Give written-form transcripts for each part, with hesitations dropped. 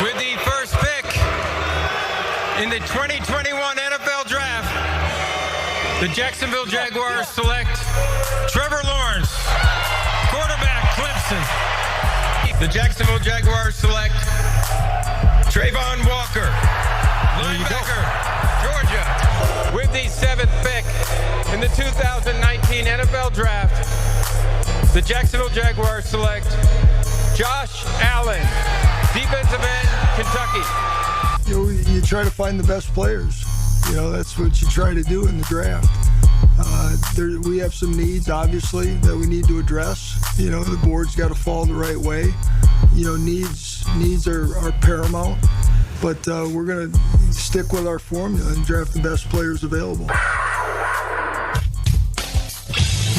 With the first pick in the 2021 NFL Draft, the Jacksonville Jaguars select Trevor Lawrence, quarterback, Clemson. The Jacksonville Jaguars select Trayvon Walker, linebacker, Georgia. With the 7th pick in the 2019 NFL Draft, the Jacksonville Jaguars select Josh Allen, defensive end, Kentucky. You try to find the best players. That's what you try to do in the draft. We have some needs, obviously, that we need to address. The board's got to fall the right way. Needs are paramount. But we're going to stick with our formula and draft the best players available.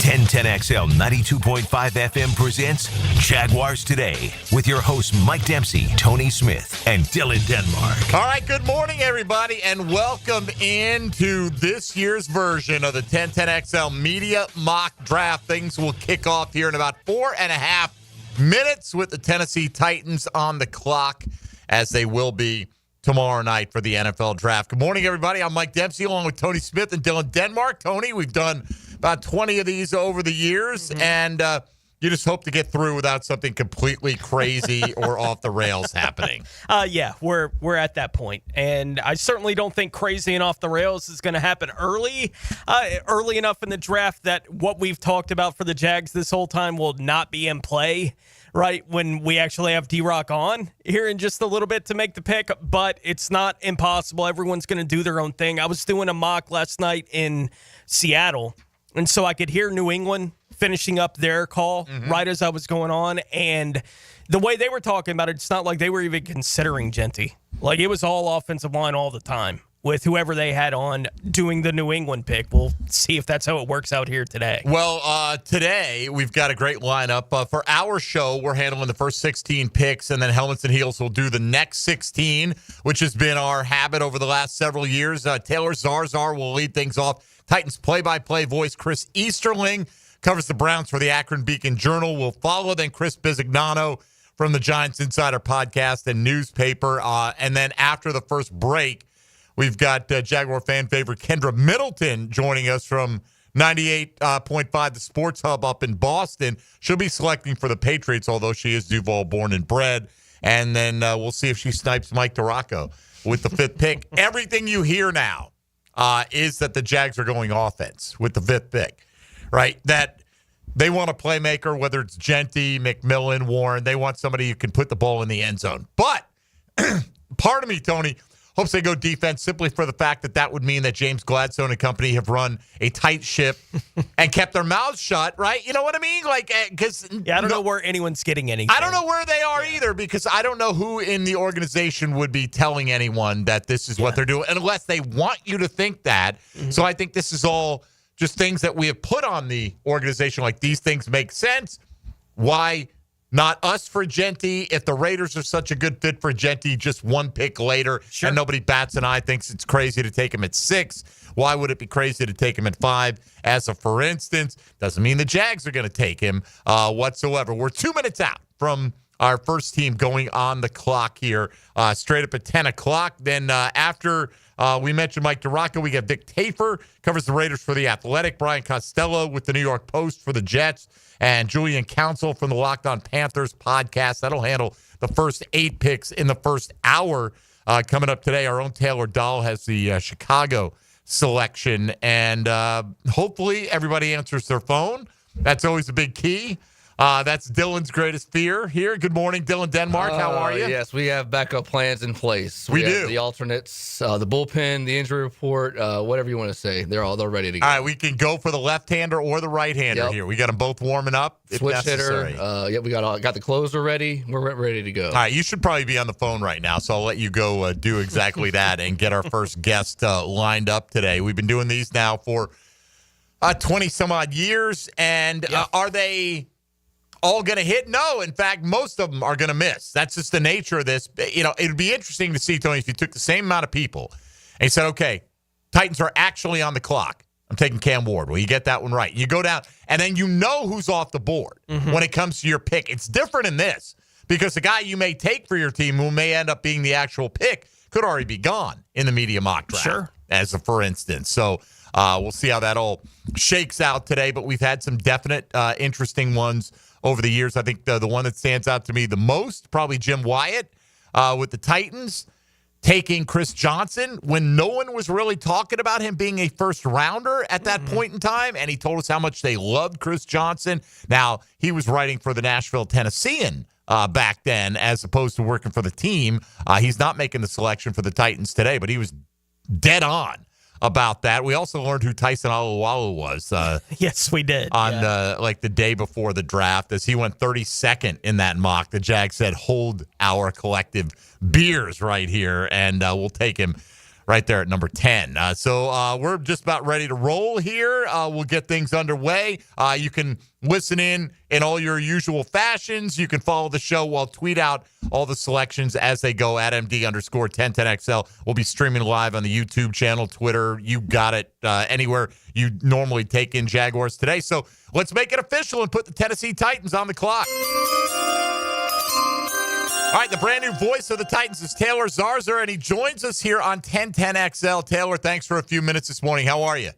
1010XL 92.5 FM presents Jaguars Today with your hosts Mike Dempsey, Tony Smith, and Dylan Denmark. All right, good morning, everybody, and welcome into this year's version of the 1010XL Media Mock Draft. Things will kick off here in about 4.5 minutes with the Tennessee Titans on the clock, as they will be tomorrow night for the NFL Draft. Good morning, everybody. I'm Mike Dempsey along with Tony Smith and Dylan Denmark. Tony, we've done about 20 of these over the years, and you just hope to get through without something completely crazy or off the rails happening. Yeah, we're at that point, and I certainly don't think crazy and off the rails is going to happen early enough in the draft that what we've talked about for the Jags this whole time will not be in play, right, when we actually have D-Rock on here in just a little bit to make the pick, but it's not impossible. Everyone's going to do their own thing. I was doing a mock last night in Seattle, and so I could hear New England finishing up their call right as I was going on. And the way they were talking about it, it's not like they were even considering Genty. Like, it was all offensive line all the time with whoever they had on doing the New England pick. We'll see if that's how it works out here today. Well, today we've got a great lineup. For our show, we're handling the first 16 picks, and then Helmets and Heels will do the next 16, which has been our habit over the last several years. Taylor Zarzar will lead things off. Titans play-by-play voice Chris Easterling covers the Browns for the Akron Beacon Journal. Will follow then Chris Bisignano from the Giants Insider podcast and newspaper. And then after the first break, we've got Jaguar fan favorite Kendra Middleton joining us from 98.5 The Sports Hub up in Boston. She'll be selecting for the Patriots, although she is Duval born and bred. And then we'll see if she snipes Mike DiRocco with the 5th pick. Everything you hear now is that the Jags are going offense with the 5th pick, right? That they want a playmaker, whether it's Genty, McMillan, Warren. They want somebody who can put the ball in the end zone. But part of me, Tony, hopes they go defense simply for the fact that would mean that James Gladstone and company have run a tight ship and kept their mouths shut, right? You know what I mean? Like, because I don't know where anyone's getting anything. I don't know where they are either, because I don't know who in the organization would be telling anyone that this is what they're doing, unless they want you to think that. So I think this is all just things that we have put on the organization, like these things make sense. Why not us for Genty? If the Raiders are such a good fit for Genty, just one pick later, and nobody bats an eye, thinks it's crazy to take him at 6. Why would it be crazy to take him at 5? As a for instance, doesn't mean the Jags are going to take him whatsoever. We're 2 minutes out from our first team going on the clock here, straight up at 10 o'clock. Then after we mentioned Mike DiRocco, we got Vic Tafer, covers the Raiders for The Athletic, Brian Costello with the New York Post for the Jets, and Julian Council from the Locked On Panthers podcast. That'll handle the first 8 picks in the first hour. Coming up today, our own Taylor Dahl has the Chicago selection, and hopefully everybody answers their phone. That's always a big key. That's Dylan's greatest fear here. Good morning, Dylan Denmark. How are you? Yes, we have backup plans in place. We have do. The alternates, the bullpen, the injury report, whatever you want to say. They're ready to go. All right, we can go for the left-hander or the right-hander here. We got them both warming up if Switch necessary. hitter. We got the closer ready. We're ready to go. All right, you should probably be on the phone right now, so I'll let you go do exactly that and get our first guest lined up today. We've been doing these now for 20-some-odd years, and are they all going to hit? No. In fact, most of them are going to miss. That's just the nature of this. You know, it would be interesting to see, Tony, if you took the same amount of people and you said, okay, Titans are actually on the clock. I'm taking Cam Ward. Well, you get that one right. You go down, and then you know who's off the board when it comes to your pick. It's different in this because the guy you may take for your team who may end up being the actual pick could already be gone in the media mock draft. Sure. As a for instance. So we'll see how that all shakes out today, but we've had some definite interesting ones over the years. I think the one that stands out to me the most, probably Jim Wyatt with the Titans, taking Chris Johnson when no one was really talking about him being a first rounder at that point in time. And he told us how much they loved Chris Johnson. Now, he was writing for the Nashville Tennessean back then, as opposed to working for the team. He's not making the selection for the Titans today, but he was dead on about that. We also learned who Tyson Alualu was. Yes, we did. On the day before the draft, as he went 32nd in that mock. The Jags said, hold our collective beers right here, and we'll take him right there at number 10. So we're just about ready to roll here. We'll get things underway. You can listen in all your usual fashions. You can follow the show. We'll tweet out all the selections as they go at MD_1010XL. We'll be streaming live on the YouTube channel, Twitter. You got it. Anywhere you normally take in Jaguars today. So let's make it official and put the Tennessee Titans on the clock. All right, the brand new voice of the Titans is Taylor Zarzour, and he joins us here on 1010XL. Taylor, thanks for a few minutes this morning. How are you?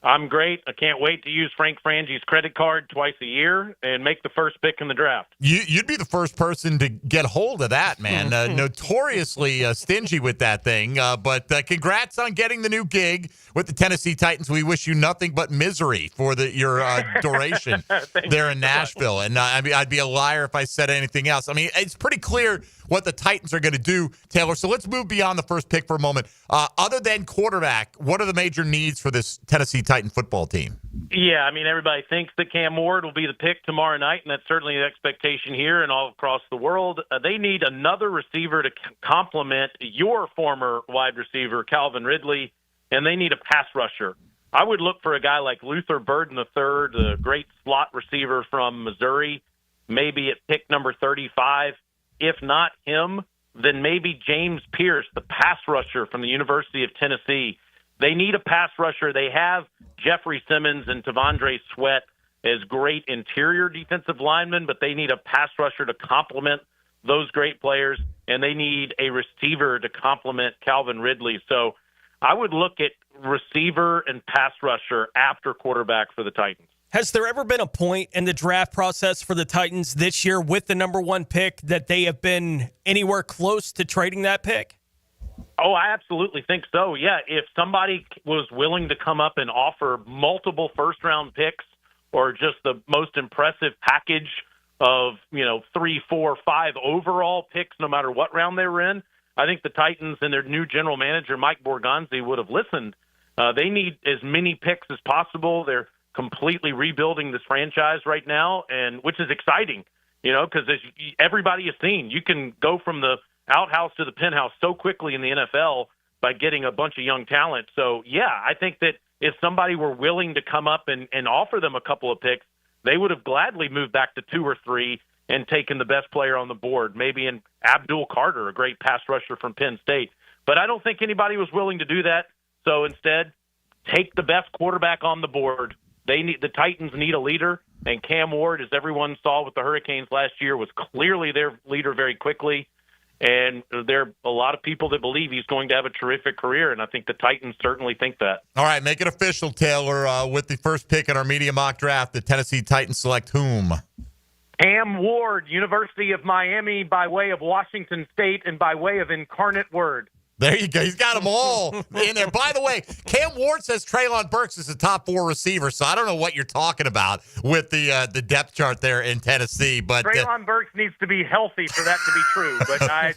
I'm great. I can't wait to use Frank Frangi's credit card twice a year and make the first pick in the draft. You'd be the first person to get hold of that, man. Notoriously stingy with that thing. But congrats on getting the new gig with the Tennessee Titans. We wish you nothing but misery for your duration there in Nashville. And I'd be a liar if I said anything else. I mean, it's pretty clear what the Titans are going to do, Taylor. So let's move beyond the first pick for a moment. Other than quarterback, what are the major needs for this Tennessee Titan football team? Yeah, I mean, everybody thinks that Cam Ward will be the pick tomorrow night, and that's certainly the expectation here and all across the world. They need another receiver to complement your former wide receiver, Calvin Ridley, and they need a pass rusher. I would look for a guy like Luther Burden III, the great slot receiver from Missouri, maybe at pick number 35. If not him, then maybe James Pierce, the pass rusher from the University of Tennessee. They need a pass rusher. They have Jeffrey Simmons and Tavondre Sweat as great interior defensive linemen, but they need a pass rusher to complement those great players, and they need a receiver to complement Calvin Ridley. So I would look at receiver and pass rusher after quarterback for the Titans. Has there ever been a point in the draft process for the Titans this year with the number one pick that they have been anywhere close to trading that pick? Oh, I absolutely think so. Yeah, if somebody was willing to come up and offer multiple first-round picks or just the most impressive package of, 3, 4, 5 overall picks, no matter what round they were in, I think the Titans and their new general manager, Mike Borgonzi, would have listened. They need as many picks as possible. They're completely rebuilding this franchise right now, and which is exciting, because as everybody has seen, you can go from the outhouse to the penthouse so quickly in the NFL by getting a bunch of young talent. So, yeah, I think that if somebody were willing to come up and offer them a couple of picks, they would have gladly moved back to 2 or 3 and taken the best player on the board, maybe in Abdul Carter, a great pass rusher from Penn State. But I don't think anybody was willing to do that. So instead, take the best quarterback on the board. The Titans need a leader, and Cam Ward, as everyone saw with the Hurricanes last year, was clearly their leader very quickly. And there are a lot of people that believe he's going to have a terrific career, and I think the Titans certainly think that. All right, make it official, Taylor. With the first pick in our media mock draft, the Tennessee Titans select whom? Cam Ward, University of Miami by way of Washington State and by way of Incarnate Word. There you go. He's got them all in there. By the way, Cam Ward says Treylon Burks is the top 4 receiver, so I don't know what you're talking about with the depth chart there in Tennessee. But Treylon Burks needs to be healthy for that to be true. But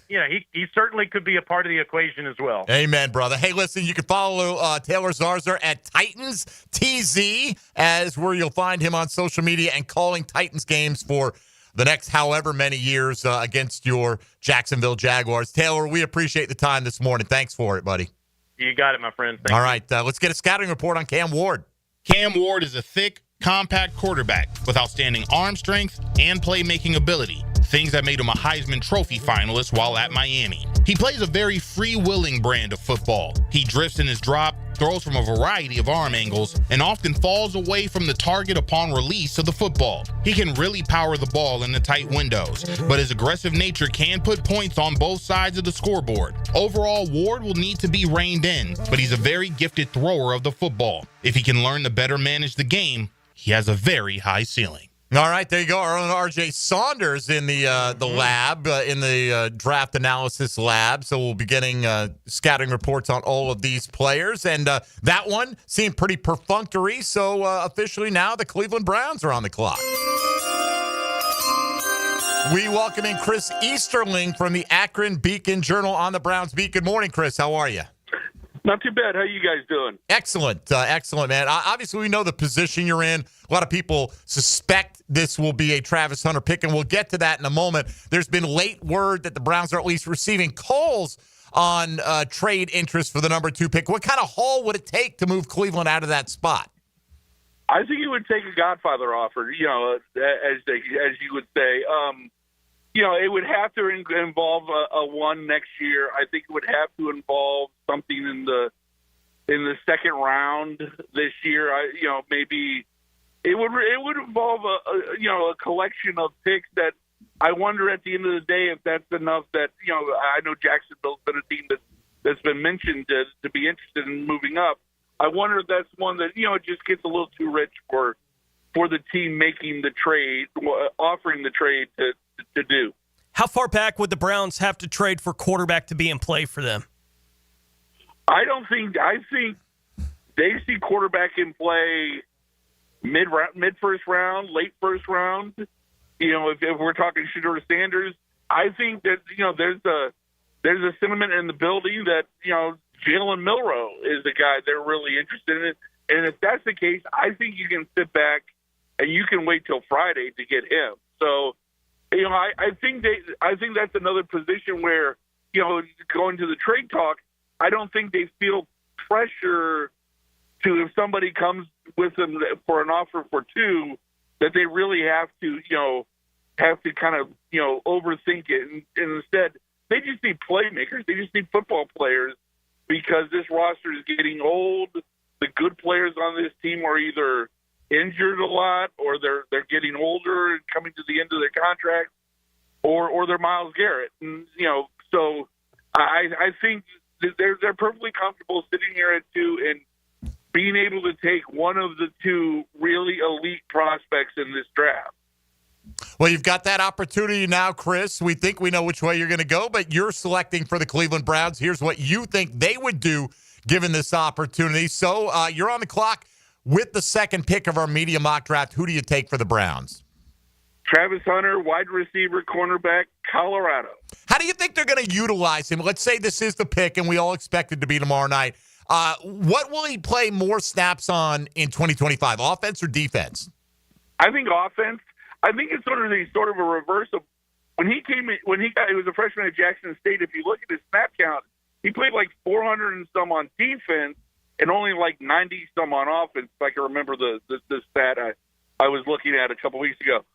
he certainly could be a part of the equation as well. Amen, brother. Hey, listen, you can follow Taylor Zarzour at Titans TZ, as where you'll find him on social media and calling Titans games for the next however many years against your Jacksonville Jaguars. Taylor, we appreciate the time this morning. Thanks for it, buddy. You got it, my friend. All right, let's get a scouting report on Cam Ward. Cam Ward is a thick, compact quarterback with outstanding arm strength and playmaking ability, things that made him a Heisman Trophy finalist while at Miami. He plays a very free-willing brand of football. He drifts in his drop, throws from a variety of arm angles and often falls away from the target upon release of the football. He can really power the ball in the tight windows, but his aggressive nature can put points on both sides of the scoreboard. Overall, Ward will need to be reined in, but he's a very gifted thrower of the football. If he can learn to better manage the game, he has a very high ceiling. All right, there you go. Our own R.J. Saunders in the lab, in the draft analysis lab. So we'll be getting scouting reports on all of these players. And that one seemed pretty perfunctory. So officially now the Cleveland Browns are on the clock. We welcome in Chris Easterling from the Akron Beacon Journal on the Browns beat. Good morning, Chris. How are you? Not too bad. How you guys doing? Excellent. Excellent, man. Obviously, we know the position you're in. A lot of people suspect this will be a Travis Hunter pick, and we'll get to that in a moment. There's been late word that the Browns are at least receiving calls on trade interest for the number 2 pick. What kind of haul would it take to move Cleveland out of that spot? I think it would take a Godfather offer, as you would say. It would have to involve a one next year. I think it would have to involve something in the second round this year. Maybe it would involve a collection of picks that I wonder at the end of the day if that's enough. That I know Jacksonville's been a team that's been mentioned to be interested in moving up. I wonder if that's one that it just gets a little too rich for the team making the trade, offering the trade to do. How far back would the Browns have to trade for quarterback to be in play for them? I think they see quarterback in play mid first round, late first round. If we're talking Shedeur Sanders, I think that there's a sentiment in the building that Jalen Milroe is the guy they're really interested in. And if that's the case, I think you can sit back and you can wait till Friday to get him. So, I think that's another position where, going to the trade talk, I don't think they feel pressure to, if somebody comes with them for an offer for 2, that they really have to kind of, overthink it. And instead, they just need playmakers. They just need football players because this roster is getting old. The good players on this team are either injured a lot, or they're getting older and coming to the end of their contract, or they're Myles Garrett. And, so I think that they're perfectly comfortable sitting here at 2 and being able to take one of the 2 really elite prospects in this draft. Well, you've got that opportunity now, Chris. We think we know which way you're going to go, but you're selecting for the Cleveland Browns. Here's what you think they would do given this opportunity. So you're on the clock with the second pick of our media mock draft. Who do you take for the Browns? Travis Hunter, wide receiver, cornerback, Colorado. How do you think they're going to utilize him? Let's say this is the pick, and we all expect it to be tomorrow night. What will he play more snaps on in 2025, offense or defense? I think offense. I think it's sort of a reverse of when he was a freshman at Jackson State. If you look at his snap count, he played like 400 and some on defense and only like 90 some on offense. If I can remember the stat I was looking at a couple weeks ago.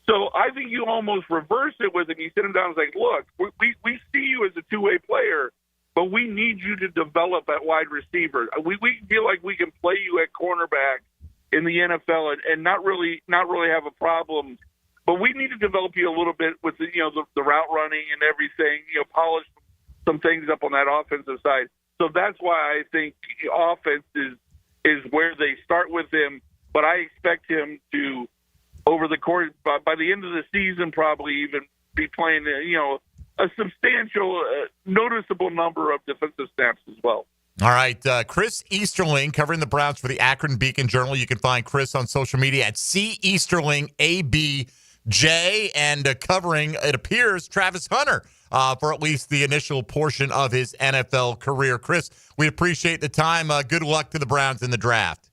So I think you almost reverse it with him. You sit him down and say, look, we see you as a two-way player, but we need you to develop at wide receiver. We feel like we can play you at cornerback in the NFL and not really have a problem, but we need to develop you a little bit with the route running and everything, polish some things up on that offensive side. So that's why I think offense is where they start with him, but I expect him to, over the course, by the end of the season, probably even be playing, a substantial, noticeable number of defensive snaps as well. All right, Chris Easterling covering the Browns for the Akron Beacon Journal. You can find Chris on social media at CEasterlingABJ, and covering, it appears, Travis Hunter for at least the initial portion of his NFL career. Chris, we appreciate the time. Good luck to the Browns in the draft.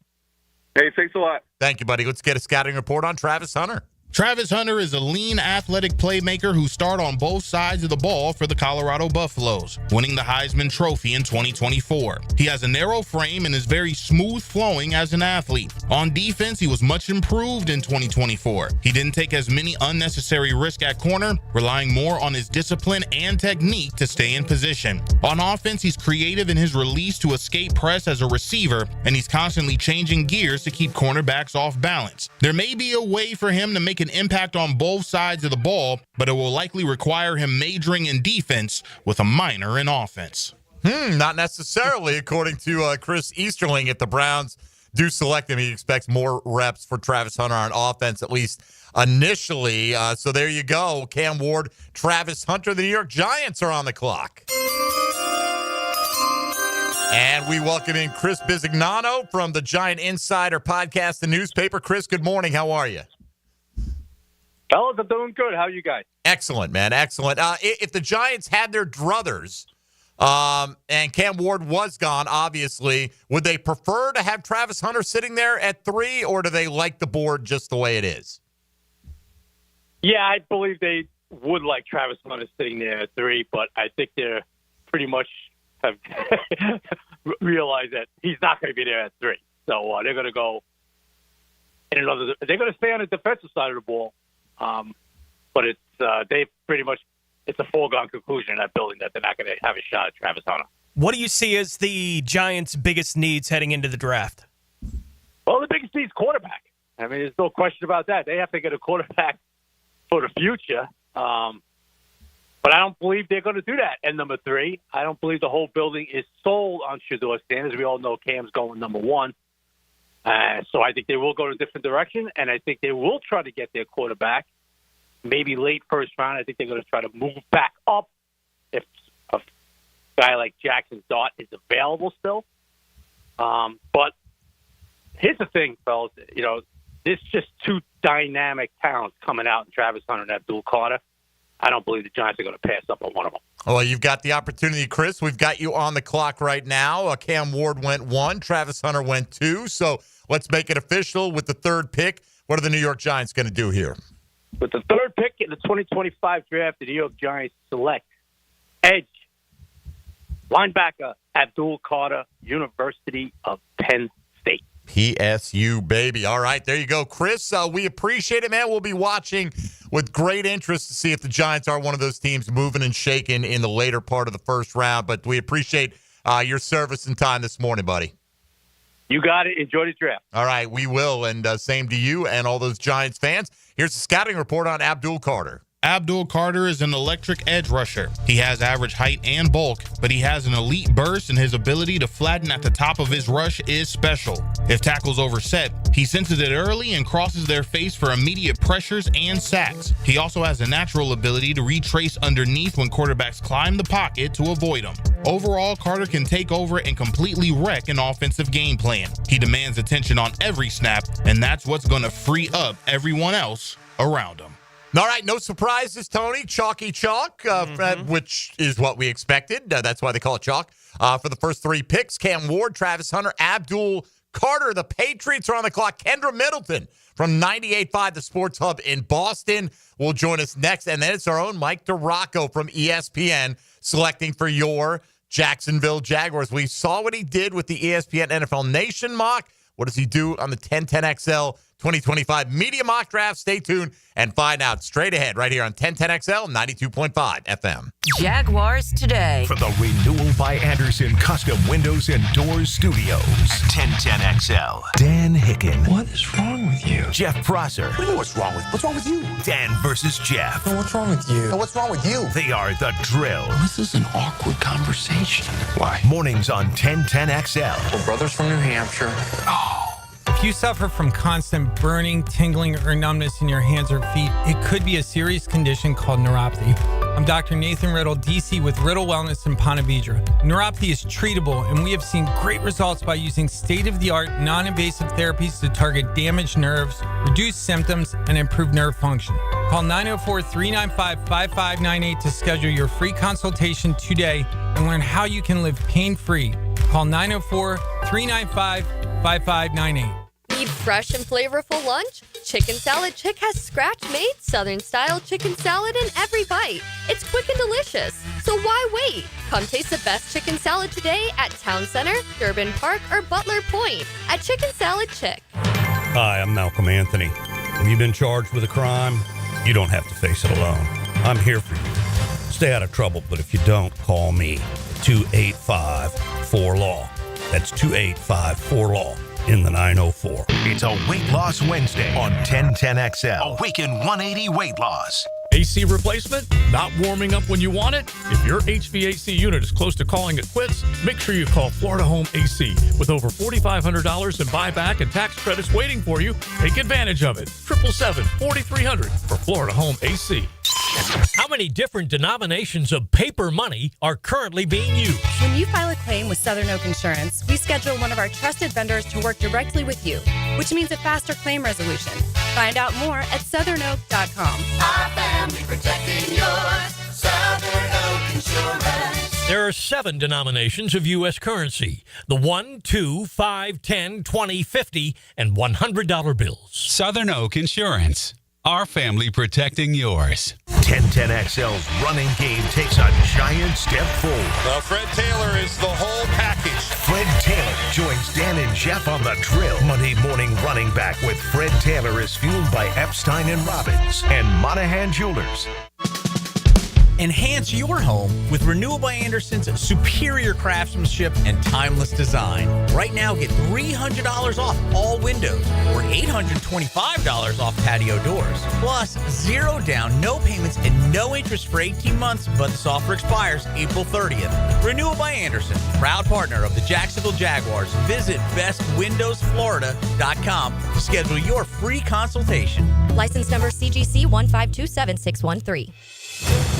Hey, thanks a lot. Thank you, buddy. Let's get a scouting report on Travis Hunter. Travis Hunter is a lean, athletic playmaker who starred on both sides of the ball for the Colorado Buffaloes, winning the Heisman Trophy in 2024. He has a narrow frame and is very smooth-flowing as an athlete. On defense, he was much improved in 2024. He didn't take as many unnecessary risks at corner, relying more on his discipline and technique to stay in position. On offense, he's creative in his release to escape press as a receiver, and he's constantly changing gears to keep cornerbacks off balance. There may be a way for him to make an impact on both sides of the ball, but it will likely require him majoring in defense with a minor in offense. Not necessarily, according to Chris Easterling. If the Browns do select him, he expects more reps for Travis Hunter on offense, at least initially. So there you go. Cam Ward, Travis Hunter, the New York Giants are on the clock. And we welcome in Chris Bisignano from the Giant Insider podcast and newspaper. Chris, good morning. How are you? Fellas, I'm doing good. How are you guys? Excellent, man. Excellent. If the Giants had their druthers and Cam Ward was gone, obviously, would they prefer to have Travis Hunter sitting there at 3, or do they like the board just the way it is? Yeah, I believe they would like Travis Hunter sitting there at 3, but I think they're pretty much have realized that he's not going to be there at 3. So they're going to go in another. They're going to stay on the defensive side of the ball. But it's they pretty much it's a foregone conclusion in that building that they're not going to have a shot at Travis Hunter. What do you see as the Giants' biggest needs heading into the draft? Well, the biggest need is quarterback. I mean, there's no question about that. They have to get a quarterback for the future. But I don't believe they're going to do that at number 3. I don't believe the whole building is sold on Shedeur Sanders. We all know Cam's going number 1. So I think they will go in a different direction, and I think they will try to get their quarterback, maybe late first round. I think they're going to try to move back up if a guy like Jackson Dart is available still. But here's the thing, fellas. You know, there's just 2 dynamic talents coming out in Travis Hunter and Abdul Carter. I don't believe the Giants are going to pass up on one of them. Well, you've got the opportunity, Chris. We've got you on the clock right now. Cam Ward went 1. Travis Hunter went 2. So let's make it official with the 3rd pick. What are the New York Giants going to do here? With the 3rd pick in the 2025 draft, the New York Giants select edge linebacker Abdul Carter, University of Penn State. PSU, baby. All right, there you go, Chris. We appreciate it, man. We'll be watching with great interest to see if the Giants are one of those teams moving and shaking in the later part of the first round. But we appreciate your service and time this morning, buddy. You got it. Enjoy the draft. All right, we will. And same to you and all those Giants fans. Here's the scouting report on Abdul Carter. Abdul Carter is an electric edge rusher. He has average height and bulk, but he has an elite burst, and his ability to flatten at the top of his rush is special. If tackles overset, he senses it early and crosses their face for immediate pressures and sacks. He also has a natural ability to retrace underneath when quarterbacks climb the pocket to avoid him. Overall, Carter can take over and completely wreck an offensive game plan. He demands attention on every snap, and that's what's going to free up everyone else around him. All right, no surprises, Tony. Chalky chalk, which is what we expected. That's why they call it chalk. For the first 3 picks, Cam Ward, Travis Hunter, Abdul Carter. The Patriots are on the clock. Kendra Middleton from 98.5, the Sports Hub in Boston, will join us next. And then it's our own Mike DiRocco from ESPN selecting for your Jacksonville Jaguars. We saw what he did with the ESPN NFL Nation mock. What does he do on the 1010XL 2025 Media Mock Draft? Stay tuned and find out straight ahead right here on 1010XL 92.5 FM. Jaguars Today. From the Renewal by Anderson Custom Windows and Doors Studios. At 1010XL. Dan Hicken. What is wrong with you? Jeff Prosser. What do you mean what's wrong with? What's wrong with you? Dan versus Jeff. No, what's wrong with you? No, what's wrong with you? They are The Drill. This is an awkward conversation. Why? Mornings on 1010XL. We're brothers from New Hampshire. Oh. If you suffer from constant burning, tingling, or numbness in your hands or feet, it could be a serious condition called neuropathy. I'm Dr. Nathan Riddle, DC with Riddle Wellness in Ponte Vedra. Neuropathy is treatable, and we have seen great results by using state-of-the-art, non-invasive therapies to target damaged nerves, reduce symptoms, and improve nerve function. Call 904-395-5598 to schedule your free consultation today and learn how you can live pain-free. Call 904-395-5598. Need fresh and flavorful lunch? Chicken Salad Chick has scratch-made Southern-style chicken salad in every bite. It's quick and delicious, so why wait? Come taste the best chicken salad today at Town Center, Durbin Park, or Butler Point at Chicken Salad Chick. Hi, I'm Malcolm Anthony. Have you been charged with a crime? You don't have to face it alone. I'm here for you. Stay out of trouble, but if you don't, call me. 285-4LAW. That's 285-4LAW in the 904. It's a Weight Loss Wednesday on 1010XL. Awaken 180 Weight Loss. AC replacement? Not warming up when you want it? If your HVAC unit is close to calling it quits, make sure you call Florida Home AC. With over $4,500 in buyback and tax credits waiting for you, take advantage of it. 777-4300 for Florida Home AC. How many different denominations of paper money are currently being used? When you file a claim with Southern Oak Insurance, we schedule one of our trusted vendors to work directly with you, which means a faster claim resolution. Find out more at southernoak.com. Our family protecting yours. Southern Oak Insurance. There are 7 denominations of U.S. currency: the 1, 2, 5, 10, 20, 50, and $100 bills. Southern Oak Insurance. Our family protecting yours. 1010XL's running game takes a giant step forward. Fred Taylor is the whole package. Fred Taylor joins Dan and Jeff on the drill. Monday morning running back with Fred Taylor is fueled by Epstein and Robbins and Monahan Jewelers. Enhance your home with Renewal by Anderson's superior craftsmanship and timeless design. Right now, get $300 off all windows or $825 off patio doors. Plus, 0 down, no payments, and no interest for 18 months, but this offer expires April 30th. Renewal by Anderson, proud partner of the Jacksonville Jaguars. Visit bestwindowsflorida.com to schedule your free consultation. License number CGC 1527613.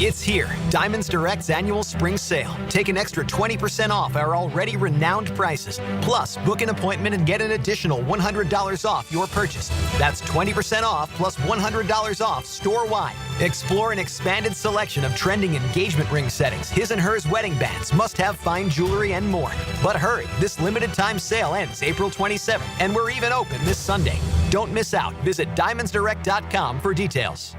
It's here, Diamonds Direct's annual spring sale. Take an extra 20% off our already renowned prices. Plus, book an appointment and get an additional $100 off your purchase. That's 20% off plus $100 off store-wide. Explore an expanded selection of trending engagement ring settings, his and hers wedding bands, must-have fine jewelry, and more. But hurry, this limited-time sale ends April 27th, and we're even open this Sunday. Don't miss out. Visit DiamondsDirect.com for details.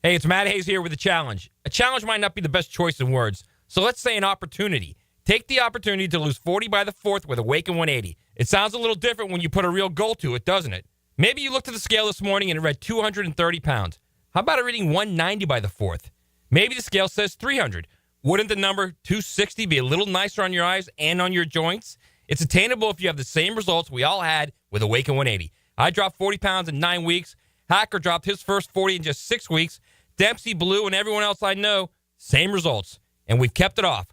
Hey, it's Matt Hayes here with a challenge. A challenge might not be the best choice in words, so let's say an opportunity. Take the opportunity to lose 40 by the 4th with Awaken 180. It sounds a little different when you put a real goal to it, doesn't it? Maybe you looked at the scale this morning and it read 230 pounds. How about it reading 190 by the 4th? Maybe the scale says 300. Wouldn't the number 260 be a little nicer on your eyes and on your joints? It's attainable if you have the same results we all had with Awaken 180. I dropped 40 pounds in 9 weeks. Hacker dropped his first 40 in just 6 weeks. Dempsey, Blue, and everyone else I know, same results. And we've kept it off.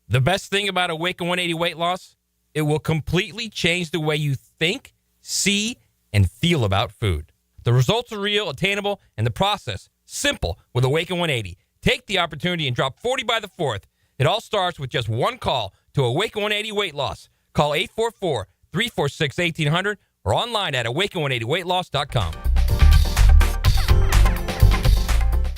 The best thing about Awaken 180 weight loss, it will completely change the way you think, see, and feel about food. The results are real, attainable, and the process simple with Awaken 180. Take the opportunity and drop 40 by the 4th. It all starts with just one call to Awaken 180 weight loss. Call 844-346-1800 or online at awaken180weightloss.com.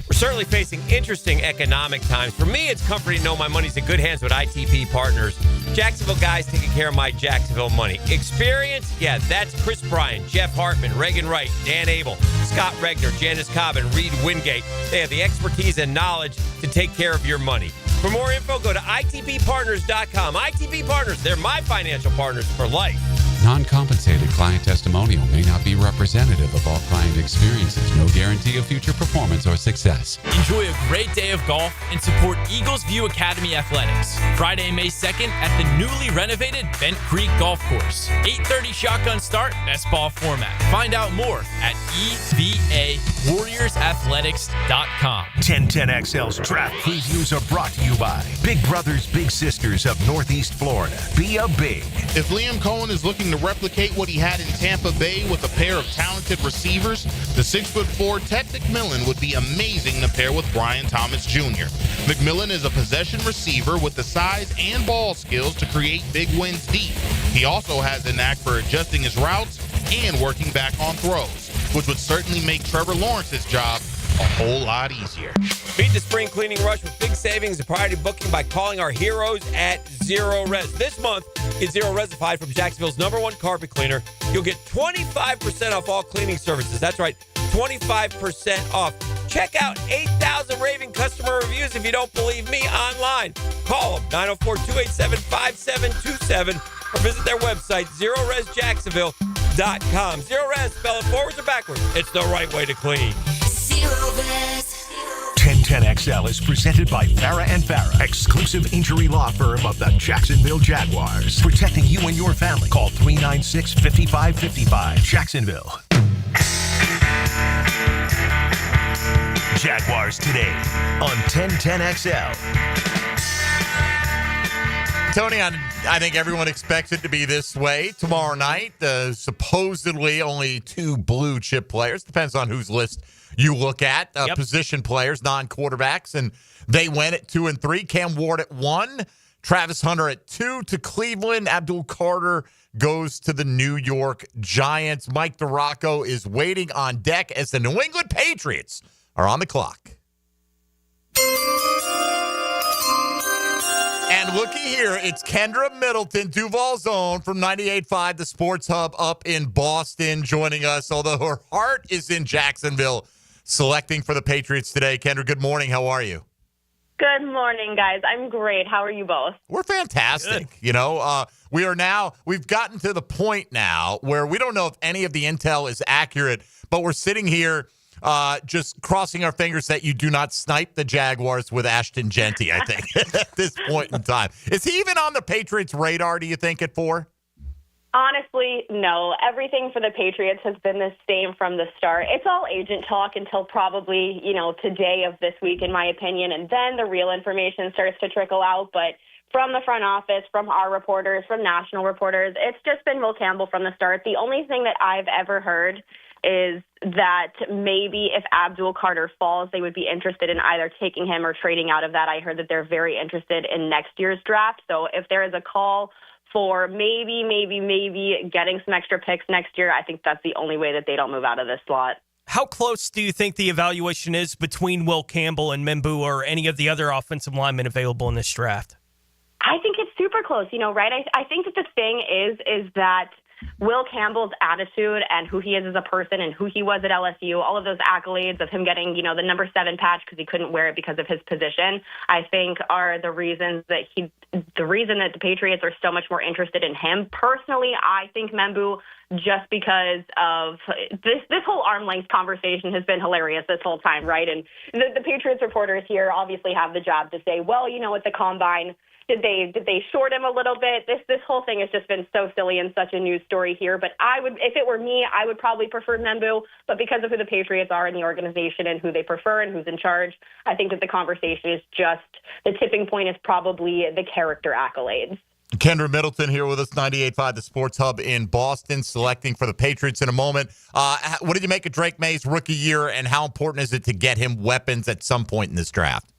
We're certainly facing interesting economic times. For me, it's comforting to know my money's in good hands with ITP Partners. Jacksonville guys taking care of my Jacksonville money. Experience? Yeah, that's Chris Bryan, Jeff Hartman, Reagan Wright, Dan Abel, Scott Regner, Janice Cobb, and Reed Wingate. They have the expertise and knowledge to take care of your money. For more info, go to itppartners.com. ITP Partners, they're my financial partners for life. Non-compensated client testimonial may not be representative of all client experiences. No guarantee of future performance or success. Enjoy a great day of golf and support Eagles View Academy Athletics. Friday, May 2nd at the newly renovated Bent Creek Golf Course. 8:30 shotgun start, best ball format. Find out more at EVAWarriorsathletics.com. 1010XL's draft previews are brought to you by Big Brothers Big Sisters of Northeast Florida. Be a big. If Liam Cohen is looking to replicate what he had in Tampa Bay with a pair of talented receivers, the 6'4" Ted McMillan would be amazing to pair with Brian Thomas Jr. McMillan is a possession receiver with the size and ball skills to create big wins deep. He also has a knack for adjusting his routes and working back on throws, which would certainly make Trevor Lawrence's job a whole lot easier. Beat the spring cleaning rush with big savings and priority booking by calling our heroes at Zero Res. This month, get Zero Resified from Jacksonville's #1 carpet cleaner. You'll get 25% off all cleaning services. That's right, 25% off. Check out 8,000 raving customer reviews if you don't believe me online. Call them, 904-287-5727, or visit their website, ZeroResJacksonville.com. Zero Res, spell it forwards or backwards. It's the right way to clean. Zero Res. 1010XL is presented by Farah and Farah, exclusive injury law firm of the Jacksonville Jaguars. Protecting you and your family. Call 396-5555. Jacksonville. Jaguars today on 1010XL. Tony, I think everyone expects it to be this way tomorrow night. Supposedly only 2 blue chip players. Depends on whose list you look at. Position players, non-quarterbacks, and they went at 2 and 3. Cam Ward at 1. Travis Hunter at 2 to Cleveland. Abdul Carter goes to the New York Giants. Mike DiRocco is waiting on deck as the New England Patriots are on the clock. And looky here, it's Kendra Middleton, Duval's own from 98.5, the Sports Hub up in Boston, joining us, although her heart is in Jacksonville, selecting for the Patriots today. Kendra, good morning. How are you? Good morning, guys. I'm great. How are you both? We're fantastic. Good. You know, we've gotten to the point now where we don't know if any of the intel is accurate, but we're sitting here just crossing our fingers that you do not snipe the Jaguars with Ashton Genty, I think, at this point in time. Is he even on the Patriots' radar, do you think, at 4? Honestly, no. Everything for the Patriots has been the same from the start. It's all agent talk until probably, today of this week, in my opinion, and then the real information starts to trickle out. But from the front office, from our reporters, from national reporters, it's just been Will Campbell from the start. The only thing that I've ever heard is that maybe if Abdul Carter falls, they would be interested in either taking him or trading out of that. I heard that they're very interested in next year's draft. So if there is a call for maybe getting some extra picks next year, I think that's the only way that they don't move out of this slot. How close do you think the evaluation is between Will Campbell and M'Bu or any of the other offensive linemen available in this draft? I think it's super close, right? I think that the thing is that Will Campbell's attitude and who he is as a person and who he was at LSU, all of those accolades of him getting, the number 7 patch because he couldn't wear it because of his position, I think are the reason that the Patriots are so much more interested in him. Personally, I think M'Bu, just because of this whole arm length conversation has been hilarious this whole time, right? And the Patriots reporters here obviously have the job to say, well, at the combine, did they short him a little bit? This whole thing has just been so silly and such a news story here. But if it were me, I would probably prefer M'Bu. But because of who the Patriots are in the organization and who they prefer and who's in charge, I think that the conversation is just the tipping point is probably the character accolades. Kendra Middleton here with us, 98.5, the Sports Hub in Boston, selecting for the Patriots in a moment. What did you make of Drake May's rookie year, and how important is it to get him weapons at some point in this draft?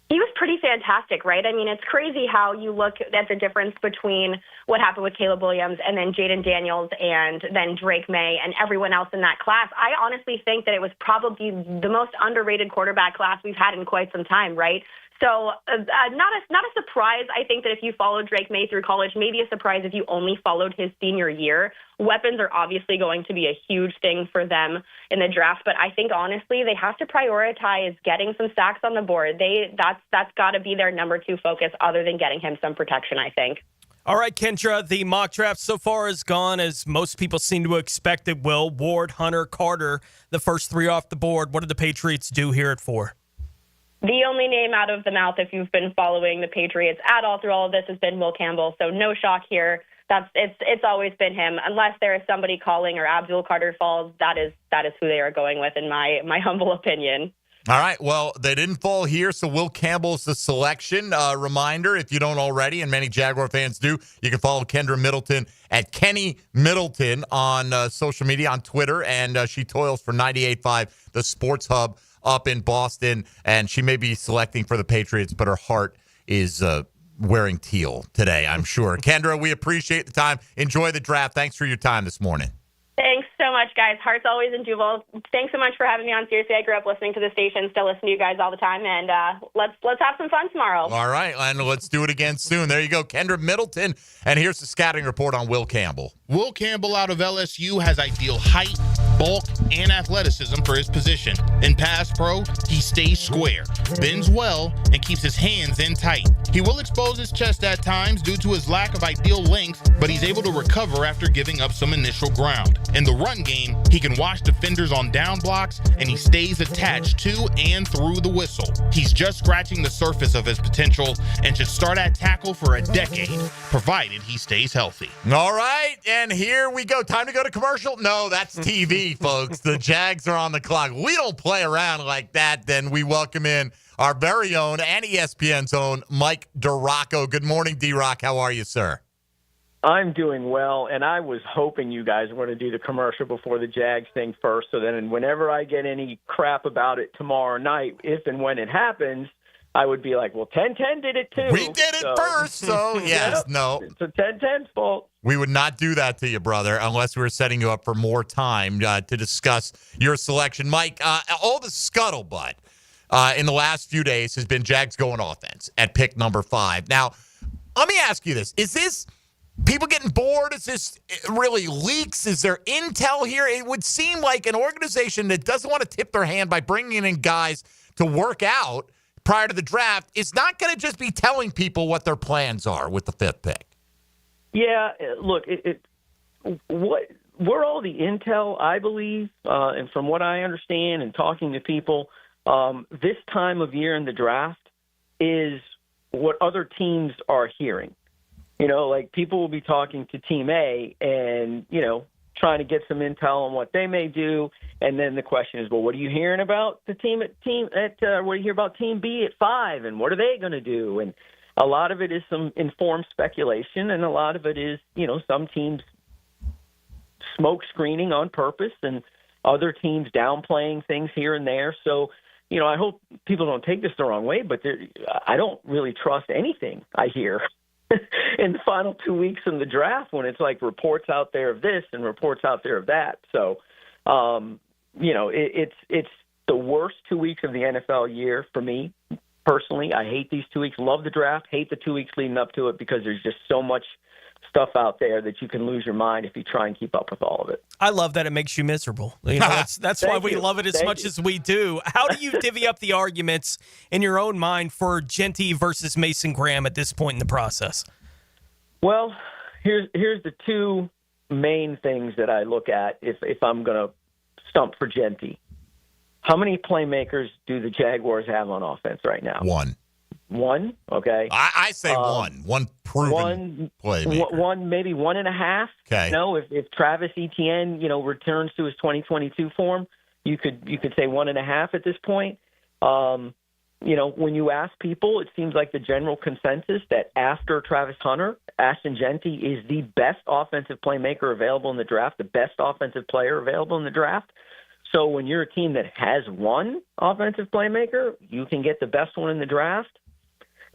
He was pretty fantastic, right? I mean, it's crazy how you look at the difference between what happened with Caleb Williams and then Jaden Daniels and then Drake May and everyone else in that class. I honestly think that it was probably the most underrated quarterback class we've had in quite some time, right? So not a surprise, I think, that if you followed Drake May through college, maybe a surprise if you only followed his senior year. Weapons are obviously going to be a huge thing for them in the draft, but I think, honestly, they have to prioritize getting some sacks on the board. That's got to be their number 2 focus other than getting him some protection, I think. All right, Kendra, the mock draft so far has gone as most people seem to expect it will. Ward, Hunter, Carter, the first 3 off the board. What did the Patriots do here at 4? The only name out of the mouth, if you've been following the Patriots at all through all of this, has been Will Campbell. So no shock here. It's always been him. Unless there is somebody calling or Abdul Carter falls, that is who they are going with, in my humble opinion. All right. Well, they didn't fall here, so Will Campbell's the selection. Reminder, if you don't already, and many Jaguar fans do, you can follow Kendra Middleton at Kenny Middleton on social media, on Twitter, and she toils for 98.5, the Sports Hub up in Boston, and she may be selecting for the Patriots, but her heart is wearing teal today, I'm sure. Kendra, we appreciate the time. Enjoy the draft. Thanks for your time this morning. Thanks so much, guys. Hearts always in Duval. Thanks so much for having me on. Seriously, I grew up listening to the station, still listen to you guys all the time, and let's have some fun tomorrow. All right, and let's do it again soon. There you go, Kendra Middleton. And here's the scouting report on Will Campbell. Will Campbell out of LSU has ideal height, bulk, and athleticism for his position. In pass pro, he stays square, bends well, and keeps his hands in tight. He will expose his chest at times due to his lack of ideal length, but he's able to recover after giving up some initial ground. In the run game, he can wash defenders on down blocks, and he stays attached to and through the whistle. He's just scratching the surface of his potential and should start at tackle for a decade, provided he stays healthy. All right, and here we go. Time to go to commercial? No, that's TV, folks. The Jags are on the clock. We don't play around like that. Then we welcome in our very own and ESPN's own Mike DiRocco. Good morning, D-Rock. How are you, sir? I'm doing well, and I was hoping you guys were going to do the commercial before the Jags thing first, so then whenever I get any crap about it tomorrow night, if and when it happens, I would be like, well, 10-10 did it too. We did it first, so yes, no. It's a 10-10's fault. We would not do that to you, brother, unless we were setting you up for more time to discuss your selection. Mike, all the scuttlebutt in the last few days has been Jags going offense at pick number 5. Now, let me ask you this. Is this people getting bored? Is this really leaks? Is there intel here? It would seem like an organization that doesn't want to tip their hand by bringing in guys to work out prior to the draft is not going to just be telling people what their plans are with the 5th pick. Yeah, look, we're all the intel, I believe, and from what I understand and talking to people, this time of year in the draft is what other teams are hearing. You know, like people will be talking to Team A and, you know, trying to get some intel on what they may do. And then the question is, well, what are you hearing about the what do you hear about Team B at 5 and what are they going to do? And a lot of it is some informed speculation, and a lot of it is, you know, some teams smoke screening on purpose and other teams downplaying things here and there. So, you know, I hope people don't take this the wrong way, but I don't really trust anything I hear in the final 2 weeks in the draft when it's like reports out there of this and reports out there of that. So, you know, it's the worst 2 weeks of the NFL year for me. Personally, I hate these 2 weeks. Love the draft. Hate the 2 weeks leading up to it because there's just so much stuff out there that you can lose your mind if you try and keep up with all of it. I love that it makes you miserable. You know, that's why we love it as much as we do. How do you divvy up the arguments in your own mind for Genty versus Mason Graham at this point in the process? Well, here's the two main things that I look at if I'm going to stump for Genty. How many playmakers do the Jaguars have on offense right now? One? Okay. I say one. One proven playmaker. One, maybe 1.5. Okay. You know, if Travis Etienne, you know, returns to his 2022 form, you could say 1.5 at this point. You know, when you ask people, it seems like the general consensus that after Travis Hunter, Ashton Genty is the best offensive playmaker available in the draft, the best offensive player available in the draft. So when you're a team that has one offensive playmaker, you can get the best one in the draft.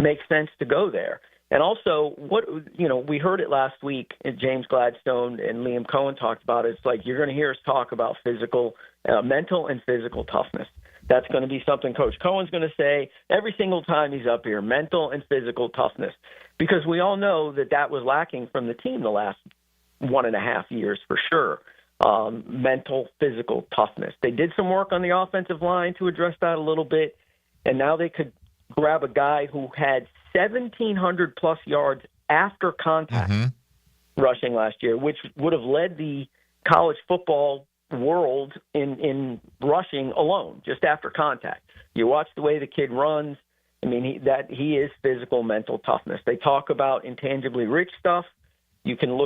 Makes sense to go there. And also, we heard it last week, and James Gladstone and Liam Cohen talked about it. It's like you're going to hear us talk about mental and physical toughness. That's going to be something Coach Cohen's going to say every single time he's up here, mental and physical toughness, because we all know that was lacking from the team the last 1.5 years for sure. Mental, physical toughness. They did some work on the offensive line to address that a little bit, and now they could grab a guy who had 1,700-plus yards after contact rushing last year, which would have led the college football world in rushing alone, just after contact. You watch the way the kid runs. I mean, he is physical, mental toughness. They talk about intangibly rich stuff. You can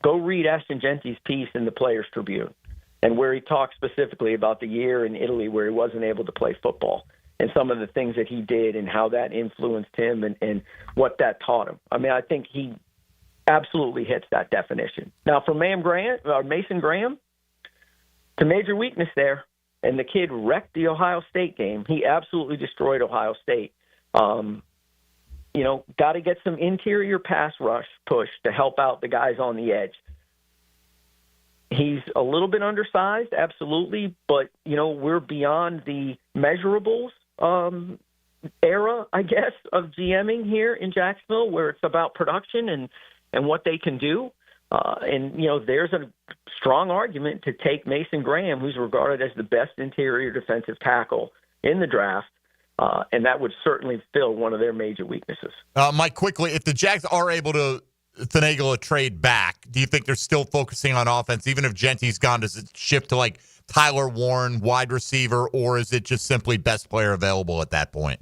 go read Ashton Genty's piece in the Players Tribune, and where he talks specifically about the year in Italy where he wasn't able to play football and some of the things that he did and how that influenced him and what that taught him. I mean, I think he absolutely hits that definition. Now, for Mason Graham, it's a major weakness there, and the kid wrecked the Ohio State game. He absolutely destroyed Ohio State. Got to get some interior pass rush push to help out the guys on the edge. He's a little bit undersized, absolutely, but, we're beyond the measurables era, I guess, of GMing here in Jacksonville, where it's about production and what they can do. There's a strong argument to take Mason Graham, who's regarded as the best interior defensive tackle in the draft, and that would certainly fill one of their major weaknesses. Mike, quickly, if the Jags are able to finagle a trade back, do you think they're still focusing on offense? Even if Genty's gone, does it shift to like Tyler Warren, wide receiver, or is it just simply best player available at that point?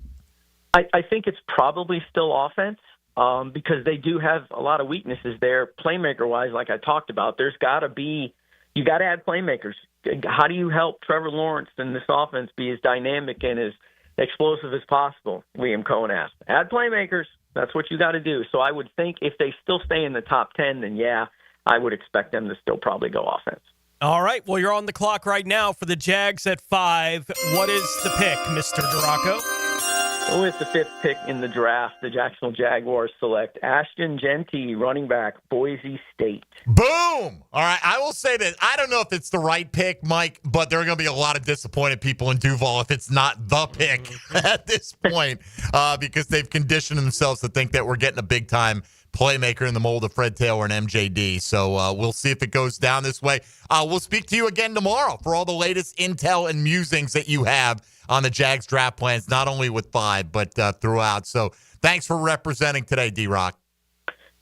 I think it's probably still offense because they do have a lot of weaknesses there. Playmaker-wise, like I talked about, you got to add playmakers. How do you help Trevor Lawrence and this offense be as dynamic and as explosive as possible? Liam Cohen asked. Add playmakers. That's what you got to do. So I would think if they still stay in the top 10, then yeah, I would expect them to still probably go offense. All right. Well, you're on the clock right now for the Jags at 5. What is the pick, Mr. Duraco? With the 5th pick in the draft, the Jacksonville Jaguars select Ashton Genty, running back, Boise State. Boom! All right, I will say that I don't know if it's the right pick, Mike, but there are going to be a lot of disappointed people in Duval if it's not the pick at this point because they've conditioned themselves to think that we're getting a big-time playmaker in the mold of Fred Taylor and MJD. So we'll see if it goes down this way. We'll speak to you again tomorrow for all the latest intel and musings that you have on the Jags draft plans, not only with 5, but throughout. So thanks for representing today, D-Rock.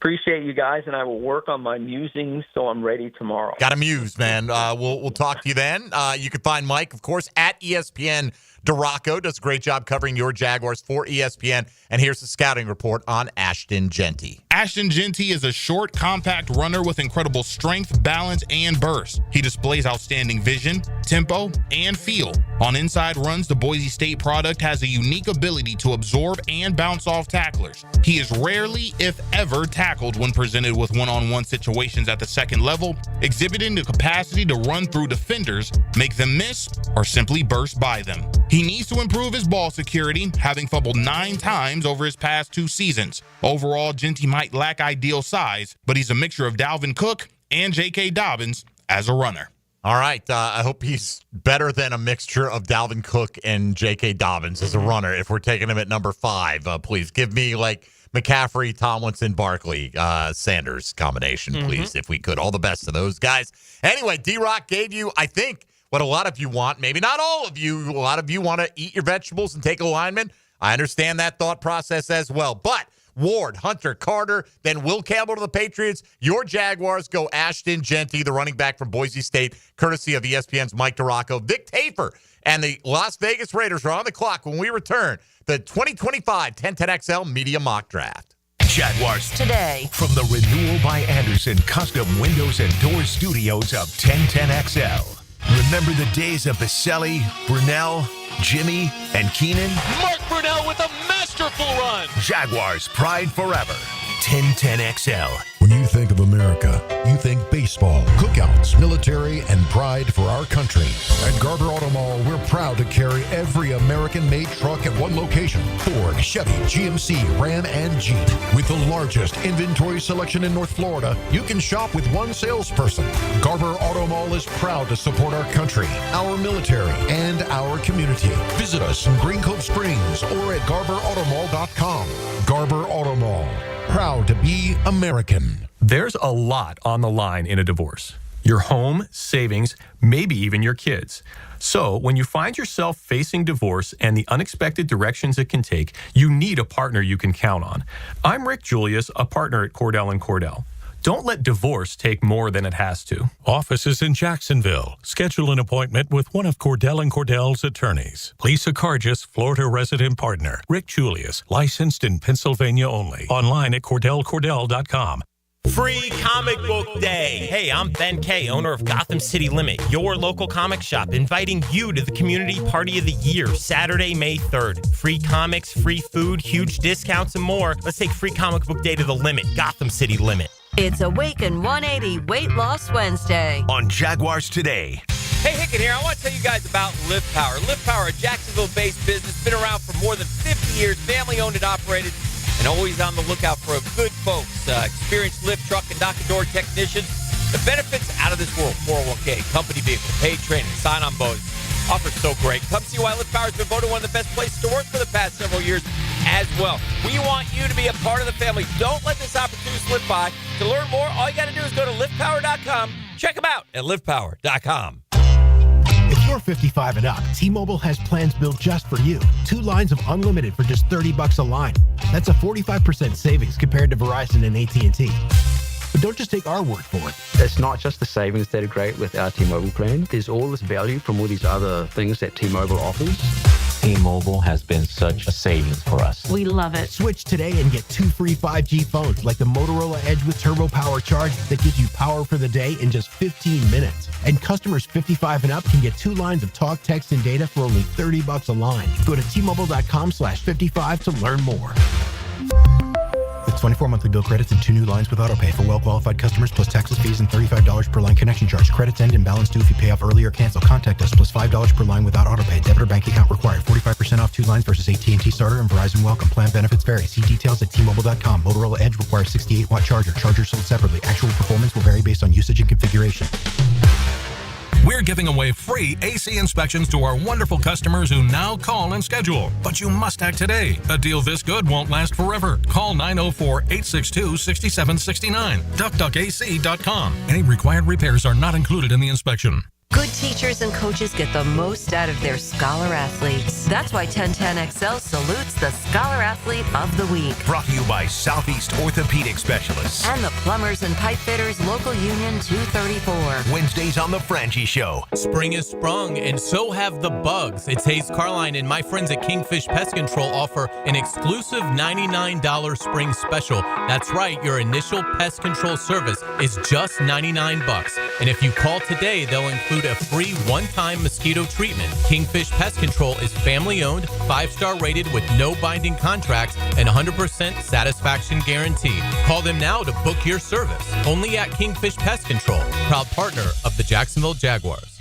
Appreciate you guys, and I will work on my musings so I'm ready tomorrow. Got to muse, man. We'll talk to you then. You can find Mike, of course, at ESPN Duraco. Does a great job covering your Jaguars for ESPN. And here's the scouting report on Ashton Genty. Ashton Genty is a short, compact runner with incredible strength, balance, and burst. He displays outstanding vision, tempo, and feel. On inside runs, the Boise State product has a unique ability to absorb and bounce off tacklers. He is rarely, if ever, tackled when presented with one-on-one situations at the second level, exhibiting the capacity to run through defenders, make them miss, or simply burst by them. He needs to improve his ball security, having fumbled 9 times over his past 2 seasons. Overall, Genty might lack ideal size, but he's a mixture of Dalvin Cook and J.K. Dobbins as a runner. All right. I hope he's better than a mixture of Dalvin Cook and J.K. Dobbins as a runner. If we're taking him at number 5, please give me like McCaffrey, Tomlinson, Barkley, Sanders combination, please, if we could. All the best to those guys. Anyway, D-Rock gave you, I think, what a lot of you want. Maybe not all of you. A lot of you want to eat your vegetables and take a lineman. I understand that thought process as well. But Ward, Hunter, Carter, then Will Campbell to the Patriots. Your Jaguars go Ashton Genty, the running back from Boise State, courtesy of ESPN's Mike Duraco. Vic Tafer and the Las Vegas Raiders are on the clock when we return. The 2025 1010XL Media Mock Draft. Jaguars today. From the Renewal by Anderson Custom Windows and Doors Studios of 1010XL. Remember the days of Baselli, Brunell, Jimmy, and Keenan? Mark Brunell with a masterful run. Jaguars pride forever. 1010XL. When you think of America, you think baseball, cookouts, military, and pride for our country. At Garber Auto Mall, we're proud to carry every American-made truck at one location. Ford, Chevy, GMC, Ram, and Jeep. With the largest inventory selection in North Florida, you can shop with one salesperson. Garber Auto Mall is proud to support our country, our military, and our community. Visit us in Green Cove Springs or at GarberAutomall.com. Garber Auto Mall. Proud to be American. There's a lot on the line in a divorce. Your home, savings, maybe even your kids. So when you find yourself facing divorce and the unexpected directions it can take, you need a partner you can count on. I'm Rick Julius, a partner at Cordell & Cordell. Don't let divorce take more than it has to. Offices in Jacksonville. Schedule an appointment with one of Cordell & Cordell's attorneys. Lisa Cargis, Florida resident partner. Rick Julius, licensed in Pennsylvania only. Online at CordellCordell.com. Free Comic Book Day. Hey, I'm Ben Kay, owner of Gotham City Limit, your local comic shop, inviting you to the Community Party of the Year, Saturday, May 3rd. Free comics, free food, huge discounts, and more. Let's take Free Comic Book Day to the limit, Gotham City Limit. It's Awaken 180 Weight Loss Wednesday. On Jaguars Today. Hey, Hicken here. I want to tell you guys about Lift Power. Lift Power, a Jacksonville-based business, been around for more than 50 years, family-owned and operated, and always on the lookout for good folks, experienced lift truck and dock and door technicians, The benefits out of this world: 401k, company vehicle, paid training, sign-on bonus. Offers so great. Come see why Lift Power has been voted one of the best places to work for the past several years as well. We want you to be a part of the family. Don't let this opportunity slip by. To learn more, all you got to do is go to liftpower.com. Check them out at liftpower.com. If you're 55 and up, T-Mobile has plans built just for you. 2 lines of unlimited for just $30 a line. That's a 45% savings compared to Verizon and AT&T. But don't just take our word for it. It's not just the savings that are great with our T-Mobile plan. There's all this value from all these other things that T-Mobile offers. T-Mobile has been such a savings for us. We love it. Switch today and get 2 free 5G phones like the Motorola Edge with Turbo Power charging that gives you power for the day in just 15 minutes. And customers 55 and up can get 2 lines of talk, text, and data for only $30 a line. Go to T-Mobile.com/55 to learn more. With 24 monthly bill credits and 2 new lines with autopay for well-qualified customers, plus taxes, fees, and $35 per line connection charge. Credits end and balance due if you pay off early or cancel. Contact us, plus $5 per line without autopay. Debit or bank account required. 45% off 2 lines versus AT&T Starter and Verizon Welcome. Plan benefits vary. See details at T-Mobile.com. Motorola Edge requires 68-watt charger. Chargers sold separately. Actual performance will vary based on usage and configuration. We're giving away free AC inspections to our wonderful customers who now call and schedule. But you must act today. A deal this good won't last forever. Call 904-862-6769. DuckDuckAC.com. Any required repairs are not included in the inspection. Good teachers and coaches get the most out of their scholar athletes. That's why 1010XL salutes the Scholar Athlete of the Week. Brought to you by Southeast Orthopedic Specialists. And the Plumbers and Pipe Fitters Local Union 234. Wednesdays on The Frangie Show. Spring has sprung, and so have the bugs. It's Hayes Carline, and my friends at Kingfish Pest Control offer an exclusive $99 spring special. That's right, your initial pest control service is just $99. And if you call today, they'll include a free one-time mosquito treatment. Kingfish Pest Control is family-owned, 5-star rated with no binding contracts and 100% satisfaction guarantee. Call them now to book your service. Only at Kingfish Pest Control, proud partner of the Jacksonville Jaguars.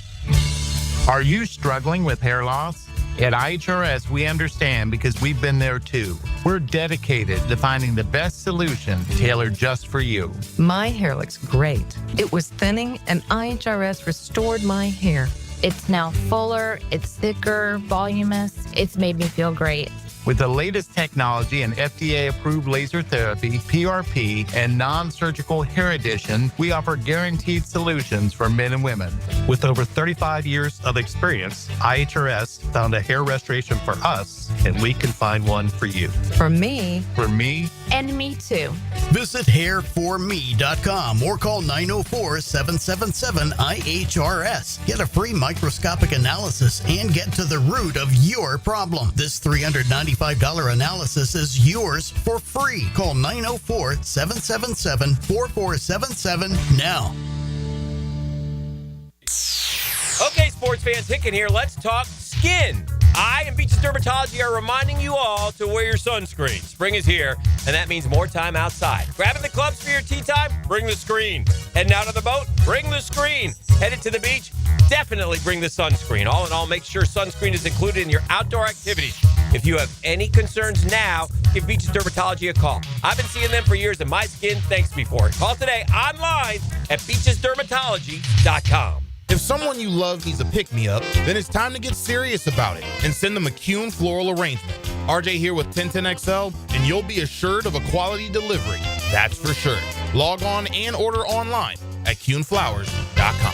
Are you struggling with hair loss? At IHRS, we understand because we've been there too. We're dedicated to finding the best solution tailored just for you. My hair looks great. It was thinning, and IHRS restored my hair. It's now fuller, it's thicker, voluminous. It's made me feel great. With the latest technology and FDA-approved laser therapy, PRP, and non-surgical hair addition, we offer guaranteed solutions for men and women. With over 35 years of experience, IHRS found a hair restoration for us, and we can find one for you. For me. For me. And me too. Visit hairforme.com or call 904-777-IHRS. Get a free microscopic analysis and get to the root of your problem. This $395 analysis is yours for free. Call 904-777-4477 now. Okay, sports fans, Hicken here. Let's talk skin. I and Beaches Dermatology are reminding you all to wear your sunscreen. Spring is here, and that means more time outside. Grabbing the clubs for your tea time? Bring the screen. Heading out on the boat? Bring the screen. Headed to the beach? Definitely bring the sunscreen. All in all, make sure sunscreen is included in your outdoor activities. If you have any concerns now, give Beaches Dermatology a call. I've been seeing them for years, and my skin thanks me for it. Call today online at beachesdermatology.com. If someone you love needs a pick-me-up, then it's time to get serious about it and send them a Kuhn floral arrangement. RJ here with 1010XL, and you'll be assured of a quality delivery. That's for sure. Log on and order online at kuhnflowers.com.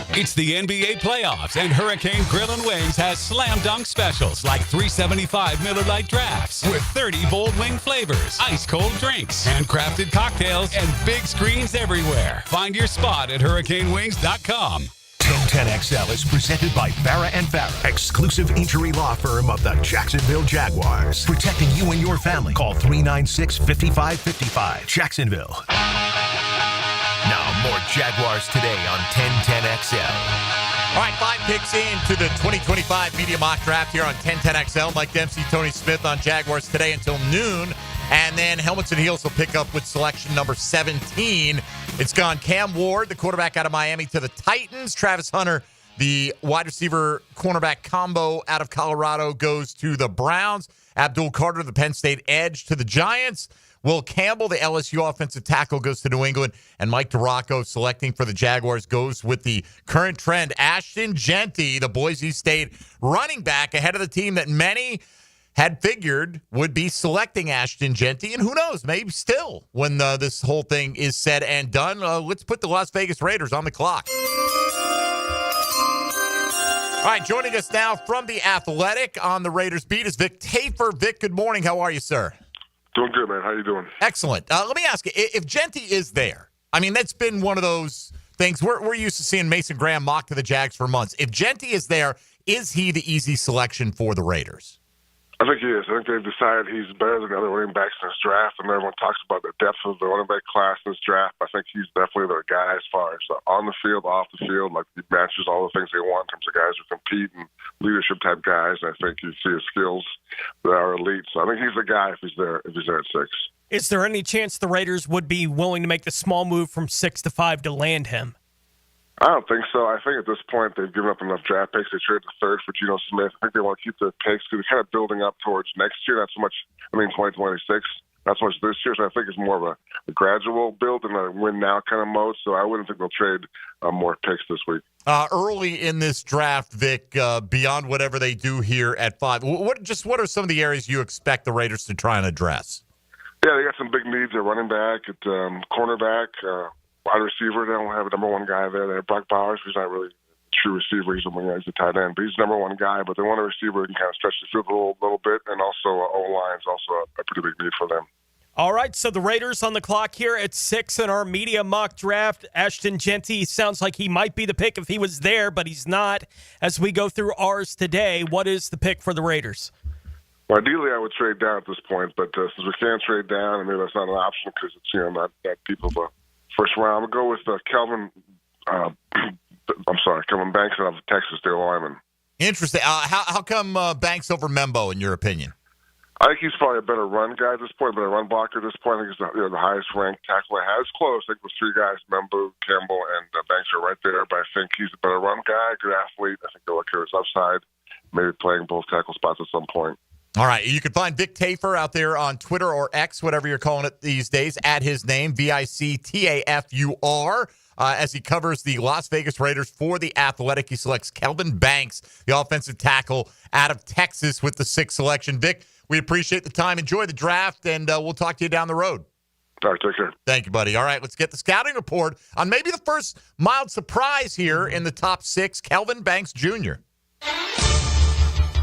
It's the NBA playoffs, and Hurricane Grill & Wings has slam dunk specials like $3.75 Miller Lite drafts with 30 bold wing flavors, ice-cold drinks, handcrafted cocktails, and big screens everywhere. Find your spot at hurricanewings.com. 1010XL is presented by Farrah & Farrah, exclusive injury law firm of the Jacksonville Jaguars. Protecting you and your family. Call 396-5555. Jacksonville. Now, more Jaguars today on 1010XL. All right, 5 picks into the 2025 Media Mock Draft here on 1010XL. Mike Dempsey, Tony Smith on Jaguars today until noon. And then Helmets and Heels will pick up with selection number 17. It's gone Cam Ward, the quarterback out of Miami, to the Titans. Travis Hunter, the wide receiver cornerback combo out of Colorado, goes to the Browns. Abdul Carter, the Penn State edge, to the Giants. Will Campbell, the LSU offensive tackle, goes to New England, and Mike DiRocco selecting for the Jaguars goes with the current trend. Ashton Jeanty, the Boise State running back, ahead of the team that many had figured would be selecting Ashton Jeanty, and who knows, maybe still when this whole thing is said and done. Let's put the Las Vegas Raiders on the clock. All right, joining us now from The Athletic on the Raiders beat is Vic Tafur. Vic, good morning. How are you, sir? Doing good, man. How you doing? Excellent. Let me ask you, if Jeanty is there, I mean, that's been one of those things. We're used to seeing Mason Graham mock to the Jags for months. If Jeanty is there, is he the easy selection for the Raiders? I think he is. I think they've decided he's better than the other running backs in this draft, and everyone talks about the depth of the running back class in this draft. I think he's definitely the guy as far as on the field, off the field. Like, he matches all the things they want in terms of guys who compete and leadership-type guys. I think you see his skills that are elite. So I think he's the guy if he's there at 6. Is there any chance the Raiders would be willing to make the small move from 6 to 5 to land him? I don't think so. I think at this point they've given up enough draft picks. They traded the 3rd for Geno Smith. I think they want to keep their picks because they're kind of building up towards next year. Not so much, 2026. Not so much this year. So I think it's more of a gradual build and a win-now kind of mode. So I wouldn't think they'll trade more picks this week. Early in this draft, Vic, beyond whatever they do here at 5, what are some of the areas you expect the Raiders to try and address? Yeah, they got some big needs at running back, at cornerback, wide receiver. They don't have a number one guy there. They have Brock Bowers, who's not really a true receiver. He's a tight end, but he's the number one guy. But they want a receiver who can kind of stretch the field a little bit, and also O-line is also a pretty big need for them. All right, so the Raiders on the clock here at 6 in our media mock draft. Ashton Jeanty sounds like he might be the pick if he was there, but he's not. As we go through ours today, what is the pick for the Raiders? Well, ideally, I would trade down at this point, but since we can't trade down, and maybe that's not an option because it's not that deep of a first round, I'm going to go with Kelvin Banks out of Texas, their lineman. Interesting. How come Banks over Membo, in your opinion? I think he's probably a better run guy at this point, better run blocker at this point. I think he's the highest ranked tackle I have. It's close. I think with 3 guys, Membo, Campbell, and Banks are right there, but I think he's a better run guy, good athlete. I think they'll look at his upside, maybe playing both tackle spots at some point. All right, you can find Vic Tafur out there on Twitter or X, whatever you're calling it these days, at his name, VICTAFUR, as he covers the Las Vegas Raiders for The Athletic. He selects Kelvin Banks, the offensive tackle out of Texas, with the 6th selection. Vic, we appreciate the time. Enjoy the draft, and we'll talk to you down the road. All right, take care. Thank you, buddy. All right, let's get the scouting report on maybe the first mild surprise here in the top 6, Kelvin Banks Jr.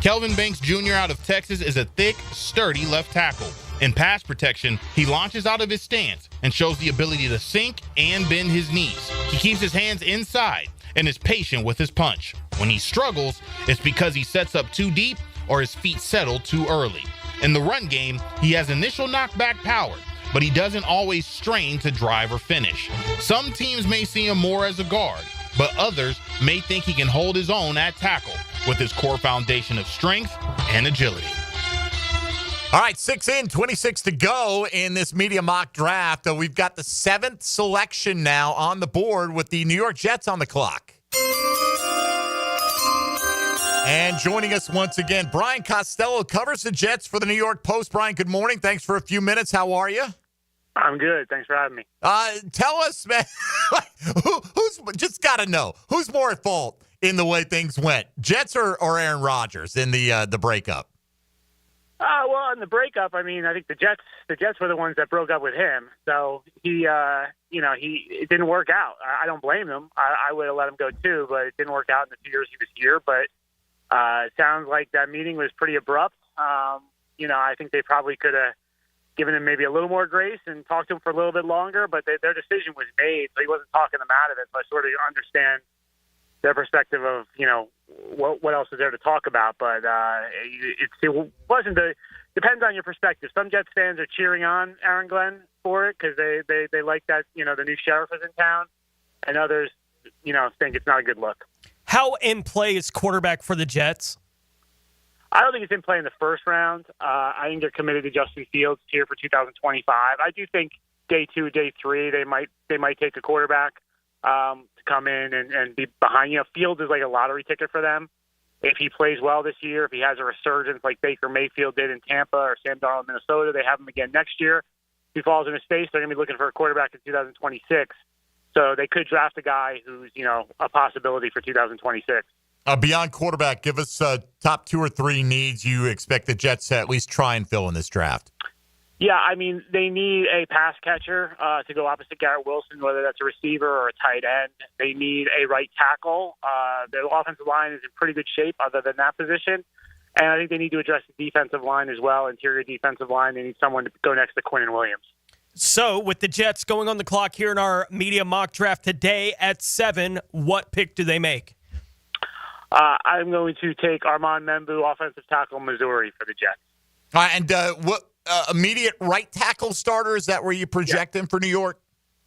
Kelvin Banks Jr. out of Texas is a thick, sturdy left tackle. In pass protection, he launches out of his stance and shows the ability to sink and bend his knees. He keeps his hands inside and is patient with his punch. When he struggles, it's because he sets up too deep or his feet settle too early. In the run game, he has initial knockback power, but he doesn't always strain to drive or finish. Some teams may see him more as a guard, but others may think he can hold his own at tackle with his core foundation of strength and agility. All right, 6 in, 26 to go in this media mock draft. We've got the 7th selection now on the board with the New York Jets on the clock. And joining us once again, Brian Costello covers the Jets for the New York Post. Brian, good morning. Thanks for a few minutes. How are you? I'm good. Thanks for having me. Tell us, man, who's just got to know, who's more at fault in the way things went, Jets or Aaron Rodgers in the breakup? Well, in the breakup, I mean, I think the Jets were the ones that broke up with him. So it didn't work out. I don't blame him. I would have let him go too, but it didn't work out in the 2 years he was here. But it sounds like that meeting was pretty abrupt. I think they probably could have given him maybe a little more grace and talked to him for a little bit longer, but their decision was made, so he wasn't talking them out of it. So I sort of understand their perspective of, what else is there to talk about. But it wasn't depends on your perspective. Some Jets fans are cheering on Aaron Glenn for it because they like that, the new sheriff is in town, and others, think it's not a good look. How in play is quarterback for the Jets? I don't think it's in play in the first round. I think they're committed to Justin Fields here for 2025. I do think day 2, day 3, they might take a quarterback to come in and be behind. Fields is like a lottery ticket for them. If he plays well this year, if he has a resurgence like Baker Mayfield did in Tampa or Sam Darnold in Minnesota, they have him again next year. he falls into space, they're going to be looking for a quarterback in 2026. So they could draft a guy who's, a possibility for 2026. Beyond quarterback, give us top 2 or 3 needs you expect the Jets to at least try and fill in this draft. Yeah, I mean, they need a pass catcher to go opposite Garrett Wilson, whether that's a receiver or a tight end. They need a right tackle. Their offensive line is in pretty good shape other than that position. And I think they need to address the defensive line as well, interior defensive line. They need someone to go next to Quinnen Williams. So, with the Jets going on the clock here in our media mock draft today at 7, what pick do they make? I'm going to take Armand Membu, offensive tackle, Missouri, for the Jets. And what immediate right tackle starter, is that where you project him for New York?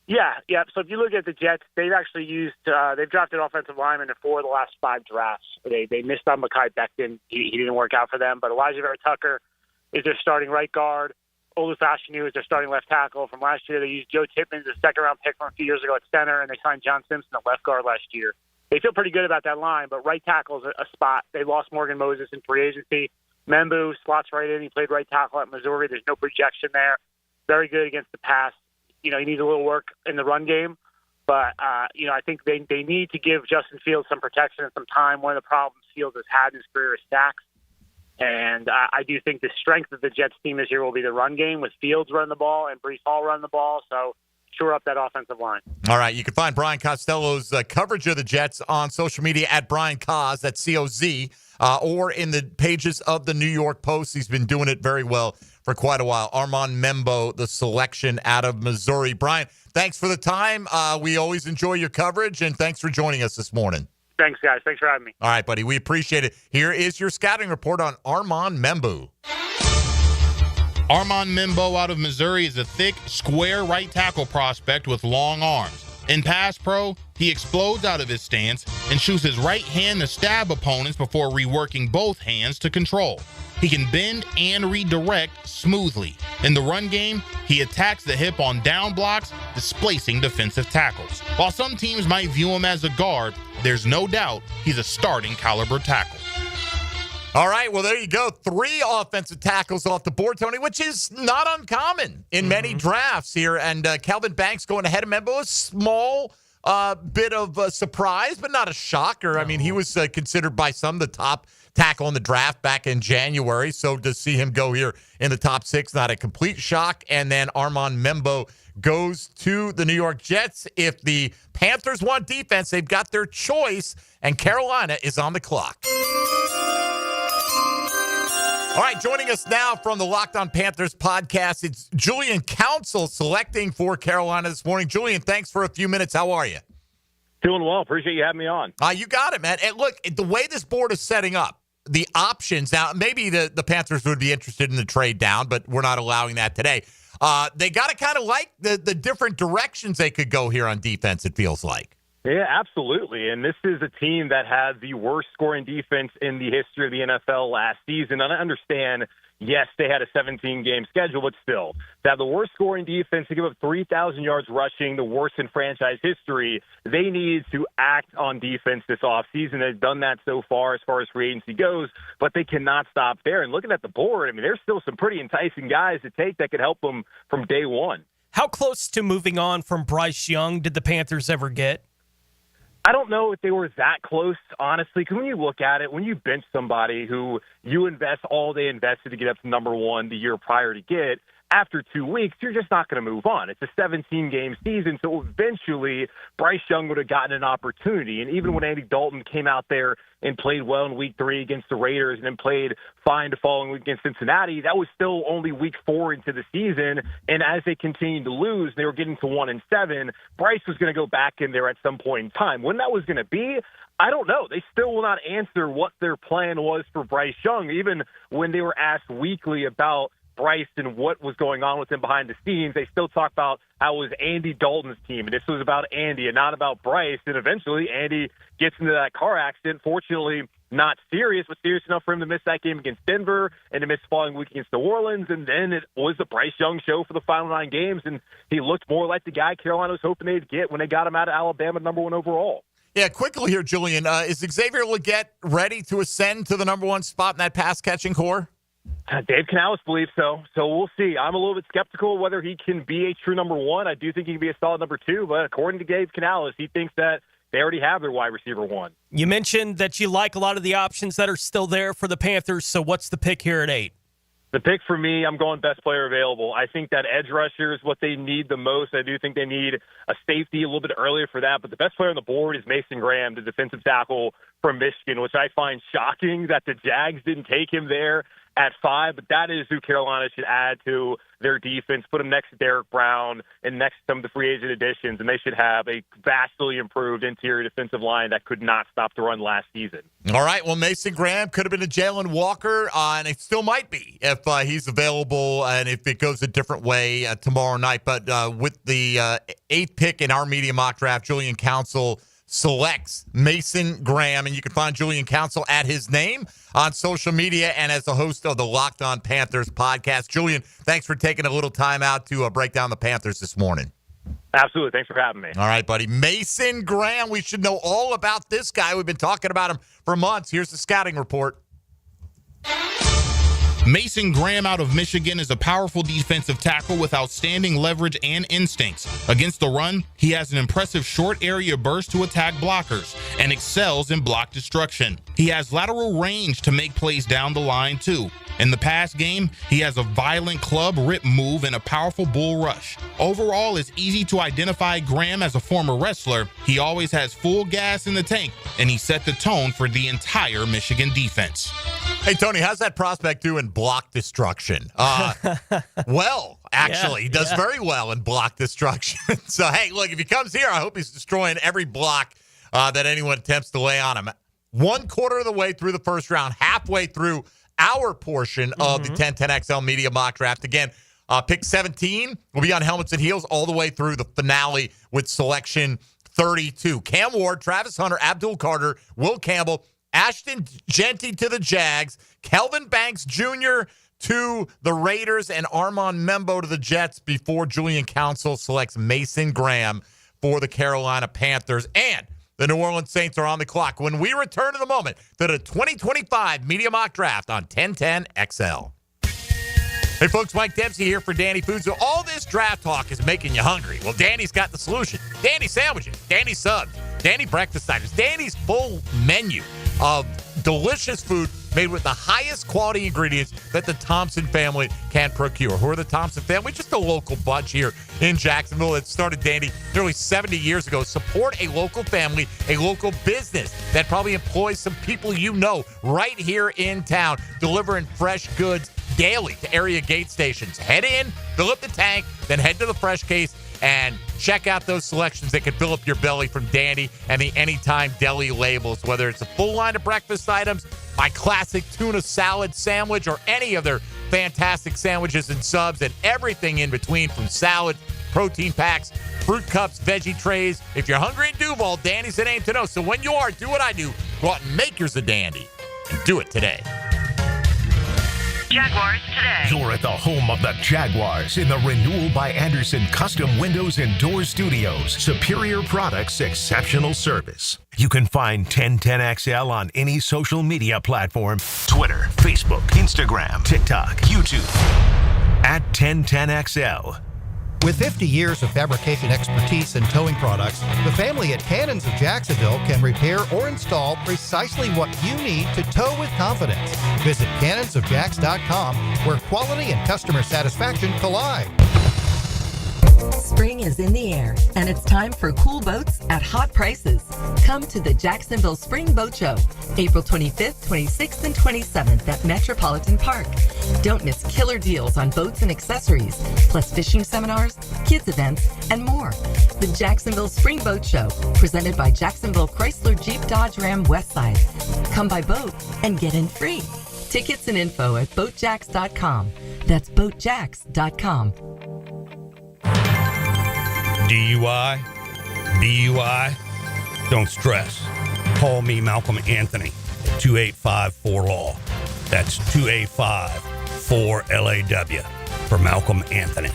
Yeah. So if you look at the Jets, they've actually they've drafted offensive linemen in 4 of the last 5 drafts. They missed on Mekhi Becton. He didn't work out for them. But Elijah Vera Tucker is their starting right guard. Olu Fashanu is their starting left tackle. From last year, they used Joe Tippmann as a second-round pick from a few years ago at center, and they signed John Simpson at left guard last year. They feel pretty good about that line, but right tackle is a spot. They lost Morgan Moses in free agency. Membu slots right in. He played right tackle at Missouri. There's no projection there. Very good against the pass. He needs a little work in the run game. But, I think they need to give Justin Fields some protection and some time. One of the problems Fields has had in his career is sacks. And I do think the strength of the Jets team this year will be the run game with Fields running the ball and Breece Hall running the ball. So shore up that offensive line. All right. You can find Brian Costello's coverage of the Jets on social media at Brian Coz, that's C-O-Z, or in the pages of the New York Post. He's been doing it very well for quite a while. Armand Membu, the selection out of Missouri. Brian, thanks for the time. We always enjoy your coverage, and thanks for joining us this morning. Thanks, guys. Thanks for having me. All right, buddy. We appreciate it. Here is your scouting report on Armand Membu. Armand Membu out of Missouri is a thick, square right tackle prospect with long arms. In pass pro, he explodes out of his stance and shoots his right hand to stab opponents before reworking both hands to control. He can bend and redirect smoothly. In the run game, he attacks the hip on down blocks, displacing defensive tackles. While some teams might view him as a guard, there's no doubt he's a starting caliber tackle. All right, well, there you go. 3 offensive tackles off the board, Tony, which is not uncommon in many drafts here. And Calvin Banks going ahead of Membu, a small bit of a surprise, but not a shocker. I mean, he was considered by some the top tackle in the draft back in January. So to see him go here in the top 6, not a complete shock. And then Armand Membu goes to the New York Jets. If the Panthers want defense, they've got their choice, and Carolina is on the clock. All right, joining us now from the Locked On Panthers podcast, it's Julian Council selecting for Carolina this morning. Julian, thanks for a few minutes. How are you? Doing well. Appreciate you having me on. You got it, man. And look, the way this board is setting up, the options, now maybe the Panthers would be interested in the trade down, but we're not allowing that today. They got to kind of like the different directions they could go here on defense, it feels like. Yeah, absolutely. And this is a team that had the worst scoring defense in the history of the NFL last season. And I understand, yes, they had a 17-game schedule, but still, to have the worst scoring defense, to give up 3,000 yards rushing, the worst in franchise history, they needed to act on defense this offseason. They've done that so far as free agency goes, but they cannot stop there. And looking at the board, I mean, there's still some pretty enticing guys to take that could help them from day one. How close to moving on from Bryce Young did the Panthers ever get? I don't know if they were that close, honestly, because when you look at it, when you bench somebody who you invest all they invested to get up to number 1 the year prior to get, after 2 weeks, you're just not going to move on. It's a 17-game season, so eventually Bryce Young would have gotten an opportunity. And even when Andy Dalton came out there and played well in Week 3 against the Raiders and then played fine the following week against Cincinnati, that was still only Week 4 into the season. And as they continued to lose, they were getting to 1-7, Bryce was going to go back in there at some point in time. When that was going to be, I don't know. They still will not answer what their plan was for Bryce Young, even when they were asked weekly about Bryce and what was going on with him behind the scenes. They still talk about how it was Andy Dalton's team, and this was about Andy and not about Bryce. And eventually Andy gets into that car accident. Fortunately, not serious, but serious enough for him to miss that game against Denver and to miss the following week against New Orleans. And then it was the Bryce Young show for the final 9 games, and he looked more like the guy Carolina was hoping they'd get when they got him out of Alabama number 1 overall. Yeah, quickly here, Julian. Is Xavier Legette ready to ascend to the number 1 spot in that pass-catching core? Dave Canales believes so. So we'll see. I'm a little bit skeptical whether he can be a true number one. I do think he can be a solid number two, but according to Dave Canales, he thinks that they already have their wide receiver one. You mentioned that you like a lot of the options that are still there for the Panthers, so what's the pick here at 8? The pick for me, I'm going best player available. I think that edge rusher is what they need the most. I do think they need a safety a little bit earlier for that, but the best player on the board is Mason Graham, the defensive tackle from Michigan, which I find shocking that the Jags didn't take him there at 5, but that is who Carolina should add to their defense. Put him next to Derek Brown and next to some of the free agent additions, and they should have a vastly improved interior defensive line that could not stop the run last season. All right, well, Mason Graham could have been a Jalen Walker, and it still might be if he's available and if it goes a different way tomorrow night. But with the 8th pick in our media mock draft, Julian Council selects Mason Graham, and you can find Julian Council at his name on social media and as the host of the Locked On Panthers podcast. Julian, thanks for taking a little time out to break down the Panthers this morning. Absolutely. Thanks for having me. All right, buddy. Mason Graham, we should know all about this guy. We've been talking about him for months. Here's the scouting report. Mason Graham out of Michigan is a powerful defensive tackle with outstanding leverage and instincts. Against the run, he has an impressive short area burst to attack blockers and excels in block destruction. He has lateral range to make plays down the line too. In the pass game, he has a violent club rip move and a powerful bull rush. Overall, it's easy to identify Graham as a former wrestler. He always has full gas in the tank, and he set the tone for the entire Michigan defense. Hey, Tony, how's that prospect do in block destruction? Well, actually, he does very well in block destruction. So, hey, look, if he comes here, I hope he's destroying every block that anyone attempts to lay on him. 1/4 of the way through the first round, halfway through our portion of the 1010XL Media Mock Draft. Again, pick 17 will be on Helmets and Heels all the way through the finale with selection 32. Cam Ward, Travis Hunter, Abdul Carter, Will Campbell, Ashton Genty to the Jags, Kelvin Banks Jr. to the Raiders, and Armand Membo to the Jets before Julian Council selects Mason Graham for the Carolina Panthers. And the New Orleans Saints are on the clock when we return in a moment to the 2025 Media Mock Draft on 1010XL. Hey, folks, Mike Dempsey here for Danny Foods. So all this draft talk is making you hungry. Well, Danny's got the solution. Danny Sandwiches, Danny Subs, Danny Breakfast Ciders, Danny's full menu of delicious food made with the highest quality ingredients that the Thompson family can procure. Who are the Thompson family? Just a local bunch here in Jacksonville that started Danny nearly 70 years ago. Support a local family, a local business that probably employs some people you know right here in town, delivering fresh goods daily to area gate stations. Head in, fill up the tank, then head to the fresh case and check out those selections that can fill up your belly from Danny and the Anytime Deli labels, whether it's a full line of breakfast items, my classic tuna salad sandwich, or any of their fantastic sandwiches and subs and everything in between, from salad, protein packs, fruit cups, veggie trays. If you're hungry in Duval, Danny's the name to know. So when you are, do what I do. Go out and make yours a dandy and do it today. Jaguars today. You're at the home of the Jaguars in the Renewal by Anderson Custom Windows and Doors Studios. Superior products, exceptional service. You can find 1010XL on any social media platform: Twitter, Facebook, Instagram, TikTok, YouTube. At 1010XL. With 50 years of fabrication expertise in towing products, the family at Cannons of Jacksonville can repair or install precisely what you need to tow with confidence. Visit cannonsofjacks.com, where quality and customer satisfaction collide. Spring is in the air, and it's time for cool boats at hot prices. Come to the Jacksonville Spring Boat Show, April 25th, 26th, and 27th at Metropolitan Park. Don't miss killer deals on boats and accessories, plus fishing seminars, kids events, and more. The Jacksonville Spring Boat Show, presented by Jacksonville Chrysler Jeep Dodge Ram Westside. Come by boat and get in free. Tickets and info at boatjacks.com. That's boatjacks.com. DUI? DUI? Don't stress. Call me, Malcolm Anthony, at 285-4LAW. That's 285-4LAW for Malcolm Anthony.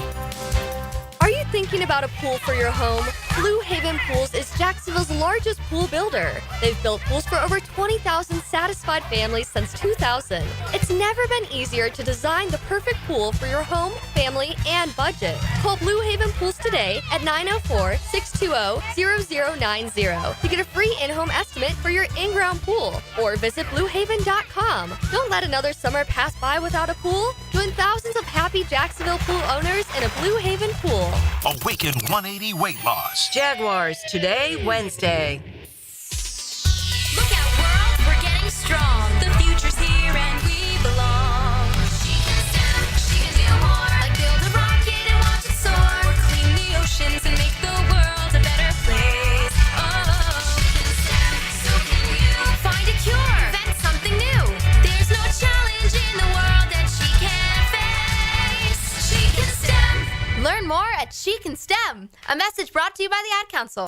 Are you thinking about a pool for your home? Blue Haven Pools is Jacksonville's largest pool builder. They've built pools for over 20,000 satisfied families since 2000. It's never been easier to design the perfect pool for your home, family, and budget. Call Blue Haven Pools today at 904-620-0090 to get a free in-home estimate for your in-ground pool, or visit bluehaven.com. Don't let another summer pass by without a pool. Join thousands of happy Jacksonville pool owners in a Blue Haven pool. Awaken 180 weight loss. Jaguars today, Wednesday. Look out, world, we're getting strong. The future's here and we belong. She can stand, she can do more. Like build a rocket and watch it soar. Or clean the oceans and make the world a better place. Oh, she can stand, so can you. Find a cure, invent something new. There's no challenge in the world that she can't face. She can STEM. Learn more at She Can STEM. A message brought to you by the Ad Council.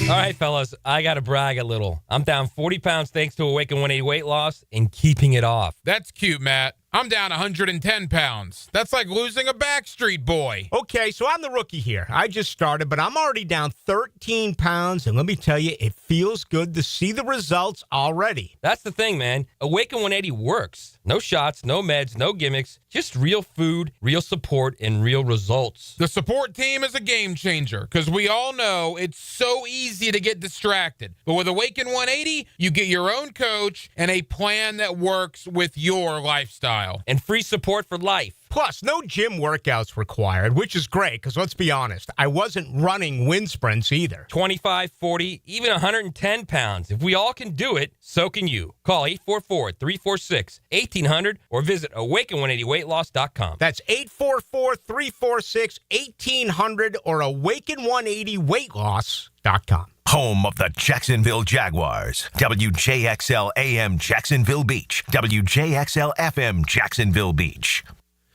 All right, fellas, I got to brag a little. I'm down 40 pounds thanks to Awaken 180 weight loss and keeping it off. That's cute, Matt. I'm down 110 pounds. That's like losing a Backstreet Boy. Okay, so I'm the rookie here. I just started, but I'm already down 13 pounds, and let me tell you, it feels good to see the results already. That's the thing, man. Awaken 180 works. No shots, no meds, no gimmicks, just real food, real support, and real results. The support team is a game changer because we all know it's so easy to get distracted. But with Awaken 180, you get your own coach and a plan that works with your lifestyle. And free support for life. Plus, no gym workouts required, which is great because let's be honest, I wasn't running wind sprints either. 25, 40, even 110 pounds. If we all can do it, so can you. Call 844-346-1800 or visit awaken180weightloss.com. That's 844-346-1800 or awaken180weightloss.com. Home of the Jacksonville Jaguars. WJXL AM Jacksonville Beach. WJXL FM Jacksonville Beach.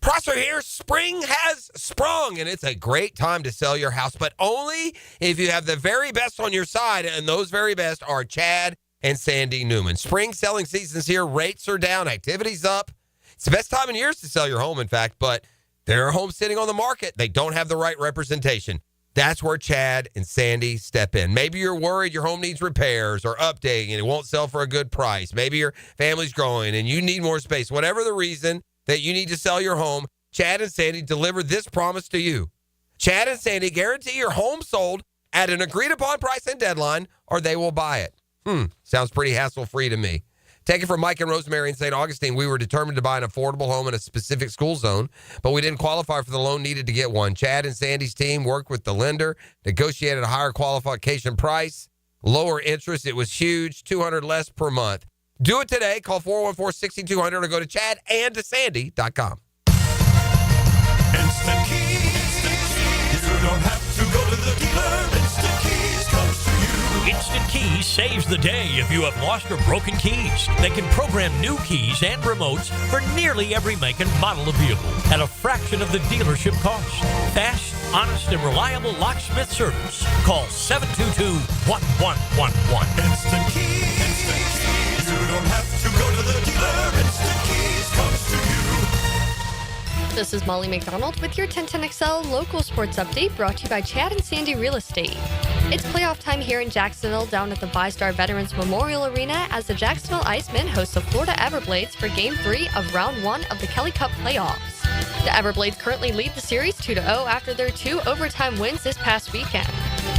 Prosser here. Spring has sprung, and it's a great time to sell your house, but only if you have the very best on your side, and those very best are Chad and Sandy Newman. Spring selling season's here. Rates are down. Activity's up. It's the best time in years to sell your home, in fact, but there are homes sitting on the market. They don't have the right representation. That's where Chad and Sandy step in. Maybe you're worried your home needs repairs or updating and it won't sell for a good price. Maybe your family's growing and you need more space. Whatever the reason that you need to sell your home, Chad and Sandy deliver this promise to you. Chad and Sandy guarantee your home sold at an agreed-upon price and deadline, or they will buy it. Sounds pretty hassle-free to me. Take it from Mike and Rosemary in St. Augustine. We were determined to buy an affordable home in a specific school zone, but we didn't qualify for the loan needed to get one. Chad and Sandy's team worked with the lender, negotiated a higher qualification price, lower interest. It was huge, $200 less per month. Do it today. Call 414-6200 or go to chadandsandy.com. Instant Keys. You don't have to go to the dealer. Instant Keys comes to you. Instant Keys saves the day if you have lost or broken keys. They can program new keys and remotes for nearly every make and model of vehicle at a fraction of the dealership cost. Fast, honest, and reliable locksmith service. Call 722-1111. Instant Keys. Instant Keys. You don't have to go to the dealer. Instant Keys comes to you. This is Molly McDonald with your 1010XL local sports update brought to you by Chad and Sandy Real Estate. It's playoff time here in Jacksonville down at the VyStar Veterans Memorial Arena as the Jacksonville Icemen host the Florida Everblades for Game 3 of Round 1 of the Kelly Cup playoffs. The Everblades currently lead the series 2-0 after their 2 overtime wins this past weekend.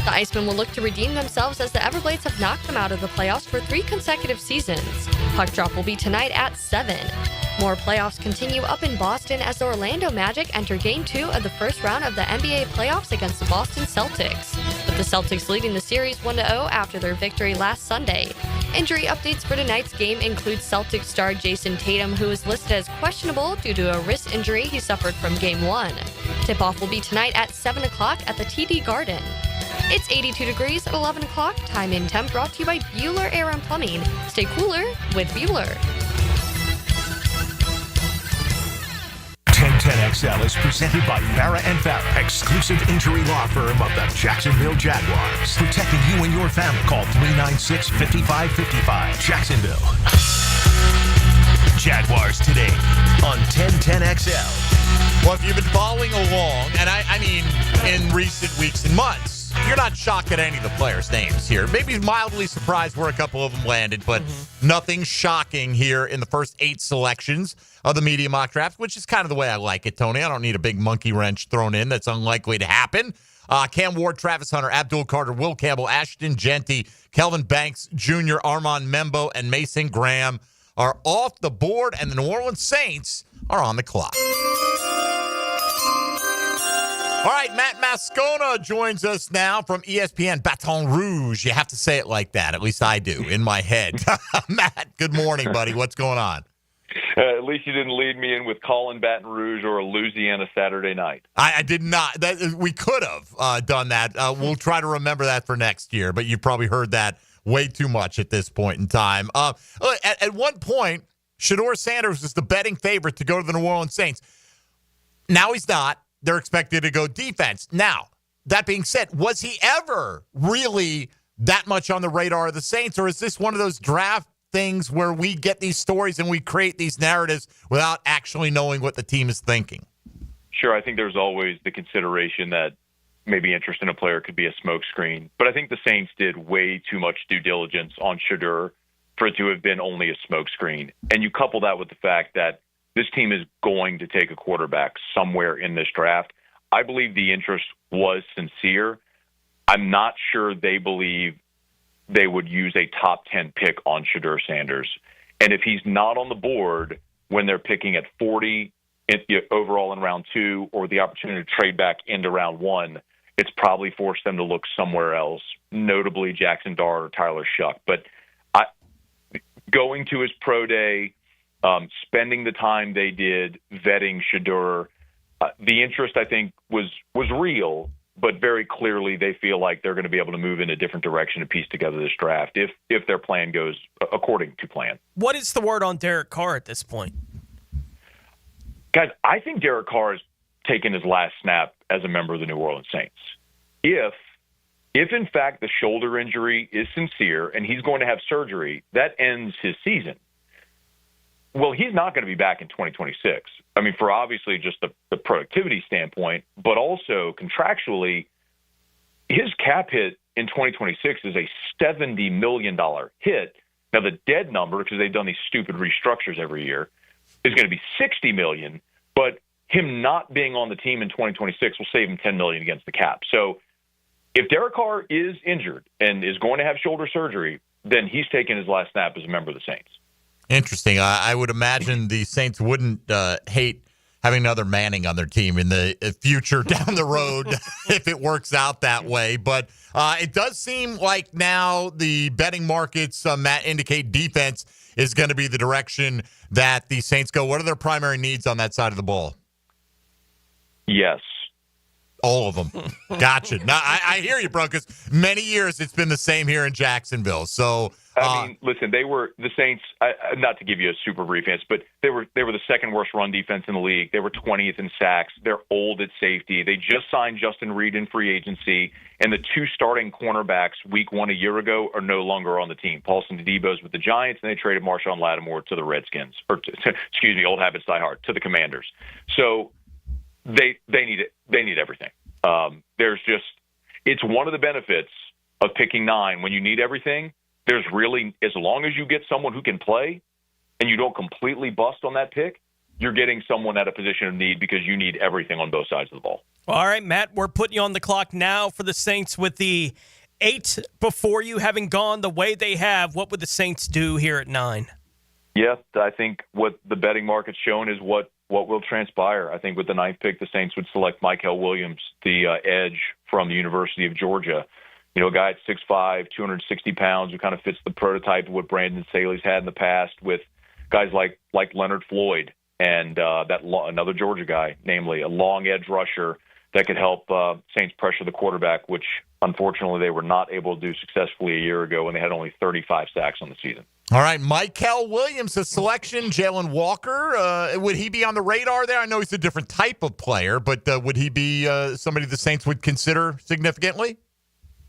The Icemen will look to redeem themselves as the Everblades have knocked them out of the playoffs for 3 consecutive seasons. Puck drop will be tonight at 7. More playoffs continue up in Boston as the Orlando Magic enter Game 2 of the first round of the NBA playoffs against the Boston Celtics, with the Celtics leading the series 1-0 after their victory last Sunday. Injury updates for tonight's game include Celtics star Jason Tatum, who is listed as questionable due to a wrist injury he suffered from Game 1. Tip-off will be tonight at 7 o'clock at the TD Garden. It's 82 degrees at 11 o'clock. Time in temp brought to you by Bueller Air and Plumbing. Stay cooler with Bueller. 1010XL is presented by Farah & Farah, exclusive injury law firm of the Jacksonville Jaguars. Protecting you and your family. Call 396-5555. Jacksonville. Jaguars today on 1010XL. Well, if you've been following along, and I mean in recent weeks and months, you're not shocked at any of the players' names here. Maybe mildly surprised where a couple of them landed, but nothing shocking here in the first 8 selections of the media mock draft, which is kind of the way I like it, Tony. I don't need a big monkey wrench thrown in. That's unlikely to happen. Cam Ward, Travis Hunter, Abdul Carter, Will Campbell, Ashton Genty, Kelvin Banks Jr., Armand Membo, and Mason Graham are off the board, and the New Orleans Saints are on the clock. All right, Matt Mascona joins us now from ESPN Baton Rouge. You have to say it like that. At least I do in my head. Matt, good morning, buddy. What's going on? At least you didn't lead me in with calling Baton Rouge or a Louisiana Saturday night. I did not. We could have done that. We'll try to remember that for next year, but you've probably heard that way too much at this point in time. At one point, Shedeur Sanders was the betting favorite to go to the New Orleans Saints. Now he's not. They're expected to go defense. Now, that being said, was he ever really that much on the radar of the Saints, or is this one of those draft things where we get these stories and we create these narratives without actually knowing what the team is thinking? Sure, I think there's always the consideration that maybe interest in a player could be a smokescreen, but I think the Saints did way too much due diligence on Shedeur for it to have been only a smokescreen. And you couple that with the fact that this team is going to take a quarterback somewhere in this draft. I believe the interest was sincere. I'm not sure they believe they would use a top 10 pick on Shedeur Sanders. And if he's not on the board when they're picking at 40 overall in round 2 or the opportunity to trade back into round 1, it's probably forced them to look somewhere else, notably Jackson Dart or Tyler Shuck. But going to his pro day, spending the time they did vetting Shedeur, the interest, I think, was real, but very clearly they feel like they're going to be able to move in a different direction to piece together this draft if their plan goes according to plan. What is the word on Derek Carr at this point? Guys, I think Derek Carr has taken his last snap as a member of the New Orleans Saints. If in fact the shoulder injury is sincere and he's going to have surgery, that ends his season. Well, he's not going to be back in 2026. I mean, for obviously just the productivity standpoint, but also contractually, his cap hit in 2026 is a $70 million hit. Now, the dead number, because they've done these stupid restructures every year, is going to be $60 million, but him not being on the team in 2026 will save him $10 million against the cap. So if Derek Carr is injured and is going to have shoulder surgery, then he's taking his last snap as a member of the Saints. Interesting. I would imagine the Saints wouldn't hate having another Manning on their team in the future down the road if it works out that way. But it does seem like now the betting markets, Matt, indicate defense is going to be the direction that the Saints go. What are their primary needs on that side of the ball? Yes. All of them. Gotcha. Now, I hear you, bro, because many years it's been the same here in Jacksonville. So, I mean, listen, they were the Saints, not to give you a super brief answer, but they were the second worst run defense in the league. They were 20th in sacks. They're old at safety. They just signed Justin Reed in free agency, and the 2 starting cornerbacks week 1 a year ago are no longer on the team. Paulson Adebo's with the Giants, and they traded Marshawn Lattimore to the Redskins, old habits die hard, to the Commanders. So they need everything. It's one of the benefits of picking 9 when you need everything. There's really, as long as you get someone who can play and you don't completely bust on that pick, you're getting someone at a position of need because you need everything on both sides of the ball. All right, Matt, we're putting you on the clock now for the Saints with the 8 before you having gone the way they have. What would the Saints do here at 9? Yeah, I think what the betting market's shown is what will transpire. I think with the 9th pick, the Saints would select Mykel Williams, the edge from the University of Georgia. You know, a guy at 6'5", 260 pounds who kind of fits the prototype of what Brandon Staley's had in the past with guys like Leonard Floyd and another Georgia guy, namely a long edge rusher that could help Saints pressure the quarterback, which unfortunately they were not able to do successfully a year ago when they had only 35 sacks on the season. All right, Mykel Williams, a selection. Jalen Walker, would he be on the radar there? I know he's a different type of player, but would he be somebody the Saints would consider significantly?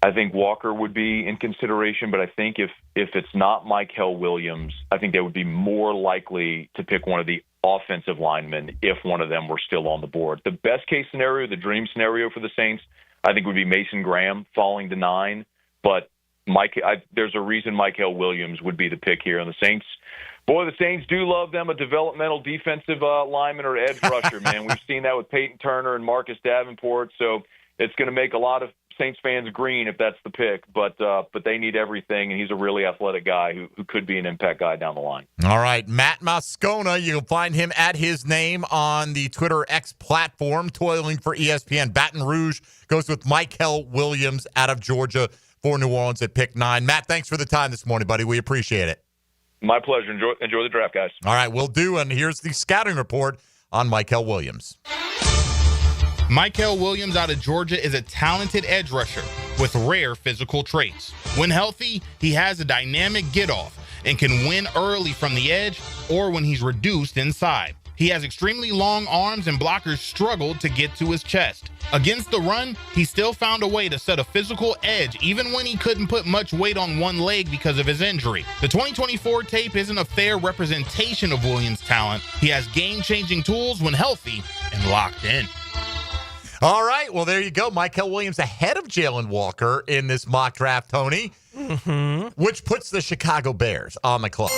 I think Walker would be in consideration, but I think if it's not Michael Williams, I think they would be more likely to pick one of the offensive linemen if one of them were still on the board. The best case scenario, the dream scenario for the Saints, I think would be Mason Graham falling to 9. But there's a reason Michael Williams would be the pick here. And the Saints, boy, the Saints do love them a developmental defensive lineman or edge rusher, man. We've seen that with Peyton Turner and Marcus Davenport. So it's going to make a lot of Saints fans green if that's the pick, but they need everything, and he's a really athletic guy who could be an impact guy down the line. All right, Matt Moscona, you'll find him at his name on the Twitter X platform, toiling for ESPN. Baton Rouge goes with Michael Williams out of Georgia for New Orleans at pick 9. Matt, thanks for the time this morning, buddy. We appreciate it. My pleasure. Enjoy the draft, guys. All right, we'll do, and here's the scouting report on Michael Williams. Michael Williams out of Georgia is a talented edge rusher with rare physical traits. When healthy, he has a dynamic get-off and can win early from the edge or when he's reduced inside. He has extremely long arms and blockers struggled to get to his chest. Against the run, he still found a way to set a physical edge even when he couldn't put much weight on one leg because of his injury. The 2024 tape isn't a fair representation of Williams' talent. He has game-changing tools when healthy and locked in. All right, well, there you go. Michael Williams ahead of Jalen Walker in this mock draft, Tony, which puts the Chicago Bears on the clock.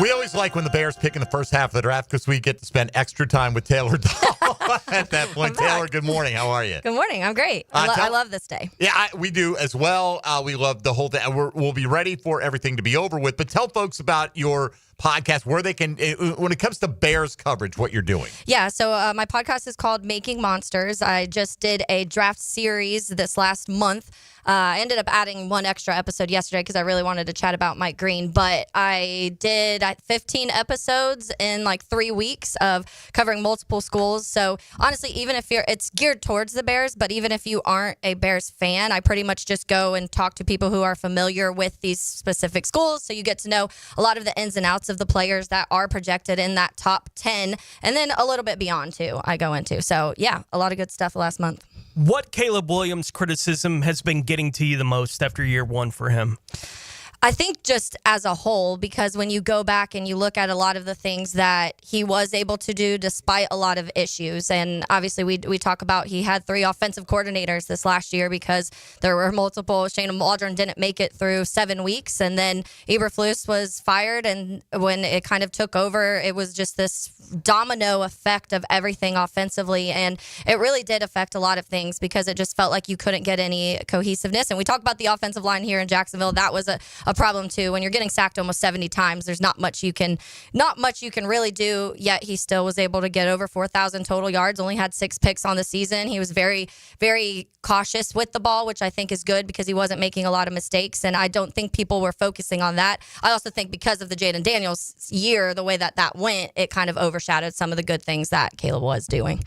We always like when the Bears pick in the first half of the draft because we get to spend extra time with Taylor Dahl at that point. Taylor, good morning. How are you? Good morning. I'm great. I love this day. Yeah, we do as well. We love the whole thing. We'll be ready for everything to be over with. But tell folks about your podcast, where they can, when it comes to Bears coverage, what you're doing. Yeah, so my podcast is called Making Monsters. I just did a draft series this last month. I ended up adding one extra episode yesterday because I really wanted to chat about Mike Green, but I did 15 episodes in like 3 weeks of covering multiple schools. So honestly, even if it's geared towards the Bears, but even if you aren't a Bears fan, I pretty much just go and talk to people who are familiar with these specific schools. So you get to know a lot of the ins and outs of the players that are projected in that top 10, and then a little bit beyond too, I go into. So yeah, a lot of good stuff last month. What Caleb Williams criticism has been getting to you the most after year one for him? I think just as a whole, because when you go back and you look at a lot of the things that he was able to do despite a lot of issues, and obviously we talk about he had 3 offensive coordinators this last year because there were multiple. Shane Waldron didn't make it through 7 weeks, and then Eberflus was fired, and when it kind of took over, it was just this domino effect of everything offensively, and it really did affect a lot of things because it just felt like you couldn't get any cohesiveness. And we talk about the offensive line here in Jacksonville. That was a problem too. When you're getting sacked almost 70 times, there's not much you can really do. Yet he still was able to get over 4,000 total yards. Only had 6 picks on the season. He was very, very cautious with the ball, which I think is good because he wasn't making a lot of mistakes. And I don't think people were focusing on that. I also think because of the Jaden Daniels year, the way that went, it kind of overshadowed some of the good things that Caleb was doing.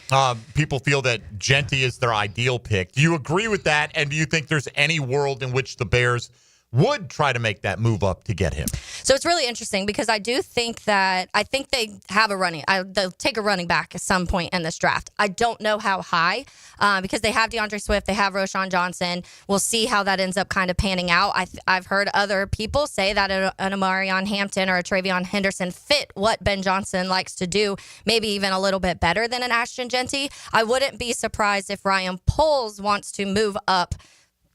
People feel that Genty is their ideal pick. Do you agree with that? And do you think there's any world in which the Bears would try to make that move up to get him? So it's really interesting because I think they have they'll take a running back at some point in this draft. I don't know how high because they have DeAndre Swift, they have Roschon Johnson. We'll see how that ends up kind of panning out. I've heard other people say that an Amarion Hampton or a Travion Henderson fit what Ben Johnson likes to do, maybe even a little bit better than an Ashton Genty. I wouldn't be surprised if Ryan Poles wants to move up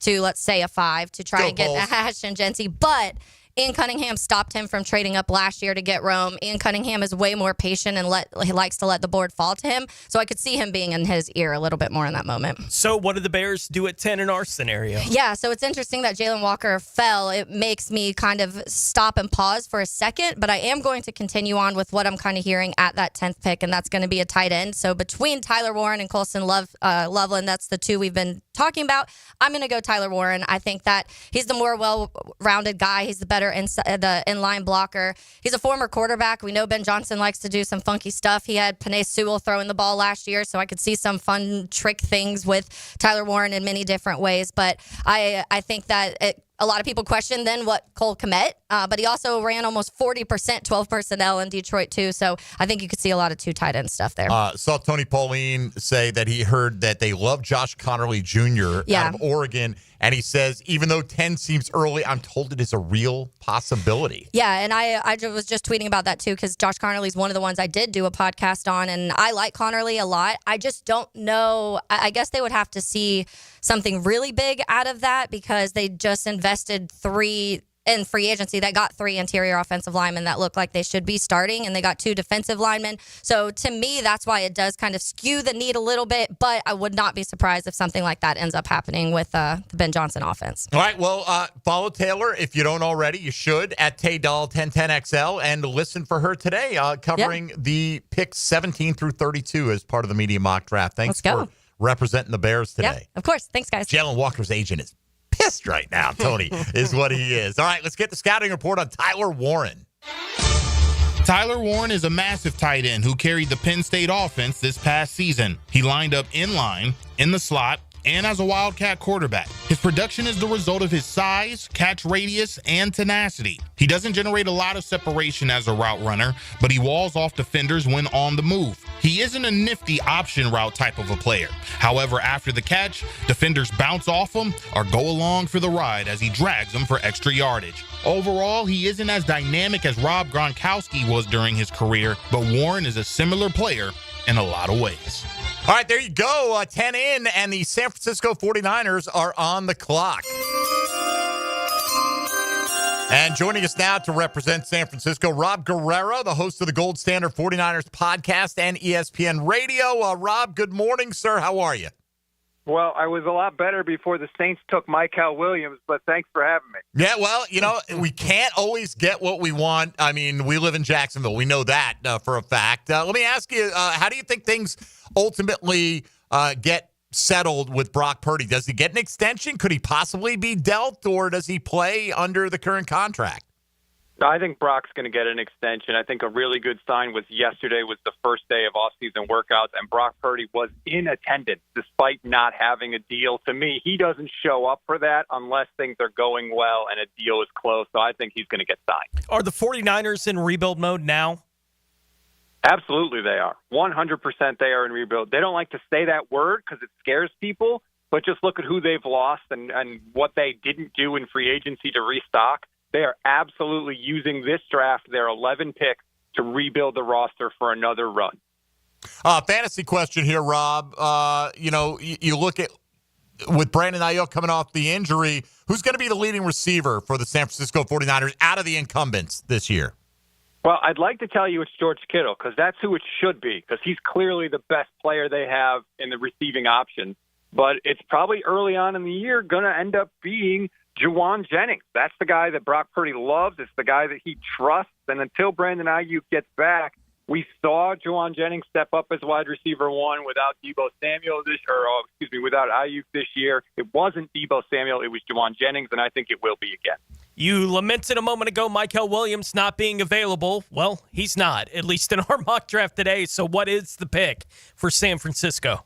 to, let's say, a 5 to try and get Ashton Genty, but Ian Cunningham stopped him from trading up last year to get Rome. Ian Cunningham is way more patient and he likes to let the board fall to him. So I could see him being in his ear a little bit more in that moment. So what did the Bears do at 10 in our scenario? Yeah, so it's interesting that Jalen Walker fell. It makes me kind of stop and pause for a second, but I am going to continue on with what I'm kind of hearing at that 10th pick, and that's going to be a tight end. So between Tyler Warren and Colson Loveland, that's the 2 we've been talking about. I'm going to go Tyler Warren. I think that he's the more well-rounded guy. He's the better the inline blocker. He's a former quarterback. We know Ben Johnson likes to do some funky stuff. He had Penei Sewell throwing the ball last year, so I could see some fun trick things with Tyler Warren in many different ways. But I think that a lot of people question then what Cole Kmet but he also ran almost 40% 12 personnel in Detroit too. So I think you could see a lot of 2 tight end stuff there. Saw Tony Pauline say that he heard that they love Josh Connerly Jr. out of Oregon. And he says, even though 10 seems early, I'm told it is a real possibility. Yeah, and I was just tweeting about that too because Josh Connerly's one of the ones I did do a podcast on, and I like Connerly a lot. I just don't know. I guess they would have to see something really big out of that because they just invested 3 in free agency. That got 3 interior offensive linemen that look like they should be starting, and they got 2 defensive linemen. So to me, that's why it does kind of skew the need a little bit, but I would not be surprised if something like that ends up happening with the Ben Johnson offense. All right, well, follow Taylor if you don't already. You should at Taydal1010XL and listen for her today covering the picks 17 through 32 as part of the media mock draft. Thanks for representing the Bears today. Yeah, of course. Thanks, guys. Jalen Walker's agent is pissed right now, Tony, is what he is. All right, let's get the scouting report on Tyler Warren. Tyler Warren is a massive tight end who carried the Penn State offense this past season. He lined up in line, in the slot, and as a Wildcat quarterback. His production is the result of his size, catch radius, and tenacity. He doesn't generate a lot of separation as a route runner, but he walls off defenders when on the move. He isn't a nifty option route type of a player. However, after the catch, defenders bounce off him or go along for the ride as he drags them for extra yardage. Overall, he isn't as dynamic as Rob Gronkowski was during his career, but Warren is a similar player in a lot of ways. All right, there you go. 10 in, and the San Francisco 49ers are on the clock. And joining us now to represent San Francisco, Rob Guerrero, the host of the Gold Standard 49ers podcast and ESPN Radio. Rob, good morning, sir. How are you? Well, I was a lot better before the Saints took Michael Williams, but thanks for having me. Yeah, well, we can't always get what we want. I mean, we live in Jacksonville. We know that for a fact. Let me ask you, how do you think things ultimately get settled with Brock Purdy? Does he get an extension? Could he possibly be dealt, or does he play under the current contract? I think Brock's going to get an extension. I think a really good sign was yesterday was the first day of off-season workouts, and Brock Purdy was in attendance despite not having a deal. To me, he doesn't show up for that unless things are going well and a deal is close, so I think he's going to get signed. Are the 49ers in rebuild mode now? Absolutely they are. 100% they are in rebuild. They don't like to say that word because it scares people, but just look at who they've lost and what they didn't do in free agency to restock. They are absolutely using this draft, their 11 picks, to rebuild the roster for another run. Fantasy question here, Rob. You look at with Brandon Ayuk coming off the injury, who's going to be the leading receiver for the San Francisco 49ers out of the incumbents this year? Well, I'd like to tell you it's George Kittle because that's who it should be because he's clearly the best player they have in the receiving options. But it's probably early on in the year going to end up being Juwan Jennings. That's the guy that Brock Purdy loves. It's the guy that he trusts. And until Brandon Ayuk gets back, we saw Juwan Jennings step up as wide receiver 1 without Deebo Samuel without Ayuk this year. It wasn't Deebo Samuel. It was Juwan Jennings, and I think it will be again. You lamented a moment ago Michael Williams not being available. Well, he's not, at least in our mock draft today. So what is the pick for San Francisco?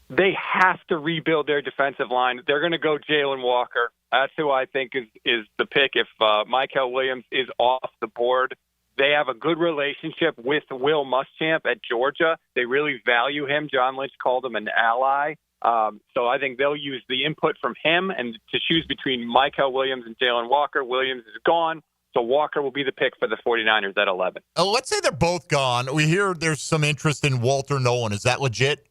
They have to rebuild their defensive line. They're going to go Jalen Walker. That's who I think is the pick. If Michael Williams is off the board, they have a good relationship with Will Muschamp at Georgia. They really value him. John Lynch called him an ally. So I think they'll use the input from him and to choose between Michael Williams and Jalen Walker. Williams is gone, so Walker will be the pick for the 49ers at 11. Let's say they're both gone. We hear there's some interest in Walter Nolan. Is that legit?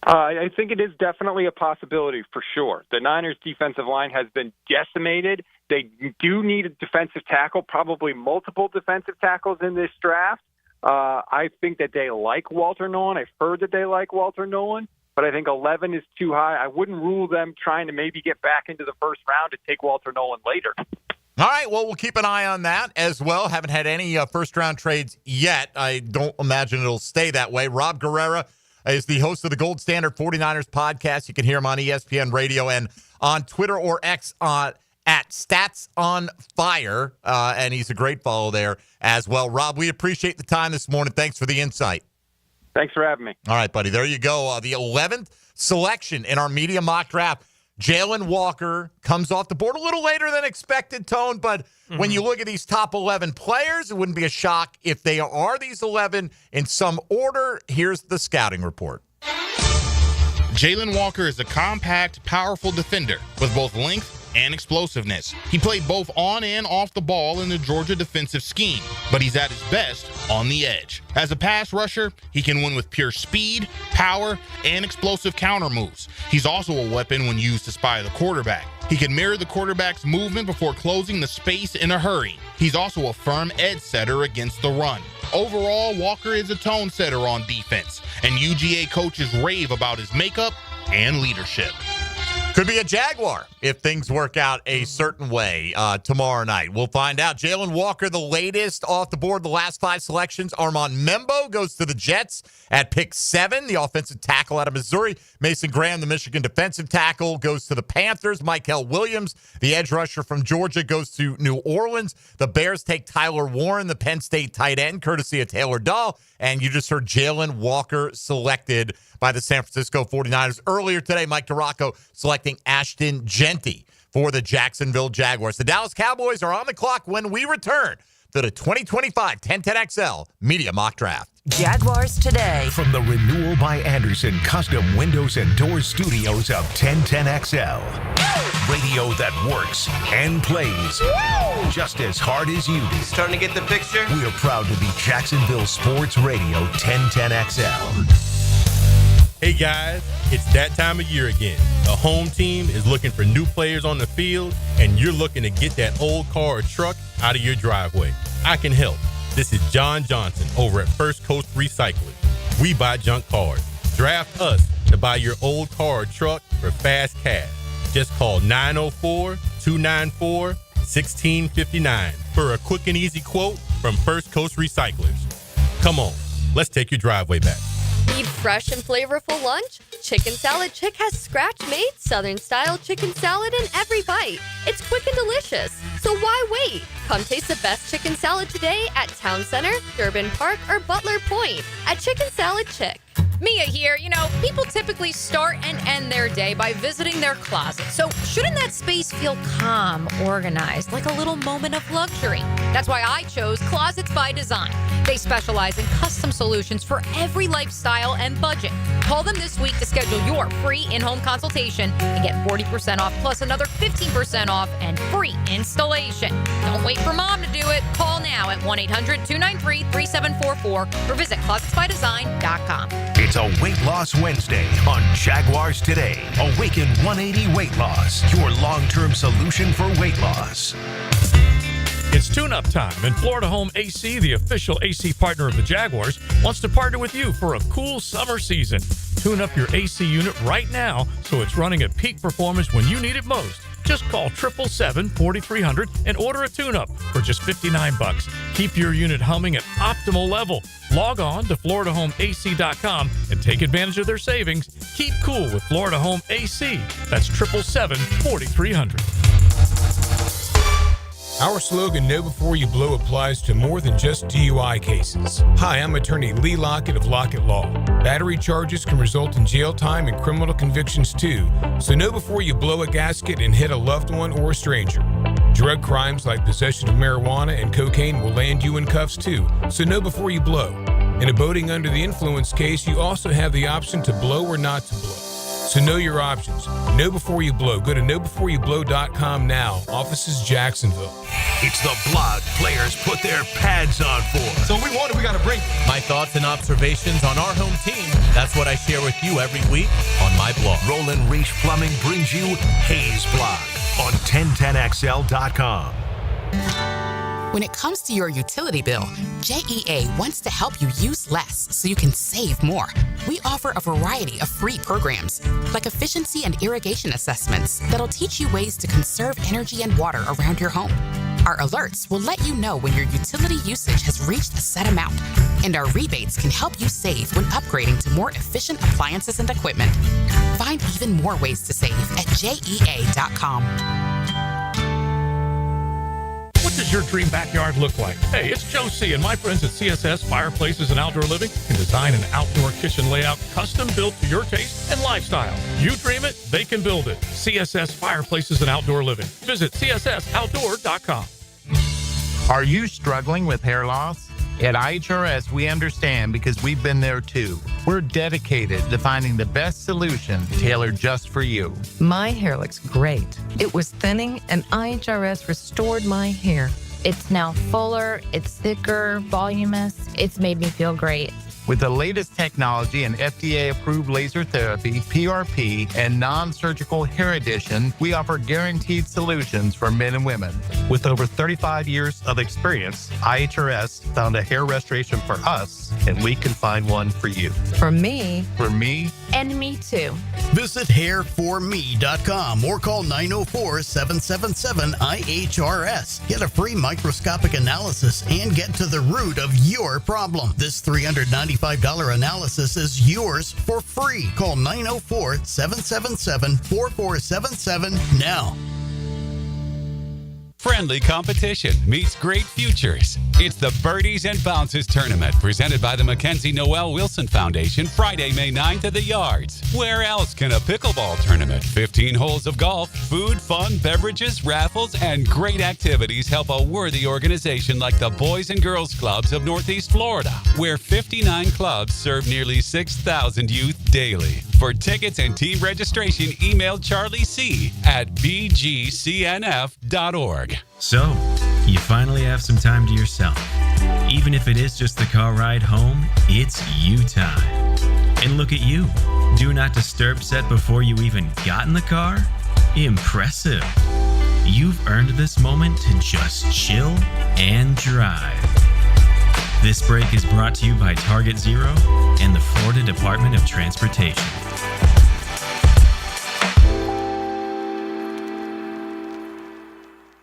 I think it is definitely a possibility for sure. The Niners' defensive line has been decimated. They do need a defensive tackle, probably multiple defensive tackles in this draft. I think that they like Walter Nolan. I've heard that they like Walter Nolan, but I think 11 is too high. I wouldn't rule them trying to maybe get back into the first round to take Walter Nolan later. All right, well, we'll keep an eye on that as well. Haven't had any first-round trades yet. I don't imagine it'll stay that way. Rob Guerrero is the host of the Gold Standard 49ers podcast. You can hear him on ESPN Radio and on Twitter or X at Stats on Fire, and he's a great follow there as well. Rob, we appreciate the time this morning. Thanks for the insight. Thanks for having me. All right, buddy. There you go. The 11th selection in our media mock draft. Jalen Walker comes off the board a little later than expected, Tone, but when you look at these top 11 players, it wouldn't be a shock if they are these 11 in some order. Here's the scouting report. Jalen Walker is a compact, powerful defender with both length and explosiveness. He played both on and off the ball in the Georgia defensive scheme, but he's at his best on the edge. As a pass rusher, he can win with pure speed, power, and explosive counter moves. He's also a weapon when used to spy the quarterback. He can mirror the quarterback's movement before closing the space in a hurry. He's also a firm edge setter against the run. Overall, Walker is a tone setter on defense, and UGA coaches rave about his makeup and leadership. Could be a Jaguar if things work out a certain way tomorrow night. We'll find out. Jalen Walker, the latest off the board, the last 5 selections. Armand Membo goes to the Jets at pick 7, the offensive tackle out of Missouri. Mason Graham, the Michigan defensive tackle, goes to the Panthers. Michael Williams, the edge rusher from Georgia, goes to New Orleans. The Bears take Tyler Warren, the Penn State tight end, courtesy of Taylor Dahl. And you just heard Jalen Walker selected by the San Francisco 49ers. Earlier today, Mike DiRocco selecting Ashton Genty for the Jacksonville Jaguars. The Dallas Cowboys are on the clock when we return to the 2025 1010XL Media Mock Draft. Jaguars today. From the Renewal by Anderson Custom Windows and Doors Studios of 1010XL. Radio that works and plays just as hard as you do. Starting to get the picture? We are proud to be Jacksonville Sports Radio 1010XL. Hey guys, it's that time of year again. The home team is looking for new players on the field, and you're looking to get that old car or truck out of your driveway. I can help. This is John Johnson over at First Coast Recycling. We buy junk cars. Draft us to buy your old car or truck for fast cash. Just call 904-294-1659 for a quick and easy quote from First Coast Recyclers. Come on, let's take your driveway back. Need fresh and flavorful lunch? Chicken Salad Chick has scratch-made Southern-style chicken salad in every bite. It's quick and delicious, so why wait? Come taste the best chicken salad today at Town Center, Durbin Park, or Butler Point at Chicken Salad Chick. Mia here. You know, people typically start and end their day by visiting their closet. So shouldn't that space feel calm, organized, like a little moment of luxury? That's why I chose Closets by Design. They specialize in custom solutions for every lifestyle and budget. Call them this week to schedule your free in-home consultation and get 40% off plus another 15% off and free installation. Don't wait for mom to do it. Call now at 1-800-293-3744 or visit closetsbydesign.com. It's a Weight Loss Wednesday on Jaguars Today. Awaken 180 Weight Loss, your long-term solution for weight loss. It's tune-up time, and Florida Home AC, the official AC partner of the Jaguars, wants to partner with you for a cool summer season. Tune up your AC unit right now so it's running at peak performance when you need it most. Just call 777-4300 and order a tune-up for just $59. Keep your unit humming at optimal level. Log on to FloridaHomeAC.com and take advantage of their savings. Keep cool with Florida Home AC. That's 777-4300. Our slogan, Know Before You Blow, applies to more than just DUI cases. Hi, I'm attorney Lee Lockett of Lockett Law. Battery charges can result in jail time and criminal convictions too, so know before you blow a gasket and hit a loved one or a stranger. Drug crimes like possession of marijuana and cocaine will land you in cuffs too, so know before you blow. In a boating under the influence case, you also have the option to blow or not to blow. So know your options. Know before you blow. Go to knowbeforeyouBlow.com now. Offices Jacksonville. It's the blog players put their pads on for. So we won it, we got to bring my thoughts and observations on our home team. That's what I share with you every week on my blog. Roland Reach Plumbing brings you Hayes Blog on 1010XL.com. When it comes to your utility bill, JEA wants to help you use less so you can save more. We offer a variety of free programs, like efficiency and irrigation assessments that'll teach you ways to conserve energy and water around your home. Our alerts will let you know when your utility usage has reached a set amount, and our rebates can help you save when upgrading to more efficient appliances and equipment. Find even more ways to save at JEA.com. What does does your dream backyard look like? Hey, it's Joe C. and my friends at CSS Fireplaces and Outdoor Living can design an outdoor kitchen layout custom built to your taste and lifestyle. You dream it, they can build it. CSS Fireplaces and Outdoor Living. Visit cssoutdoor.com. Are you struggling with hair loss? At IHRS, we understand because we've been there too. We're dedicated to finding the best solution tailored just for you. My hair looks great. It was thinning, and IHRS restored my hair. It's now fuller, it's thicker, voluminous. It's made me feel great. With the latest technology and FDA-approved laser therapy, PRP, and non-surgical hair addition, we offer guaranteed solutions for men and women. With over 35 years of experience, IHRS found a hair restoration for us, and we can find one for you. For me. For me. And me too. Visit hairforme.com or call 904-777-IHRS. Get a free microscopic analysis and get to the root of your problem. This $395 analysis is yours for free. Call 904-777-4477 now. Friendly competition meets great futures. It's the Birdies and Bounces Tournament presented by the Mackenzie Noel Wilson Foundation Friday, May 9th at the Yards. Where else can a pickleball tournament, 15 holes of golf, food, fun, beverages, raffles, and great activities help a worthy organization like the Boys and Girls Clubs of Northeast Florida, where 59 clubs serve nearly 6,000 youth daily. For tickets and team registration, email Charlie C. at bgcnf.org. So, you finally have some time to yourself. Even if it is just the car ride home, it's you time. And look at you. Do not disturb set before you even got in the car? Impressive. You've earned this moment to just chill and drive. This break is brought to you by Target Zero and the Florida Department of Transportation.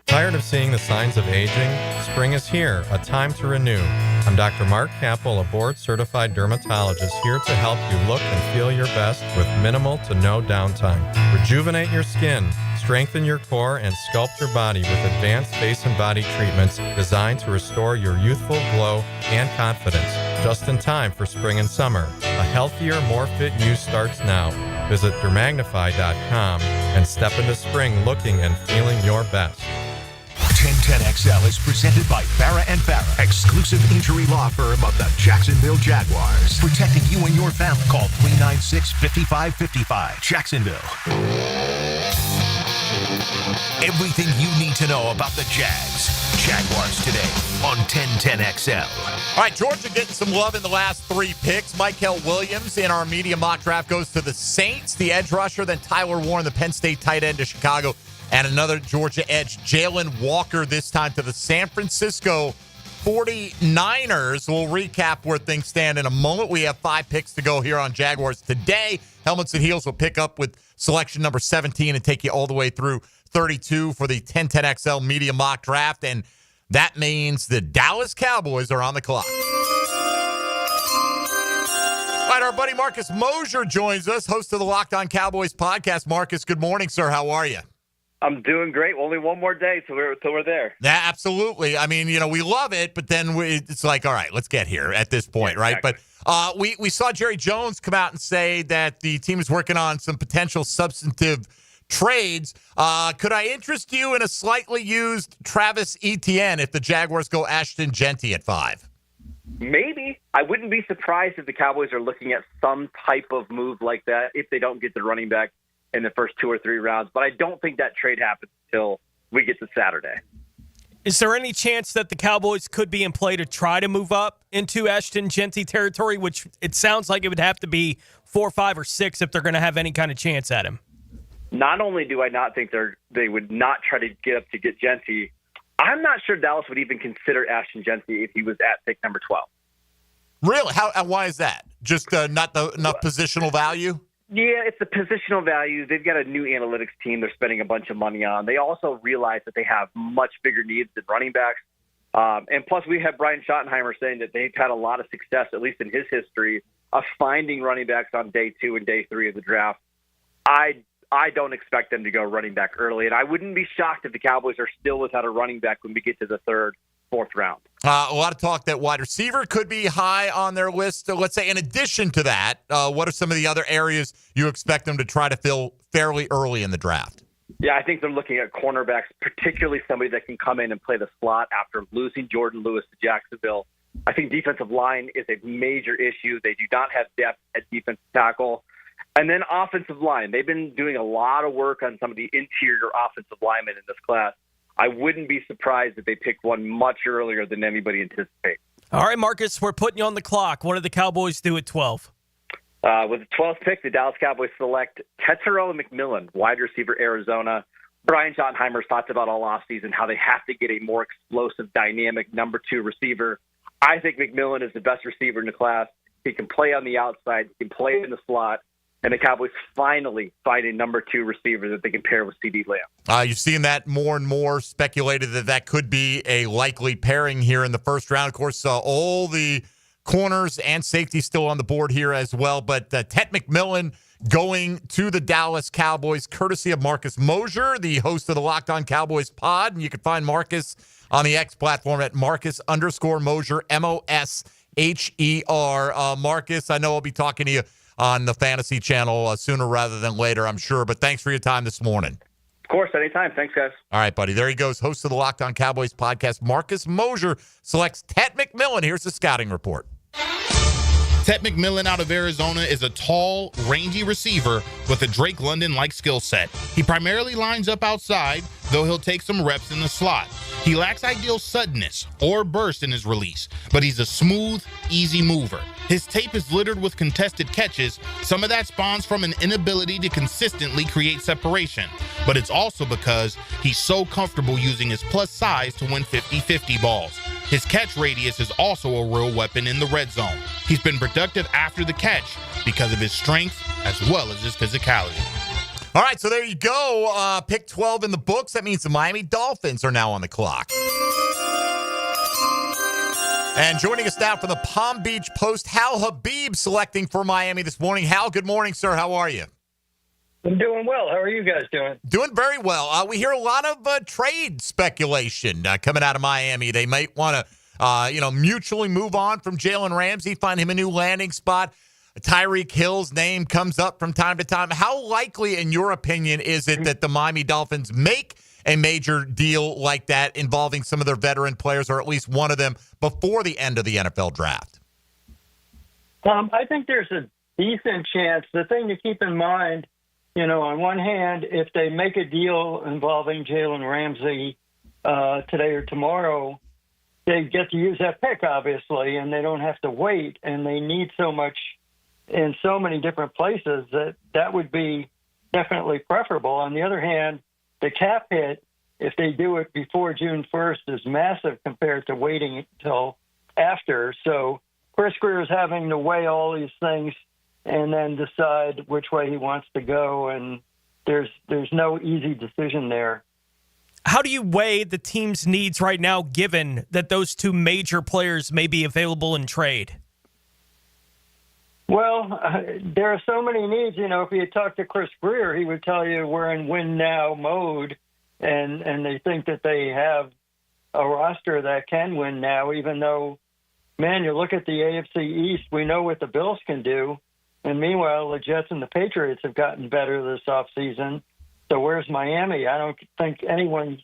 Tired of seeing the signs of aging? Spring is here, a time to renew. I'm Dr. Mark Capel, a board-certified dermatologist here to help you look and feel your best with minimal to no downtime. Rejuvenate your skin, strengthen your core, and sculpt your body with advanced face and body treatments designed to restore your youthful glow and confidence, just in time for spring and summer. A healthier, more fit you starts now. Visit dermagnify.com and step into spring looking and feeling your best. 1010XL is presented by Farah & Farah, exclusive injury law firm of the Jacksonville Jaguars. Protecting you and your family. Call 396-5555. Jacksonville. Everything you need to know about the Jags. Jaguars today on 1010XL. All right, Georgia getting some love in the last three picks. Michael Williams in our media mock draft goes to the Saints, the edge rusher. Then Tyler Warren, the Penn State tight end, to Chicago. And another Georgia edge, Jalen Walker, this time to the San Francisco 49ers. We'll recap where things stand in a moment. We have 5 picks to go here on Jaguars today. Helmets and Heels will pick up with selection number 17 and take you all the way through 32 for the 1010XL media mock draft. And that means the Dallas Cowboys are on the clock. All right, our buddy Marcus Mosher joins us, host of the Locked On Cowboys podcast. Marcus, good morning, sir. How are you? I'm doing great. Only one more day, so we're there. Yeah, absolutely. I mean, we love it, but then it's like, all right, let's get here at this point, right? Exactly. But we saw Jerry Jones come out and say that the team is working on some potential substantive trades. Could I interest you in a slightly used Travis Etienne if the Jaguars go Ashton Genty at 5? Maybe. I wouldn't be surprised if the Cowboys are looking at some type of move like that if they don't get the running back in the first 2 or 3 rounds. But I don't think that trade happens until we get to Saturday. Is there any chance that the Cowboys could be in play to try to move up into Ashton Genty territory, which it sounds like it would have to be 4, 5, or 6 if they're going to have any kind of chance at him? Not only do I not think they would not try to get up to get Genty, I'm not sure Dallas would even consider Ashton Genty if he was at pick number 12. Really? Why is that? Just not enough positional value? Yeah, it's the positional value. They've got a new analytics team they're spending a bunch of money on. They also realize that they have much bigger needs than running backs. And plus, we have Brian Schottenheimer saying that they've had a lot of success, at least in his history, of finding running backs on day 2 and day 3 of the draft. I I don't expect them to go running back early, and I wouldn't be shocked if the Cowboys are still without a running back when we get to the third, fourth round. A lot of talk that wide receiver could be high on their list. So let's say in addition to that, what are some of the other areas you expect them to try to fill fairly early in the draft? Yeah, I think they're looking at cornerbacks, particularly somebody that can come in and play the slot after losing Jordan Lewis to Jacksonville. I think defensive line is a major issue. They do not have depth at defensive tackle. And then offensive line. They've been doing a lot of work on some of the interior offensive linemen in this class. I wouldn't be surprised if they picked one much earlier than anybody anticipates. All right, Marcus, we're putting you on the clock. What did the Cowboys do at 12? With the 12th pick, the Dallas Cowboys select Tetsuo McMillan, wide receiver, Arizona. Brian Schottenheimer's talked about all offseason how they have to get a more explosive, dynamic number 2 receiver. I think McMillan is the best receiver in the class. He can play on the outside. He can play in the slot. And the Cowboys finally find a number 2 receiver that they can pair with CeeDee Lamb. You've seen that more and more speculated that could be a likely pairing here in the first round. Of course, all the corners and safety still on the board here as well. But Tet McMillan going to the Dallas Cowboys, courtesy of Marcus Mosher, the host of the Locked On Cowboys pod. And you can find Marcus on the X platform at Marcus_Mosher, MOSHER. Marcus, I know I'll be talking to you on the Fantasy Channel sooner rather than later, I'm sure. But thanks for your time this morning. Of course, anytime. Thanks, guys. All right, buddy. There he goes, host of the Locked On Cowboys podcast. Marcus Mosher selects Tet McMillan. Here's the scouting report. Tet McMillan out of Arizona is a tall, rangy receiver with a Drake London-like skill set. He primarily lines up outside, though he'll take some reps in the slot. He lacks ideal suddenness or burst in his release, but he's a smooth, easy mover. His tape is littered with contested catches. Some of that spawns from an inability to consistently create separation, but it's also because he's so comfortable using his plus size to win 50-50 balls. His catch radius is also a real weapon in the red zone. He's been productive after the catch because of his strength as well as his physicality. All right, so there you go. Pick 12 in the books. That means the Miami Dolphins are now on the clock. And joining us now from the Palm Beach Post, Hal Habib selecting for Miami this morning. Hal, good morning, sir. How are you? I'm doing well. How are you guys doing? Doing very well. We hear a lot of trade speculation coming out of Miami. They might want to, mutually move on from Jalen Ramsey, find him a new landing spot. Tyreek Hill's name comes up from time to time. How likely, in your opinion, is it that the Miami Dolphins make a major deal like that involving some of their veteran players, or at least one of them, before the end of the NFL draft? I think there's a decent chance. The thing to keep in mind, on one hand, if they make a deal involving Jalen Ramsey today or tomorrow, they get to use that pick, obviously, and they don't have to wait, and they need so much in so many different places that would be definitely preferable. On the other hand, the cap hit, if they do it before June 1st, is massive compared to waiting until after. So Chris Greer is having to weigh all these things and then decide which way he wants to go, and there's no easy decision there. How do you weigh the team's needs right now, given that those two major players may be available in trade? Well, there are so many needs. If you talk to Chris Greer, he would tell you we're in win-now mode, and they think that they have a roster that can win now, even though, man, you look at the AFC East, we know what the Bills can do, and meanwhile, the Jets and the Patriots have gotten better this offseason. So where's Miami? I don't think anyone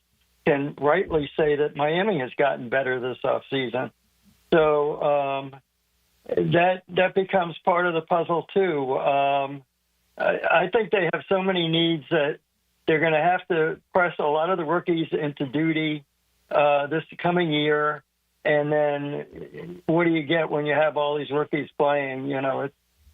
can rightly say that Miami has gotten better this offseason. So that becomes part of the puzzle, too. I think they have so many needs that they're going to have to press a lot of the rookies into duty this coming year. And then what do you get when you have all these rookies playing?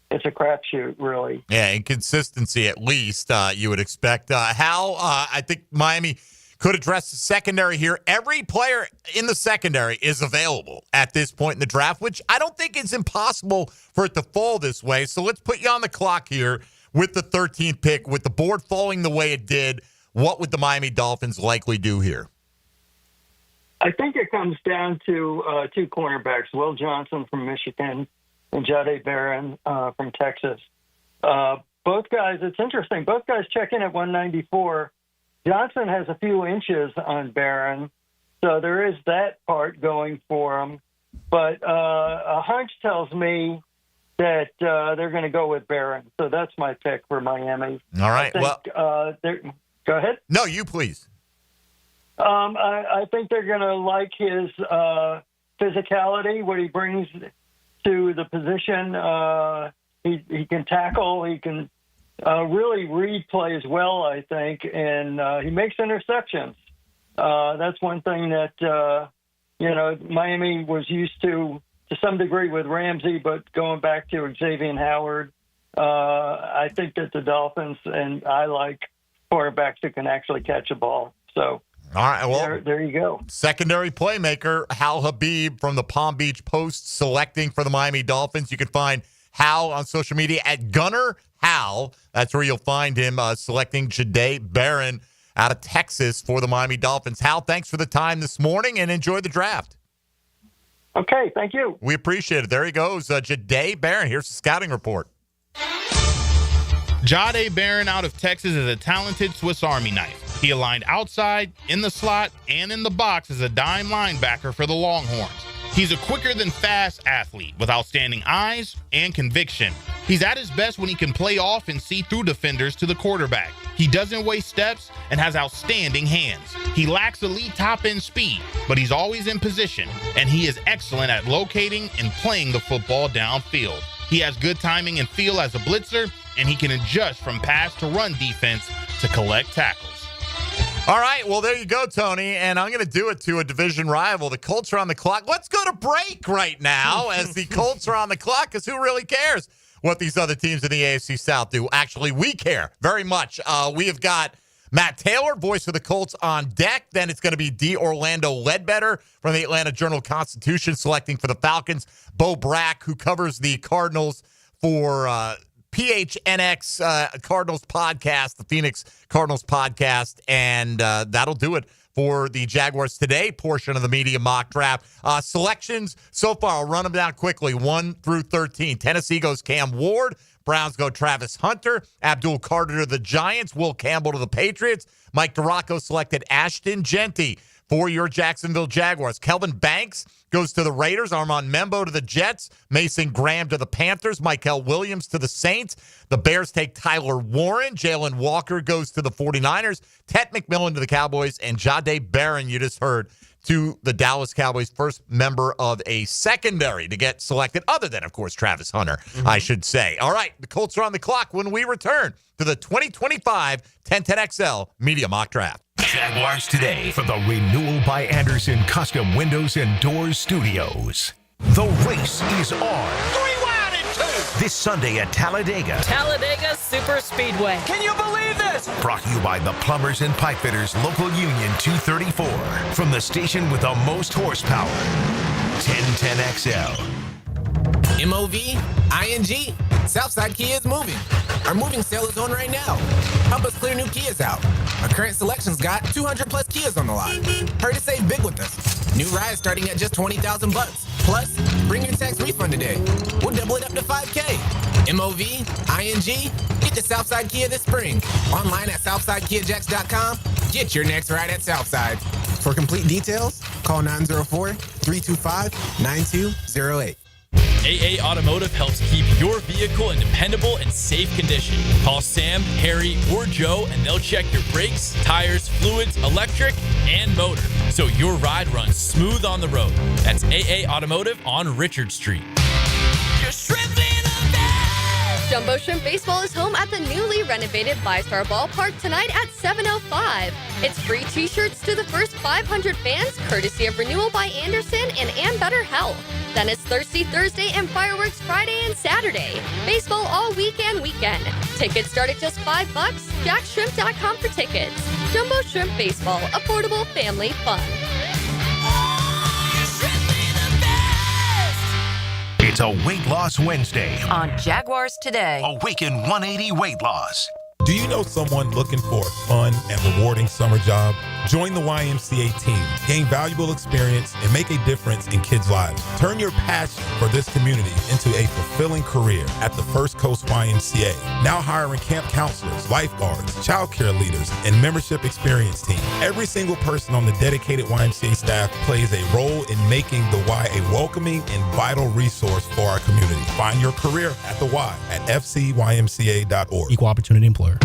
It's a crapshoot, really. Yeah, inconsistency at least you would expect. Hal, I think Miami could address the secondary here. Every player in the secondary is available at this point in the draft, which I don't think is impossible for it to fall this way. So let's put you on the clock here with the 13th pick. With the board falling the way it did, what would the Miami Dolphins likely do here? I think it comes down to two cornerbacks, Will Johnson from Michigan and Jahdae Barron from Texas. both guys, it's interesting. Both guys check in at 194. Johnson has a few inches on Barron, so there is that part going for him. But a hunch tells me that they're going to go with Barron. So that's my pick for Miami. All right. Go ahead. No, you please. I think they're going to like his physicality, what he brings to the position. He can tackle. He can really read plays well, I think, and he makes interceptions. That's one thing that, Miami was used to some degree with Ramsey, but going back to Xavier Howard, I think that the Dolphins, and I like quarterbacks who can actually catch a ball. So all right, well, there you go. Secondary playmaker Hal Habib from the Palm Beach Post selecting for the Miami Dolphins. You can find Hal on social media at Gunner Hal. That's where you'll find him selecting Jahdae Barron out of Texas for the Miami Dolphins. Hal, thanks for the time this morning and enjoy the draft. Okay, thank you. We appreciate it. There he goes, Jahdae Barron. Here's the scouting report. Jahdae Barron out of Texas is a talented Swiss Army knife. He aligned outside, in the slot, and in the box as a dime linebacker for the Longhorns. He's a quicker-than-fast athlete with outstanding eyes and conviction. He's at his best when he can play off and see through defenders to the quarterback. He doesn't waste steps and has outstanding hands. He lacks elite top-end speed, but he's always in position, and he is excellent at locating and playing the football downfield. He has good timing and feel as a blitzer, and he can adjust from pass to run defense to collect tackles. All right, well, there you go, Tony, and I'm going to do it to a division rival. The Colts are on the clock. Let's go to break right now as the Colts are on the clock, because who really cares what these other teams in the AFC South do? Actually, we care very much. We have got Matt Taylor, voice of the Colts, on deck. Then it's going to be D. Orlando Ledbetter from the Atlanta Journal-Constitution selecting for the Falcons. Bo Brack, who covers the Cardinals for PHNX Cardinals podcast, the Phoenix Cardinals podcast, and that'll do it for the Jaguars Today portion of the media mock draft. Selections so far, I'll run them down quickly, 1 through 13. Tennessee goes Cam Ward. Browns go Travis Hunter. Abdul Carter to the Giants. Will Campbell to the Patriots. Mike Duraco selected Ashton Genty for your Jacksonville Jaguars. Kelvin Banks goes to the Raiders. Armand Membo to the Jets. Mason Graham to the Panthers. Michael Williams to the Saints. The Bears take Tyler Warren. Jalen Walker goes to the 49ers. Ted McMillan to the Cowboys. And Jahdae Barron, you just heard, to the Dallas Cowboys, first member of a secondary to get selected, other than, of course, Travis Hunter, I should say. All right, the Colts are on the clock when we return to the 2025 1010XL Media Mock Draft. Jaguars Today from the Renewal by Anderson Custom Windows and Doors Studios. The race is on. 3 wide and 2. This Sunday at Talladega. Talladega Super Speedway. Can you believe this? Brought to you by the Plumbers and Pipe Fitters Local Union 234. From the station with the most horsepower. 1010XL. MOV, ING, Southside Kia is moving. Our moving sale is on right now. Help us clear new Kias out. Our current selection's got 200 plus Kias on the lot. Hurry to save big with us. New rides starting at just $20,000 bucks. Plus, bring your tax refund today. We'll double it up to $5K. MOV, ING, get to Southside Kia this spring. Online at SouthsideKiaJax.com. Get your next ride at Southside. For complete details, call 904-325-9208. AA Automotive helps keep your vehicle in dependable and safe condition. Call Sam, Harry, or Joe, and they'll check your brakes, tires, fluids, electric, and motor, so your ride runs smooth on the road. That's AA Automotive on Richard Street. Jumbo Shrimp Baseball is home at the newly renovated VyStar Ballpark tonight at 7:05. It's free t-shirts to the first 500 fans, courtesy of Renewal by Anderson and Better Health. Then it's Thirsty Thursday and fireworks Friday and Saturday. Baseball all weekend. Tickets start at just $5. JackShrimp.com for tickets. Jumbo Shrimp Baseball, affordable family fun. It's a Weight Loss Wednesday on Jaguars Today. Awaken 180 Weight Loss. Do you know someone looking for a fun and rewarding summer job? Join the YMCA team, gain valuable experience, and make a difference in kids' lives. Turn your passion for this community into a fulfilling career at the First Coast YMCA. Now hiring camp counselors, lifeguards, child care leaders, and membership experience team. Every single person on the dedicated YMCA staff plays a role in making the Y a welcoming and vital resource for our community. Find your career at the Y at fcymca.org. Equal opportunity employer.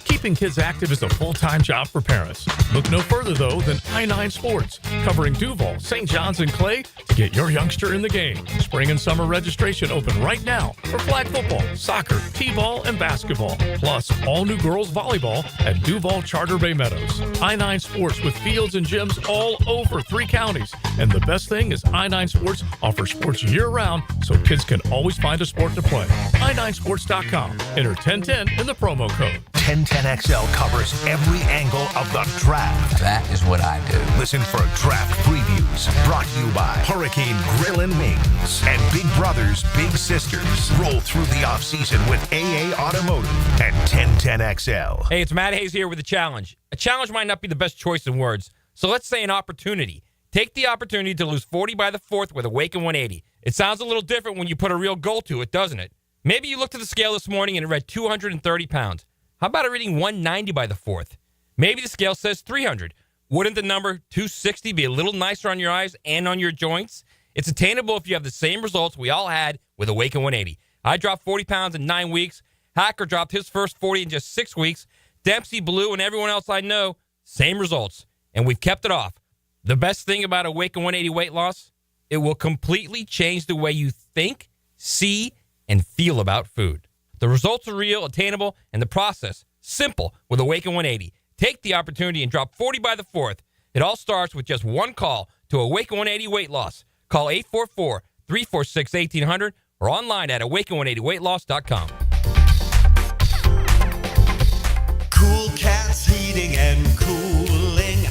Keeping kids active is a full-time job for parents. Look no further, though, than I-9 Sports, covering Duval, St. John's, and Clay to get your youngster in the game. Spring and summer registration open right now for flag football, soccer, t-ball, and basketball. Plus, all new girls volleyball at Duval Charter Bay Meadows. I-9 Sports with fields and gyms all over 3 counties. And the best thing is I-9 Sports offers sports year-round so kids can always find a sport to play. i9sports.com. Enter 1010 in the promo code. 1010XL covers every angle of the draft. That is what I do. Listen for draft previews brought to you by Hurricane Grill and Wings and Big Brothers Big Sisters. Roll through the offseason with AA Automotive and 1010XL. Hey, it's Matt Hayes here with a challenge. A challenge might not be the best choice in words, so let's say an opportunity. Take the opportunity to lose 40 by the 4th with Awaken 180. It sounds a little different when you put a real goal to it, doesn't it? Maybe you looked at the scale this morning and it read 230 pounds. How about a reading 190 by the 4th? Maybe the scale says 300. Wouldn't the number 260 be a little nicer on your eyes and on your joints? It's attainable if you have the same results we all had with Awaken 180. I dropped 40 pounds in 9 weeks. Hacker dropped his first 40 in just 6 weeks. Dempsey, Blue, and everyone else I know, same results. And we've kept it off. The best thing about Awaken 180 weight loss, it will completely change the way you think, see, and feel about food. The results are real, attainable, and the process simple with Awaken 180. Take the opportunity and drop 40 by the 4th. It all starts with just one call to Awaken 180 Weight Loss. Call 844-346-1800 or online at awaken180weightloss.com. Cool Cats Heating and Cooling,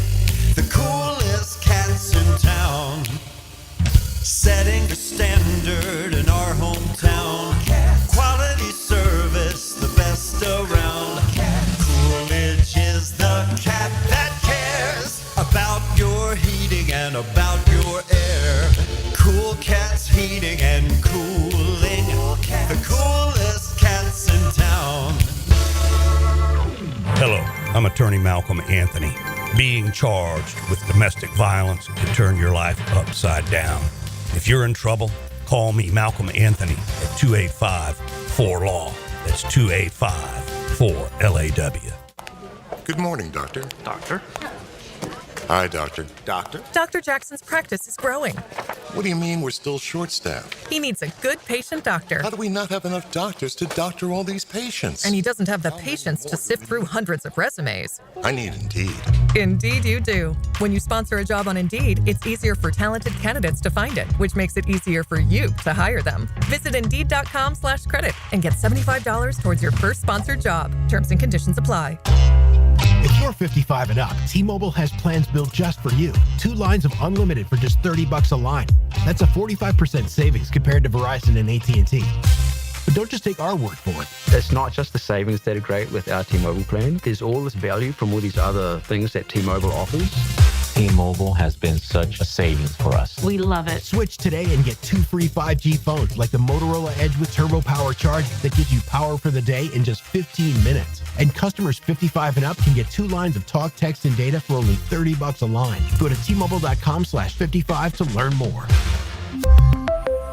the coolest cats in town, setting the standard in our hometown. Quality service, the best around. Coolidge is the cat that cares about your heating and about your air. Cool Cats Heating and Cooling, the coolest cats in town. Hello, I'm attorney Malcolm Anthony. Being charged with domestic violence can turn your life upside down. If you're in trouble, call me, Malcolm Anthony, at 285-4LAW. That's 285-4LAW. Good morning, Doctor. Doctor? Hi, Doctor. Doctor? Dr. Jackson's practice is growing. What do you mean we're still short-staffed? He needs a good patient doctor. How do we not have enough doctors to doctor all these patients? And he doesn't have the patience to sift through hundreds of resumes. I need Indeed. Indeed you do. When you sponsor a job on Indeed, it's easier for talented candidates to find it, which makes it easier for you to hire them. Visit Indeed.com/credit and get $75 towards your first sponsored job. Terms and conditions apply. If you're 55 and up, T-Mobile has plans built just for you. 2 lines of unlimited for just $30 a line. That's a 45% savings compared to Verizon and AT&T. But don't just take our word for it. It's not just the savings that are great with our T-Mobile plan. There's all this value from all these other things that T-Mobile offers. T-Mobile has been such a savings for us. We love it. Switch today and get 2 free 5G phones like the Motorola Edge with Turbo Power charging that gives you power for the day in just 15 minutes. And customers 55 and up can get 2 lines of talk, text, and data for only $30 a line. Go to T-Mobile.com/55 to learn more.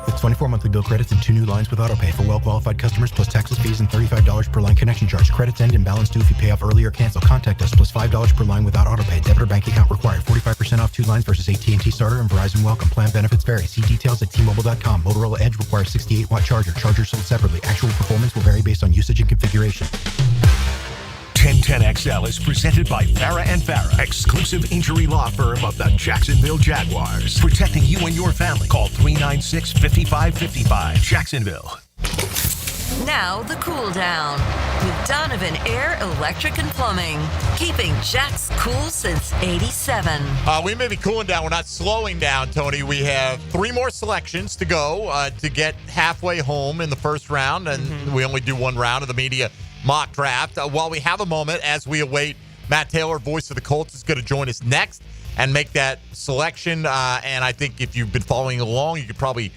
With 24 monthly bill credits and 2 new lines with autopay for well-qualified customers, plus taxes, fees, and $35 per line connection charge. Credits end and balance due if you pay off early or cancel. Contact us, plus $5 per line without autopay. Debit or bank account required. 45% off 2 lines versus AT&T Starter and Verizon Welcome. Plan benefits vary. See details at T-Mobile.com. Motorola Edge requires 68-watt charger. Chargers sold separately. Actual performance will vary based on usage and configuration. 1010XL is presented by Farah and Farah, exclusive injury law firm of the Jacksonville Jaguars. Protecting you and your family. Call 396-5555. Jacksonville. Now the cool down with Donovan Air, Electric and Plumbing. Keeping Jack's cool since 87. We may be cooling down. We're not slowing down, Tony. We have 3 more selections to go to get halfway home in the first round, and we only do 1 round of the media mock draft. While we have a moment, as we await Matt Taylor, voice of the Colts, is going to join us next and make that selection. And I think if you've been following along, you could probably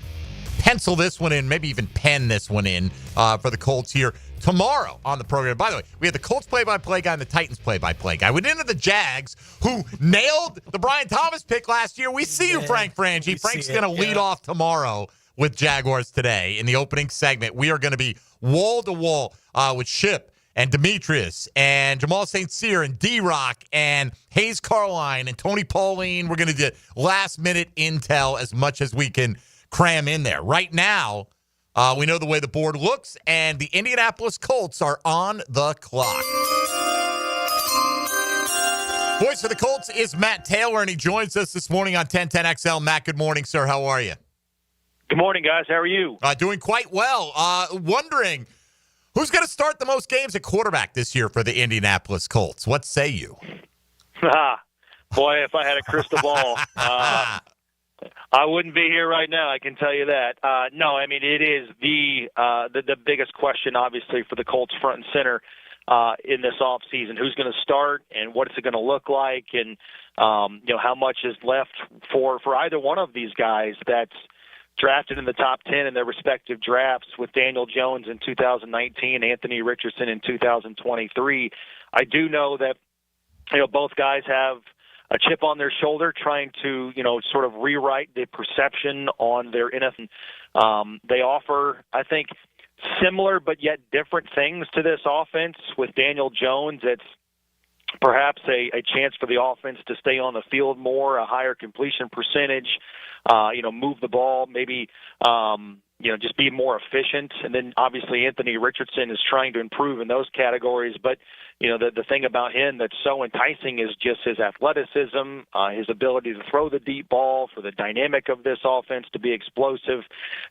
pencil this one in, maybe even pen this one in for the Colts here tomorrow on the program. By the way, we had the Colts play-by-play guy and the Titans play-by-play guy. We went into the Jags, who nailed the Brian Thomas pick last year. We see you, Frank Frangie. Frank's going to lead off tomorrow with Jaguars Today in the opening segment. We are going to be wall-to-wall with Ship and Demetrius and Jamal St. Cyr and D-Rock and Hayes Carline and Tony Pauline. We're going to get last-minute intel as much as we can cram in there. Right now, we know the way the board looks, and the Indianapolis Colts are on the clock. Voice for the Colts is Matt Taylor, and he joins us this morning on 1010XL. Matt, good morning, sir. How are you? Good morning, guys. How are you? Doing quite well. Wondering, who's going to start the most games at quarterback this year for the Indianapolis Colts? What say you? Boy, if I had a crystal ball, I wouldn't be here right now, I can tell you that. No, I mean, it is the biggest question, obviously, for the Colts front and center in this offseason. Who's going to start and what is it going to look like, and how much is left for either one of these guys that's drafted in the top 10 in their respective drafts, with Daniel Jones in 2019, Anthony Richardson in 2023. I do know that both guys have a chip on their shoulder, trying to, sort of rewrite the perception on their NFL. They offer, I think, similar but yet different things to this offense. With Daniel Jones, it's perhaps a chance for the offense to stay on the field more, a higher completion percentage, move the ball, maybe, just be more efficient. And then obviously Anthony Richardson is trying to improve in those categories. But, the thing about him that's so enticing is just his athleticism, his ability to throw the deep ball, for the dynamic of this offense to be explosive.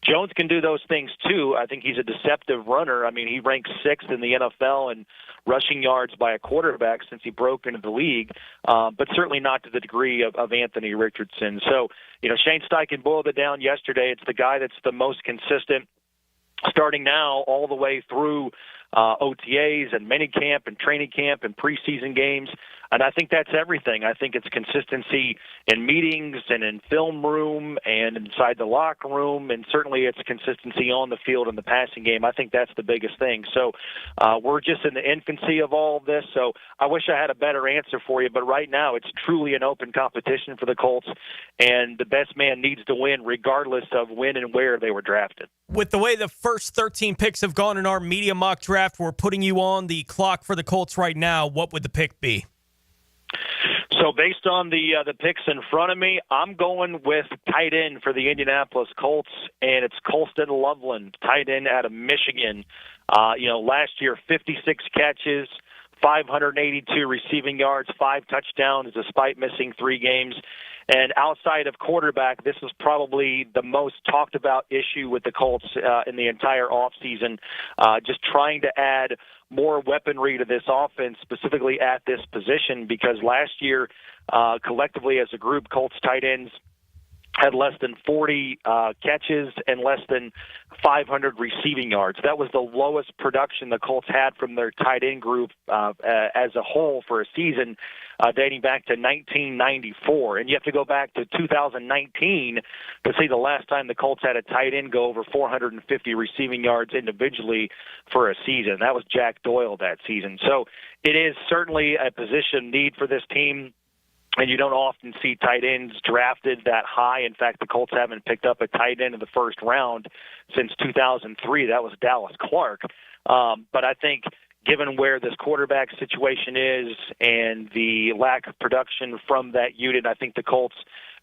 Jones can do those things too. I think he's a deceptive runner. I mean, he ranks 6th in the NFL in rushing yards by a quarterback since he broke into the league, but certainly not to the degree of Anthony Richardson. So, Shane Steichen boiled it down yesterday. It's the guy that's the most consistent, starting now all the way through OTAs and minicamp and training camp and preseason games. And I think that's everything. I think it's consistency in meetings and in film room and inside the locker room, and certainly it's consistency on the field in the passing game. I think that's the biggest thing. So we're just in the infancy of all of this, so I wish I had a better answer for you. But right now it's truly an open competition for the Colts, and the best man needs to win regardless of when and where they were drafted. With the way the first 13 picks have gone in our media mock draft, we're putting you on the clock for the Colts right now. What would the pick be? So based on the picks in front of me, I'm going with tight end for the Indianapolis Colts, and it's Colston Loveland, tight end out of Michigan. Last year, 56 catches, 582 receiving yards, 5 touchdowns, despite missing 3 games. And outside of quarterback, this is probably the most talked about issue with the Colts in the entire offseason, just trying to add more weaponry to this offense, specifically at this position, because last year, collectively as a group, Colts tight ends had less than 40 catches and less than 500 receiving yards. That was the lowest production the Colts had from their tight end group as a whole for a season, dating back to 1994. And you have to go back to 2019 to see the last time the Colts had a tight end go over 450 receiving yards individually for a season. That was Jack Doyle that season. So it is certainly a position need for this team. And you don't often see tight ends drafted that high. In fact, the Colts haven't picked up a tight end in the first round since 2003. That was Dallas Clark. But I think given where this quarterback situation is and the lack of production from that unit, I think the Colts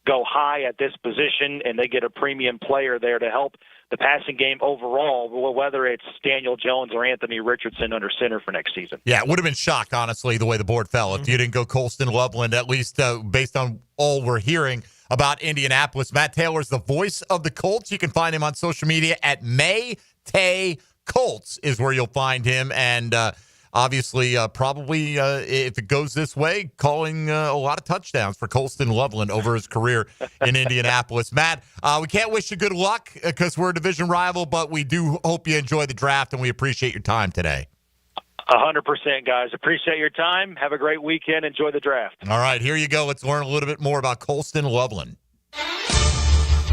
go high at this position, and they get a premium player there to help the passing game overall, whether it's Daniel Jones or Anthony Richardson under center for next season. Yeah, it would have been shocked, honestly, the way the board fell if you didn't go Colston Loveland, at least based on all we're hearing about Indianapolis. Matt Taylor's the voice of the Colts. You can find him on social media at Tay Colts is where you'll find him. And obviously, probably, if it goes this way, calling a lot of touchdowns for Colston Loveland over his career in Indianapolis. Matt, we can't wish you good luck because we're a division rival, but we do hope you enjoy the draft, and we appreciate your time today. 100%, guys. Appreciate your time. Have a great weekend. Enjoy the draft. All right, here you go. Let's learn a little bit more about Colston Loveland.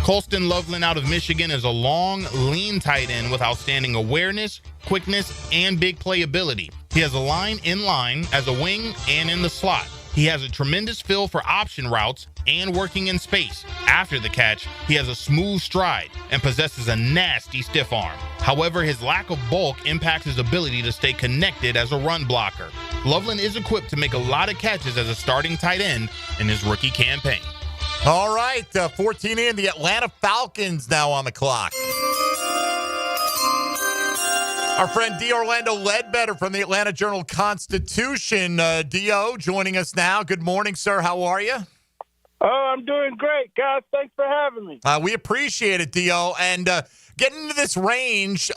Colston Loveland out of Michigan is a long, lean tight end with outstanding awareness, quickness, and big playability. He has a line in line, as a wing, and in the slot. He has a tremendous feel for option routes and working in space. After the catch, he has a smooth stride and possesses a nasty stiff arm. However, his lack of bulk impacts his ability to stay connected as a run blocker. Loveland is equipped to make a lot of catches as a starting tight end in his rookie campaign. All right, 14 in, the Atlanta Falcons now on the clock. Our friend D. Orlando Ledbetter from the Atlanta Journal-Constitution. D.O. joining us now. Good morning, sir. How are you? Oh, I'm doing great, guys. Thanks for having me. We appreciate it, D.O. And getting into this range,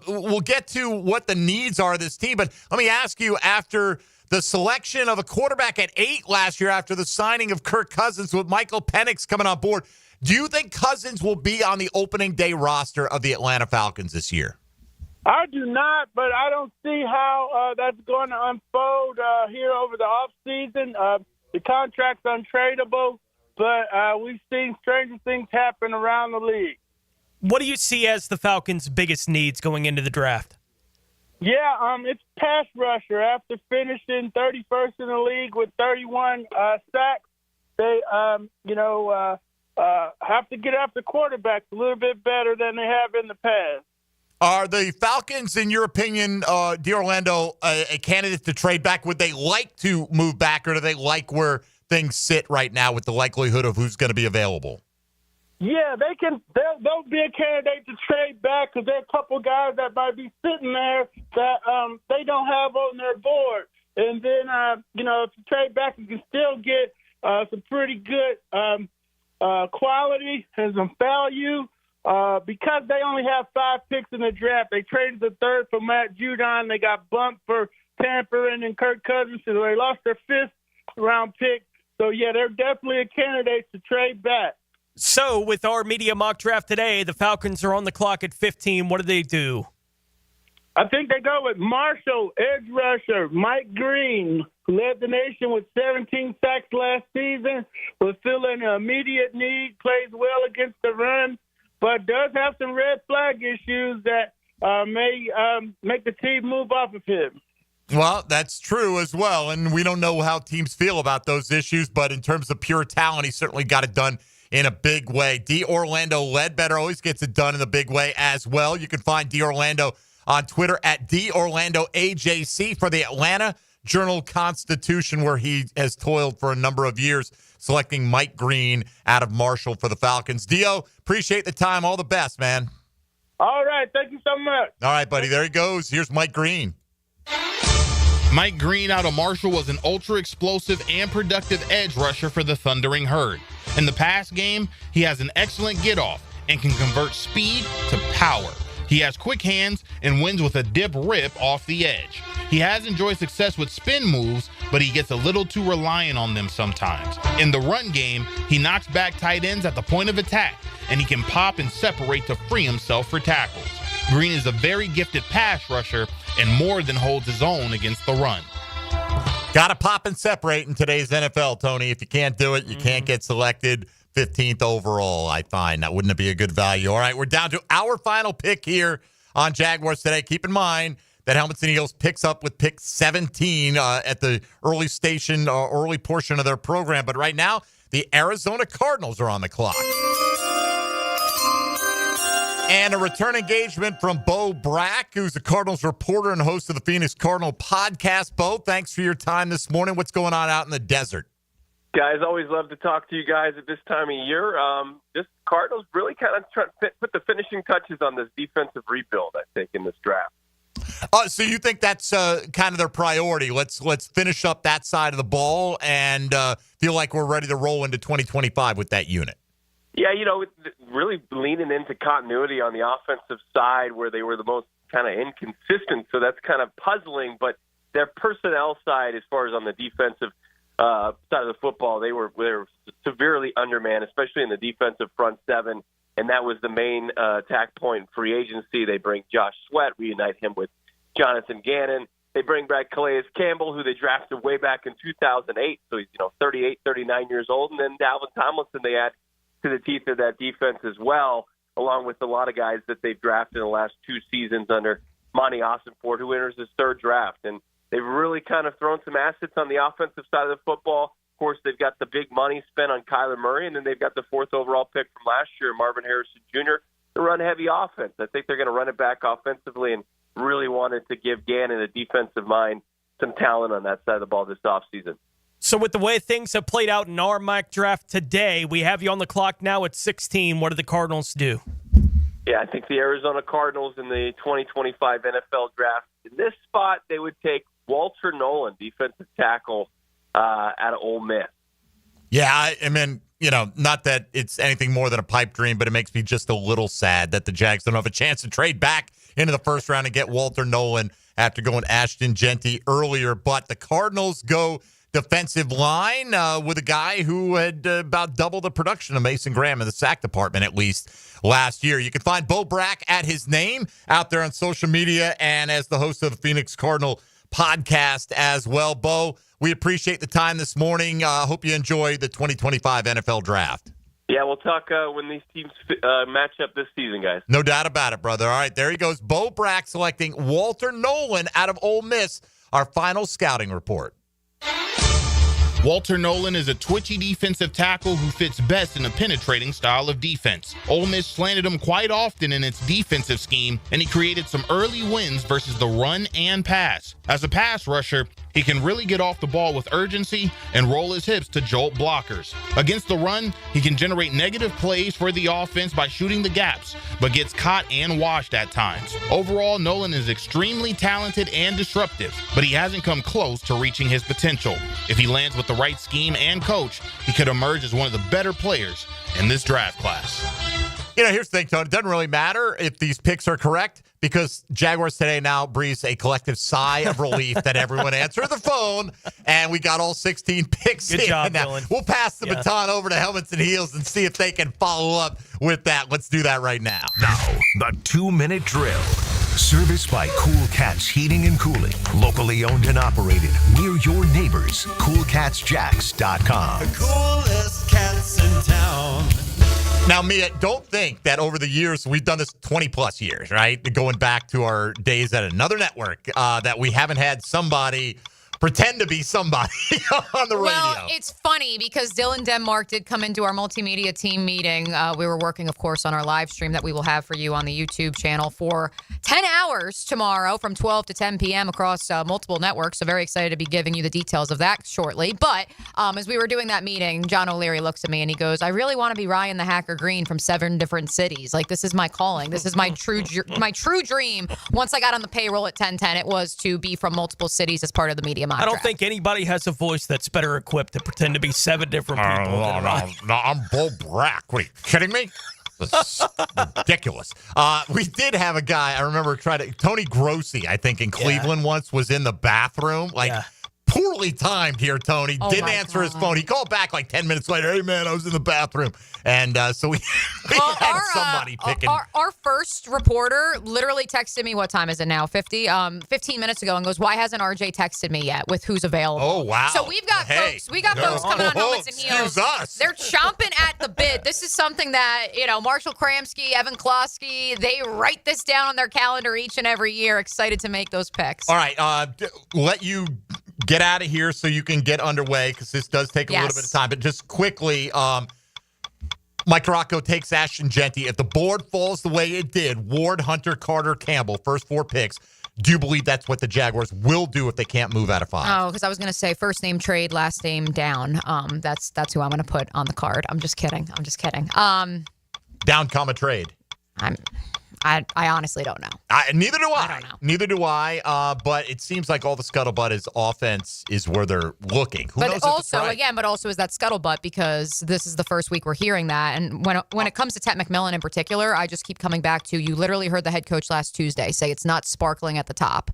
we'll get to what the needs are of this team. But let me ask you, after the selection of a quarterback at 8 last year, after the signing of Kirk Cousins with Michael Penix coming on board, do you think Cousins will be on the opening day roster of the Atlanta Falcons this year? I do not, but I don't see how that's going to unfold here over the offseason. The contract's untradeable, but we've seen stranger things happen around the league. What do you see as the Falcons' biggest needs going into the draft? Yeah, it's pass rusher. After finishing 31st in the league with 31 sacks, they, have to get after quarterbacks a little bit better than they have in the past. Are the Falcons, in your opinion, D'Orlando, a candidate to trade back? Would they like to move back, or do they like where things sit right now with the likelihood of who's going to be available? Yeah, they'll be a candidate to trade back because there are a couple guys that might be sitting there that they don't have on their board. And then, if you trade back, you can still get some pretty good quality and some value. Because they only have 5 picks in the draft, they traded the 3rd for Matt Judon. They got bumped for tampering and Kirk Cousins, so they lost their 5th round pick. So, yeah, they're definitely a candidate to trade back. So, with our media mock draft today, the Falcons are on the clock at 15. What do they do? I think they go with Marshall, edge rusher, Mike Green, who led the nation with 17 sacks last season, was filling an immediate need, plays well against the run, but does have some red flag issues that may make the team move off of him. Well, that's true as well, and we don't know how teams feel about those issues, but in terms of pure talent, he certainly got it done in a big way. D. Orlando Ledbetter always gets it done in a big way as well. You can find D. Orlando on Twitter at DOrlandoAJC for the Atlanta Journal-Constitution, where he has toiled for a number of years, selecting Mike Green out of Marshall for the Falcons. Dio, appreciate the time. All the best, man. All right. Thank you so much. All right, buddy. There he goes. Here's Mike Green. Mike Green out of Marshall was an ultra-explosive and productive edge rusher for the Thundering Herd. In the pass game, he has an excellent get-off and can convert speed to power. He has quick hands and wins with a dip rip off the edge. He has enjoyed success with spin moves, but he gets a little too reliant on them sometimes. In the run game, he knocks back tight ends at the point of attack, and he can pop and separate to free himself for tackles. Green is a very gifted pass rusher and more than holds his own against the run. Got to pop and separate in today's NFL, Tony. If you can't do it, you can't get selected 15th overall, I find. That wouldn't be a good value. All right, we're down to our final pick here on Jaguars today. Keep in mind that Helmets and Eagles picks up with pick 17 at the early portion of their program. But right now, the Arizona Cardinals are on the clock. And a return engagement from Bo Brack, who's a Cardinals reporter and host of the Phoenix Cardinal podcast. Bo, thanks for your time this morning. What's going on out in the desert? Guys, always love to talk to you guys at this time of year. Just Cardinals really kind of trying to put the finishing touches on this defensive rebuild, I think, in this draft. So you think that's kind of their priority? Let's finish up that side of the ball and feel like we're ready to roll into 2025 with that unit. Yeah, really leaning into continuity on the offensive side where they were the most kind of inconsistent. So that's kind of puzzling. But their personnel side, as far as on the defensive side of the football, they were severely undermanned, especially in the defensive front seven. And that was the main attack point in free agency. They bring Josh Sweat, reunite him with Jonathan Gannon. They bring back Calais Campbell, who they drafted way back in 2008. So he's 38, 39 years old. And then Dalvin Tomlinson they add to the teeth of that defense as well, along with a lot of guys that they've drafted in the last 2 seasons under Monty Ossenford, who enters his 3rd draft. And they've really kind of thrown some assets on the offensive side of the football. Of course, they've got the big money spent on Kyler Murray, and then they've got the 4th overall pick from last year, Marvin Harrison Jr., to run heavy offense. I think they're going to run it back offensively and really wanted to give Gannon, a defensive mind, some talent on that side of the ball this offseason. So with the way things have played out in our mock draft today, we have you on the clock now at 16. What do the Cardinals do? Yeah, I think the Arizona Cardinals in the 2025 NFL draft, in this spot, they would take Walter Nolan, defensive tackle out of Ole Miss. Yeah, I mean, not that it's anything more than a pipe dream, but it makes me just a little sad that the Jags don't have a chance to trade back into the first round and get Walter Nolan after going Ashton Genty earlier. But the Cardinals go defensive line with a guy who had about double the production of Mason Graham in the sack department, at least last year. You can find Bo Brack at his name out there on social media and as the host of the Phoenix Cardinal podcast as well. Bo, we appreciate the time this morning. Hope you enjoy the 2025 NFL draft. Yeah, we'll talk when these teams match up this season, guys. No doubt about it, brother. All right, there he goes. Bo Brack selecting Walter Nolan out of Ole Miss, our final scouting report. Walter Nolan is a twitchy defensive tackle who fits best in a penetrating style of defense. Ole Miss slanted him quite often in its defensive scheme, and he created some early wins versus the run and pass. As a pass rusher, he can really get off the ball with urgency and roll his hips to jolt blockers. Against the run, he can generate negative plays for the offense by shooting the gaps, but gets caught and washed at times. Overall, Nolan is extremely talented and disruptive, but he hasn't come close to reaching his potential. If he lands with the right scheme and coach, he could emerge as one of the better players in this draft class. Here's the thing, Tony. It doesn't really matter if these picks are correct because Jaguars today now breathes a collective sigh of relief that everyone answered the phone and we got all 16 picks Good in. job, Now, Dylan. we'll pass the baton over to Helmets and Heels and see if they can follow up with that. Let's do that right now. Now, the 2-minute drill. Serviced by Cool Cats Heating and Cooling. Locally owned and operated. We're your neighbors. CoolCatsJacks.com. The coolest cats in town. Now, Mia, don't think that over the years, we've done this 20-plus years, right? Going back to our days at another network, that we haven't had somebody pretend to be somebody on the radio. Well, it's funny because Dylan Denmark did come into our multimedia team meeting. We were working, of course, on our live stream that we will have for you on the YouTube channel for 10 hours tomorrow from 12 to 10 p.m. across multiple networks. So very excited to be giving you the details of that shortly. But as we were doing that meeting, John O'Leary looks at me and he goes, I really want to be Ryan the Hacker Green from 7 different cities. Like, this is my calling. This is my true dream. Once I got on the payroll at 1010, it was to be from multiple cities as part of the media mock I don't draft. think anybody has a voice that's better equipped to pretend to be 7 different people. No, I'm Bo Brack. What, are you kidding me? That's ridiculous. We did have a guy, I remember, Tony Grossi, I think, in Cleveland once was in the bathroom. Poorly timed here, Tony. Didn't answer his phone. He called back like 10 minutes later. Hey, man, I was in the bathroom. And so we had somebody picking. Our first reporter literally texted me, what time is it now? 15 minutes ago, and goes, why hasn't RJ texted me yet with who's available? Oh, wow. So we've got folks. We got folks coming on Helmets and Heels. Excuse us. They're chomping at the bit. This is something that, Marshall Kramsky, Evan Klosky, they write this down on their calendar each and every year. Excited to make those picks. All right. Let you get out of here so you can get underway because this does take a little bit of time. But just quickly, Mike Rocco takes Ashton Genty. If the board falls the way it did, Ward, Hunter, Carter, Campbell, first 4 picks, do you believe that's what the Jaguars will do if they can't move out of 5? Oh, because I was going to say first name trade, last name down. That's who I'm going to put on the card. I'm just kidding. Down, comma, trade. I honestly don't know. Neither do I. I don't know. Neither do I. But it seems like all the scuttlebutt is offense is where they're looking. Who knows if it's right? But also is that scuttlebutt because this is the first week we're hearing that. And when it comes to Ted McMillan in particular, I just keep coming back to you literally heard the head coach last Tuesday say it's not sparkling at the top.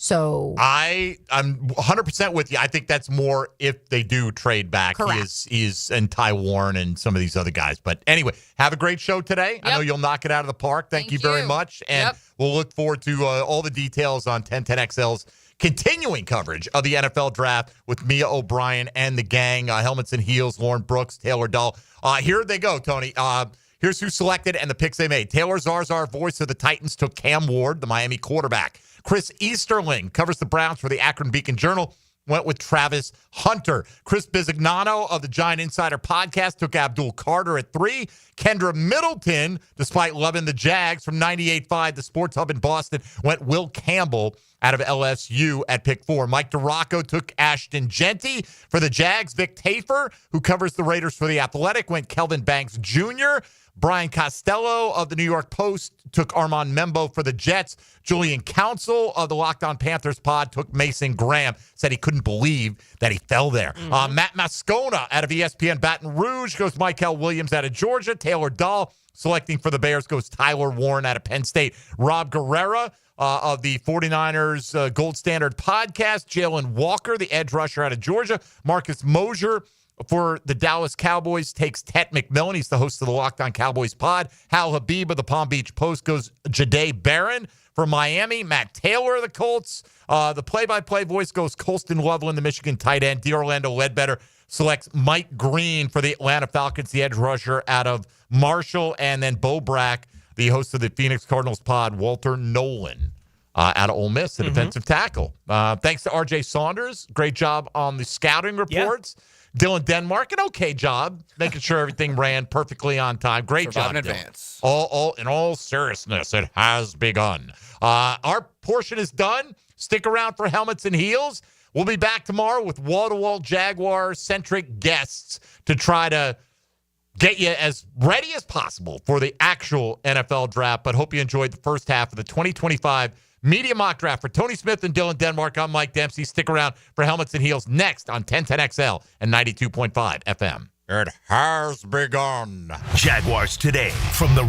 So I'm 100% with you. I think that's more if they do trade back. Correct. He's and Ty Warren and some of these other guys. But anyway, have a great show today. Yep. I know you'll knock it out of the park. Thank you very much. And we'll look forward to all the details on 1010XL's continuing coverage of the NFL draft with Mia O'Brien and the gang. Helmets and Heels, Lauren Brooks, Taylor Dahl. Here they go, Tony. Here's who selected and the picks they made. Taylor Zarzar, voice of the Titans, took Cam Ward, the Miami quarterback. Chris Easterling covers the Browns for the Akron Beacon Journal, went with Travis Hunter. Chris Bisignano of the Giant Insider podcast took Abdul Carter at 3. Kendra Middleton, despite loving the Jags from 98.5, the Sports Hub in Boston, went Will Campbell out of LSU at pick 4. Mike DeRocco took Ashton Genty for the Jags. Vic Tafer, who covers the Raiders for The Athletic, went Kelvin Banks Jr. Brian Costello of the New York Post took Armand Membo for the Jets. Julian Council of the Locked On Panthers pod took Mason Graham. Said he couldn't believe that he fell there. Matt Moscona out of ESPN Baton Rouge goes Michael Williams out of Georgia. Taylor Dahl selecting for the Bears goes Tyler Warren out of Penn State. Rob Guerrera of the 49ers Gold Standard podcast. Jalen Walker, the edge rusher out of Georgia. Marcus Mosier for the Dallas Cowboys takes Tet McMillan. He's the host of the Locked On Cowboys pod. Hal Habib of the Palm Beach Post goes Jahdae Barron for Miami. Matt Taylor of the Colts. The play-by-play voice goes Colston Loveland, the Michigan tight end. D'Orlando Ledbetter selects Mike Green for the Atlanta Falcons, the edge rusher out of Marshall. And then Bo Brack, the host of the Phoenix Cardinals pod, Walter Nolan out of Ole Miss, the defensive tackle. Thanks to R.J. Saunders. Great job on the scouting reports. Yeah. Dylan Denmark, an okay job, making sure everything ran perfectly on time. Great job, in advance. All in all seriousness, it has begun. Our portion is done. Stick around for Helmets and Heels. We'll be back tomorrow with wall-to-wall Jaguar-centric guests to try to get you as ready as possible for the actual NFL draft. But hope you enjoyed the first half of the 2025 Media Mock Draft. For Tony Smith and Dylan Denmark, I'm Mike Dempsey. Stick around for Helmets and Heels next on 1010XL and 92.5 FM. It has begun. Jaguars Today from the